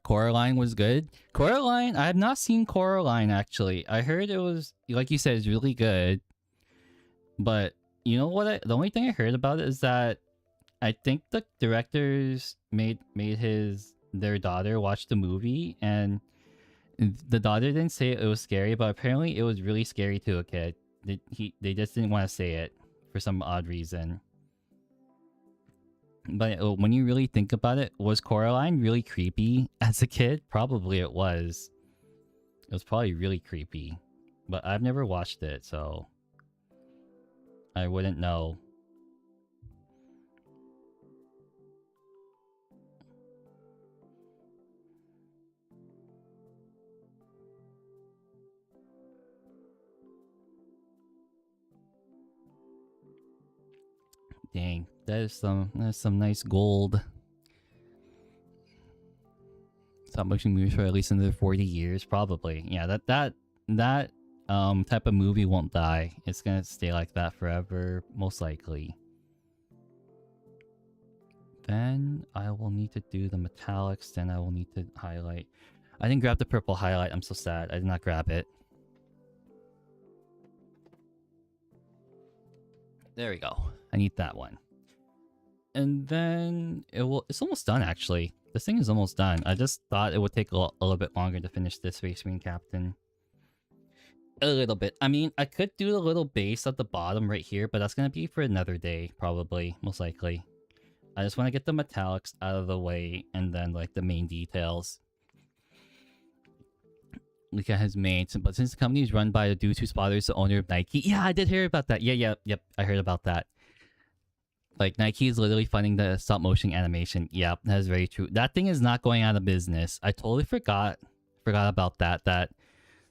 Coraline was good. Coraline, I have not seen Coraline actually. I heard it was, like you said, it's really good. But you know what? The only thing I heard about it is that I think the directors made their daughter watch the movie, and the daughter didn't say it was scary, but apparently it was really scary to a kid. They just didn't want to say it for some odd reason. But when you really think about it, was Coraline really creepy as a kid? Probably it was. It was probably really creepy. But I've never watched it, so I wouldn't know. Dang, that's some nice gold. Stop motion movies for at least another 40 years, probably. Yeah, that type of movie won't die. It's gonna stay like that forever, most likely. Then I will need to do the metallics, then I will need to highlight. I didn't grab the purple highlight, I'm so sad. I did not grab it. There we go. I need that one. And then it's almost done actually. This thing is almost done. I just thought it would take a little bit longer to finish this Space Marine Captain. A little bit. I mean, I could do a little base at the bottom right here, but that's going to be for another day, probably, most likely. I just want to get the metallics out of the way and then like the main details. Look at his main, but since the company is run by the dude whose father is the owner of Nike. Yeah, I did hear about that. Yep, I heard about that. Like, Nike is literally funding the stop motion animation. Yep, that's very true. That thing is not going out of business. I totally forgot about that. That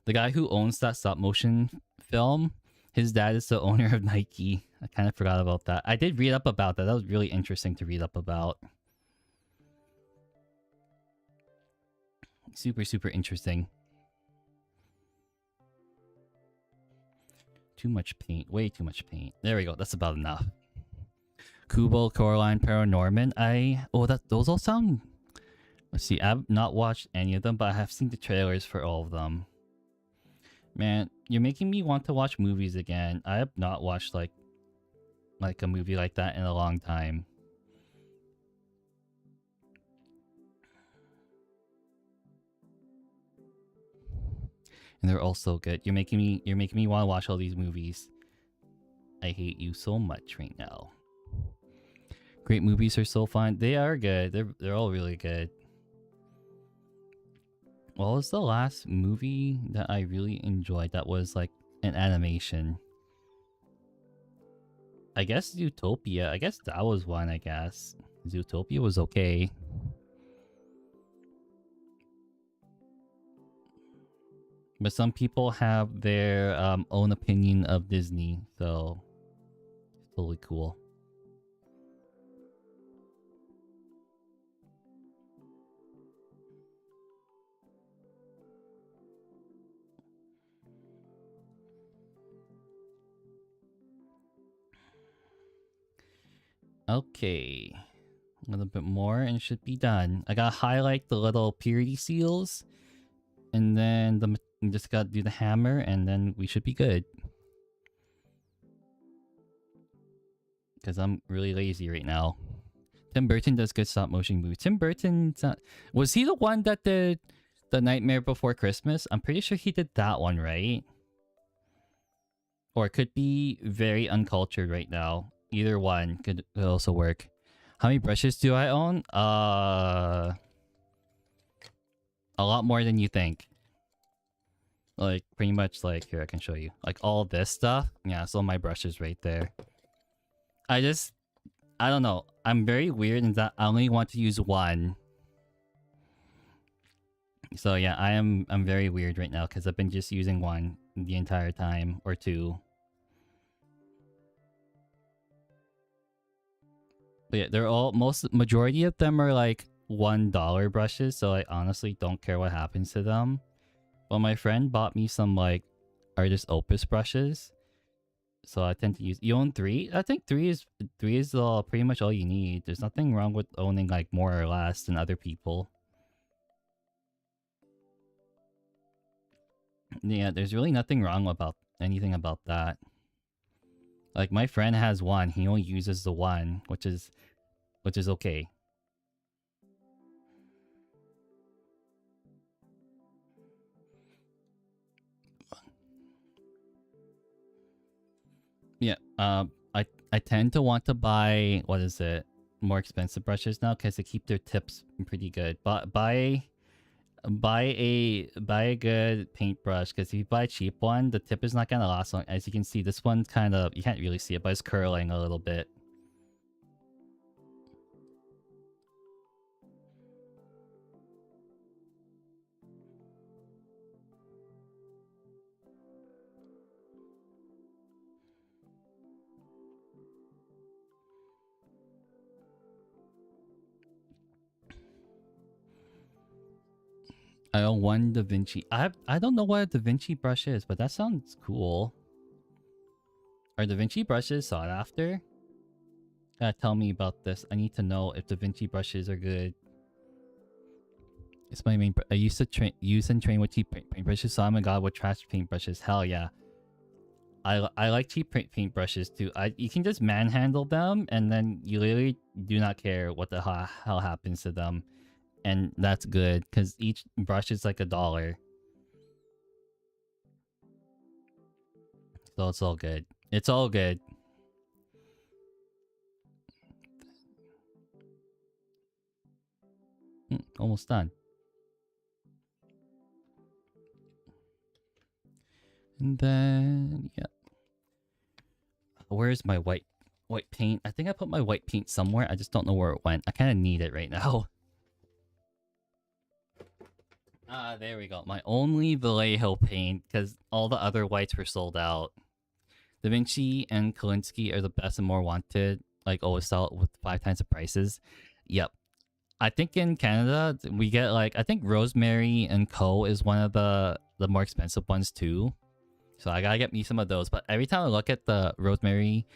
the guy who owns that stop motion film, his dad is the owner of Nike. I kind of forgot about that. I did read up about that. That was really interesting to read up about. Super, super interesting. Too much paint. Way too much paint. There we go. That's about enough. Kubo, Coraline, Paranorman. Those all sound... Let's see, I've not watched any of them, but I have seen the trailers for all of them. Man, You're making me want to watch movies again. I have not watched like a movie like that in a long time. And they're all so good. You're making me want to watch all these movies. I hate you so much right now. Great movies are so fun. They are good. They're all really good. What was the last movie that I really enjoyed that was like an animation? I guess Zootopia. I guess that was one, I guess. Zootopia was okay. But some people have their own opinion of Disney, so it's totally cool. Okay. A little bit more and it should be done. I gotta highlight the little purity seals. And then you just gotta do the hammer and then we should be good. Because I'm really lazy right now. Tim Burton does good stop motion movies. Tim Burton... Was he the one that did The Nightmare Before Christmas? I'm pretty sure he did that one, right? Or it could be very uncultured right now. Either one could also work. How many brushes do I own? A lot more than you think. Like, pretty much like... Here, I can show you. Like, all this stuff. Yeah, so my brushes right there. I don't know. I'm very weird in that I only want to use one. So yeah, I'm very weird right now because I've been just using one the entire time, or two. But yeah, they're all majority of them are like $1 brushes, so I honestly don't care what happens to them. But my friend bought me some like Artist Opus brushes. So I tend to use... You own 3? I think 3 is pretty much all you need. There's nothing wrong with owning like more or less than other people. Yeah, there's really nothing wrong about anything about that. Like my friend has one, he only uses the one, which is okay. Yeah, I tend to want to buy, what is it, more expensive brushes now because they keep their tips pretty good. But buy a good paintbrush, because if you buy a cheap one, the tip is not gonna last long. As you can see, this one's kind of, you can't really see it, but it's curling a little bit. I own one Da Vinci. I don't know what a Da Vinci brush is, but that sounds cool. Are Da Vinci brushes sought after? Tell me about this. I need to know if Da Vinci brushes are good. It's my main... I used to use and train with cheap paintbrushes, so I'm a god with trash paintbrushes. Hell yeah. I like cheap paintbrushes too. You can just manhandle them, and then you literally do not care what the hell happens to them. And that's good, because each brush is like $1. So it's all good. It's all good. Almost done. And then, yeah. Where's my white paint? I think I put my white paint somewhere. I just don't know where it went. I kind of need it right now. There we go. My only Vallejo paint, because all the other whites were sold out. Da Vinci and Kolinsky are the best and more wanted. Like, always sell it with 5 times the prices. Yep. I think in Canada, we get like... I think Rosemary and Co. is one of the more expensive ones too. So I gotta get me some of those. But every time I look at the Rosemary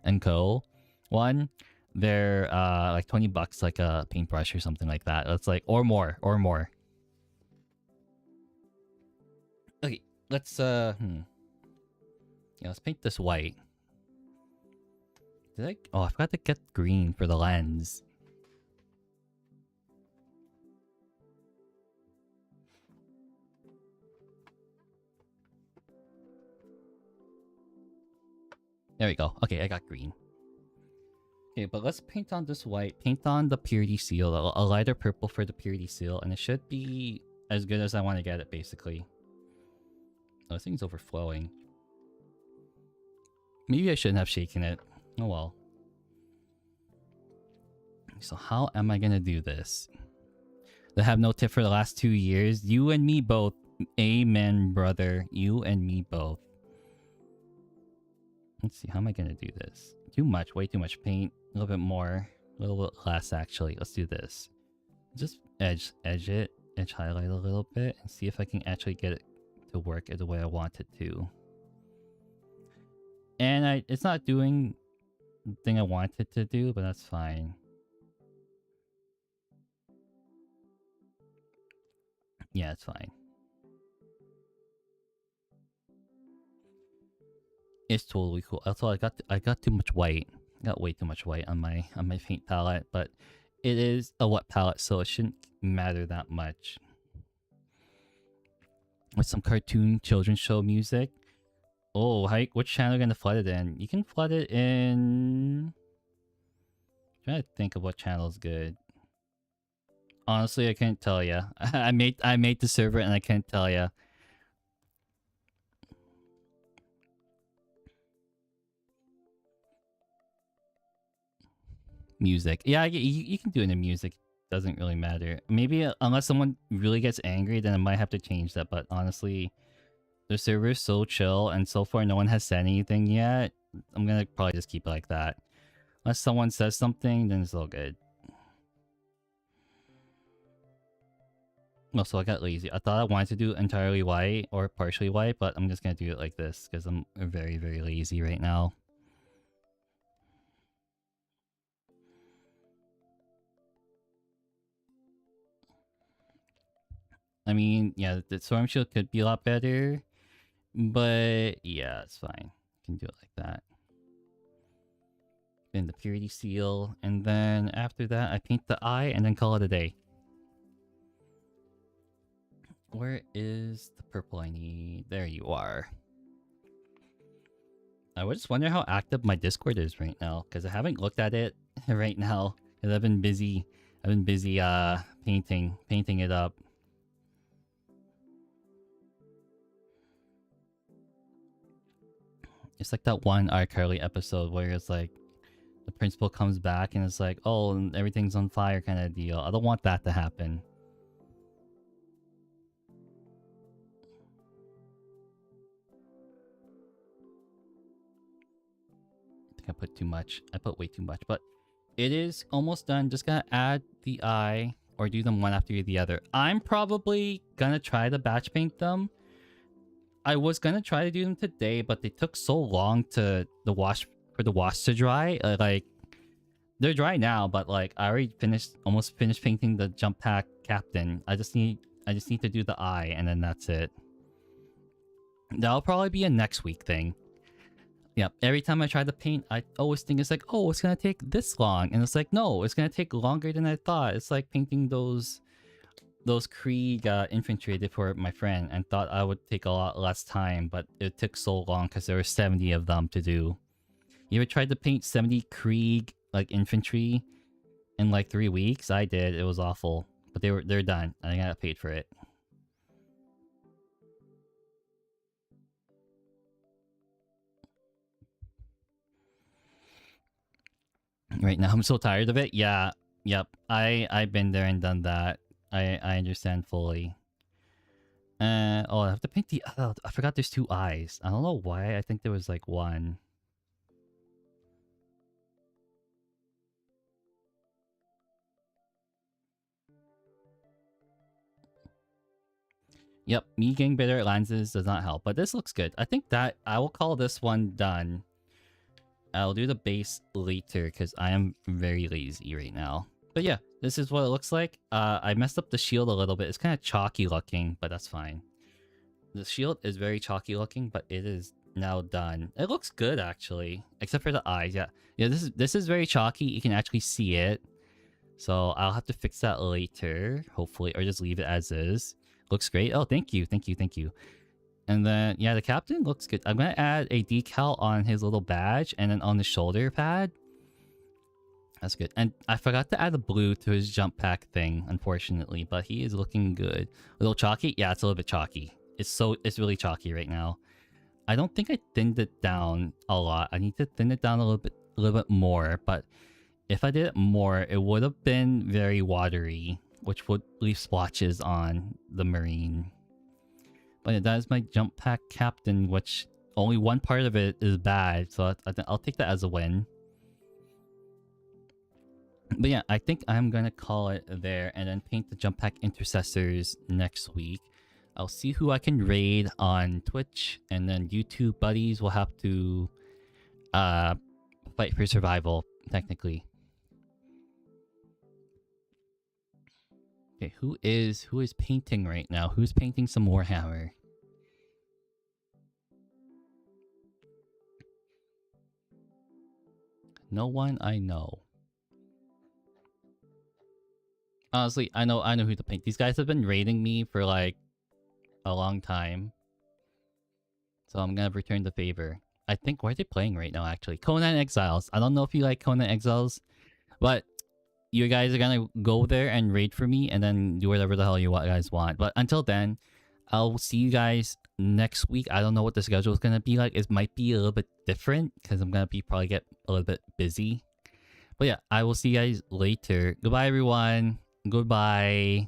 and Co. one, they're like $20 like a paintbrush or something like that. That's like... Or more. Okay, let's Yeah, let's paint this white. Did I? Oh, I forgot to get green for the lens. There we go. Okay, I got green. Okay, but let's paint on this white. Paint on the purity seal. A lighter purple for the purity seal. And it should be as good as I want to get it, basically. Oh, this thing's overflowing. Maybe I shouldn't have shaken it. Oh well. So how am I gonna do this? They have no tip for the last 2 years. You and me both. Amen, brother. You and me both. Let's see, how am I gonna do this? Too much, way too much paint. A little bit more, a little bit less actually. Let's do this. Just edge it, edge highlight a little bit, and see if I can actually get it to work the way I want it to. And it's not doing the thing I want it to do, but that's fine. Yeah, it's fine. It's totally cool. Also, I got too much white. I got way too much white on my paint palette, but it is a wet palette, so it shouldn't matter that much. With some cartoon children's show music. Oh, which channel are you gonna flood it in? You can flood it in. I'm trying to think of what channel is good. Honestly, I can't tell you. I made the server and I can't tell you. Music. Yeah, you can do it in music. Doesn't really matter. Maybe unless someone really gets angry, then I might have to change that. But honestly, the server is so chill, and so far no one has said anything yet. I'm gonna probably just keep it like that. Unless someone says something, then it's all good. Also, I got lazy. I thought I wanted to do entirely white or partially white, but I'm just gonna do it like this because I'm very, very lazy right now. I mean, yeah, the storm shield could be a lot better, but yeah, it's fine. You can do it like that. Then the purity seal, and then after that, I paint the eye and then call it a day. Where is the purple I need? There you are. I was just wondering how active my Discord is right now, because I haven't looked at it right now, because I've been busy. Painting it up. It's like that one iCarly episode where it's like the principal comes back and it's like, oh, everything's on fire kind of deal. I don't want that to happen. I think I put too much. I put way too much, but it is almost done. Just gotta add the eye or do them one after the other. I'm probably gonna try to batch paint them. I was gonna try to do them today, but they took so long for the wash to dry. Like, they're dry now, but like I already almost finished painting the jump pack captain. I just need to do the eye, and then that's it. That'll probably be a next week thing. Yep. Every time I try to paint, I always think it's like, oh, it's gonna take this long, and it's like, no, it's gonna take longer than I thought. It's like painting those Krieg infantry I did for my friend, and thought I would take a lot less time, but it took so long because there were 70 of them to do. You ever tried to paint 70 Krieg like infantry in like 3 weeks? I did. It was awful, but they're done. I got paid for it. Right now, I'm so tired of it. Yeah, yep. I've been there and done that. I understand fully. Oh, I have to paint the. Oh, I forgot there's 2 eyes. I don't know why. I think there was like 1. Yep, me getting better at lenses does not help, but this looks good. I think that I will call this one done. I'll do the base later because I am very lazy right now. But yeah, this is what it looks like. I messed up the shield a little bit. It's kind of chalky looking, but that's fine. The shield is very chalky looking, but it is now done. It looks good actually, except for the eyes. Yeah, yeah. This is very chalky. You can actually see it. So I'll have to fix that later, hopefully, or just leave it as is. Looks great. Oh, thank you, thank you, thank you. And then yeah, the captain looks good. I'm gonna add a decal on his little badge and then on the shoulder pad. That's good. And I forgot to add a blue to his jump pack thing, unfortunately, but he is looking good. A little chalky? Yeah, it's a little bit chalky. It's really chalky right now. I don't think I thinned it down a lot. I need to thin it down a little bit more, but if I did it more, it would have been very watery, which would leave splotches on the marine. But yeah, that is my jump pack captain, which only one part of it is bad, so I'll take that as a win. But yeah, I think I'm gonna call it there and then paint the jump pack intercessors next week. I'll see who I can raid on Twitch, and then YouTube buddies will have to fight for survival, technically. Okay, who is painting right now? Who's painting some Warhammer? No one I know. Honestly, I know who to paint. These guys have been raiding me for like a long time. So I'm gonna return the favor. I think, where are they playing right now actually? Conan Exiles. I don't know if you like Conan Exiles, but you guys are gonna go there and raid for me and then do whatever the hell you guys want. But until then, I'll see you guys next week. I don't know what the schedule is gonna be like. It might be a little bit different because I'm gonna probably get a little bit busy. But yeah, I will see you guys later. Goodbye everyone. Goodbye.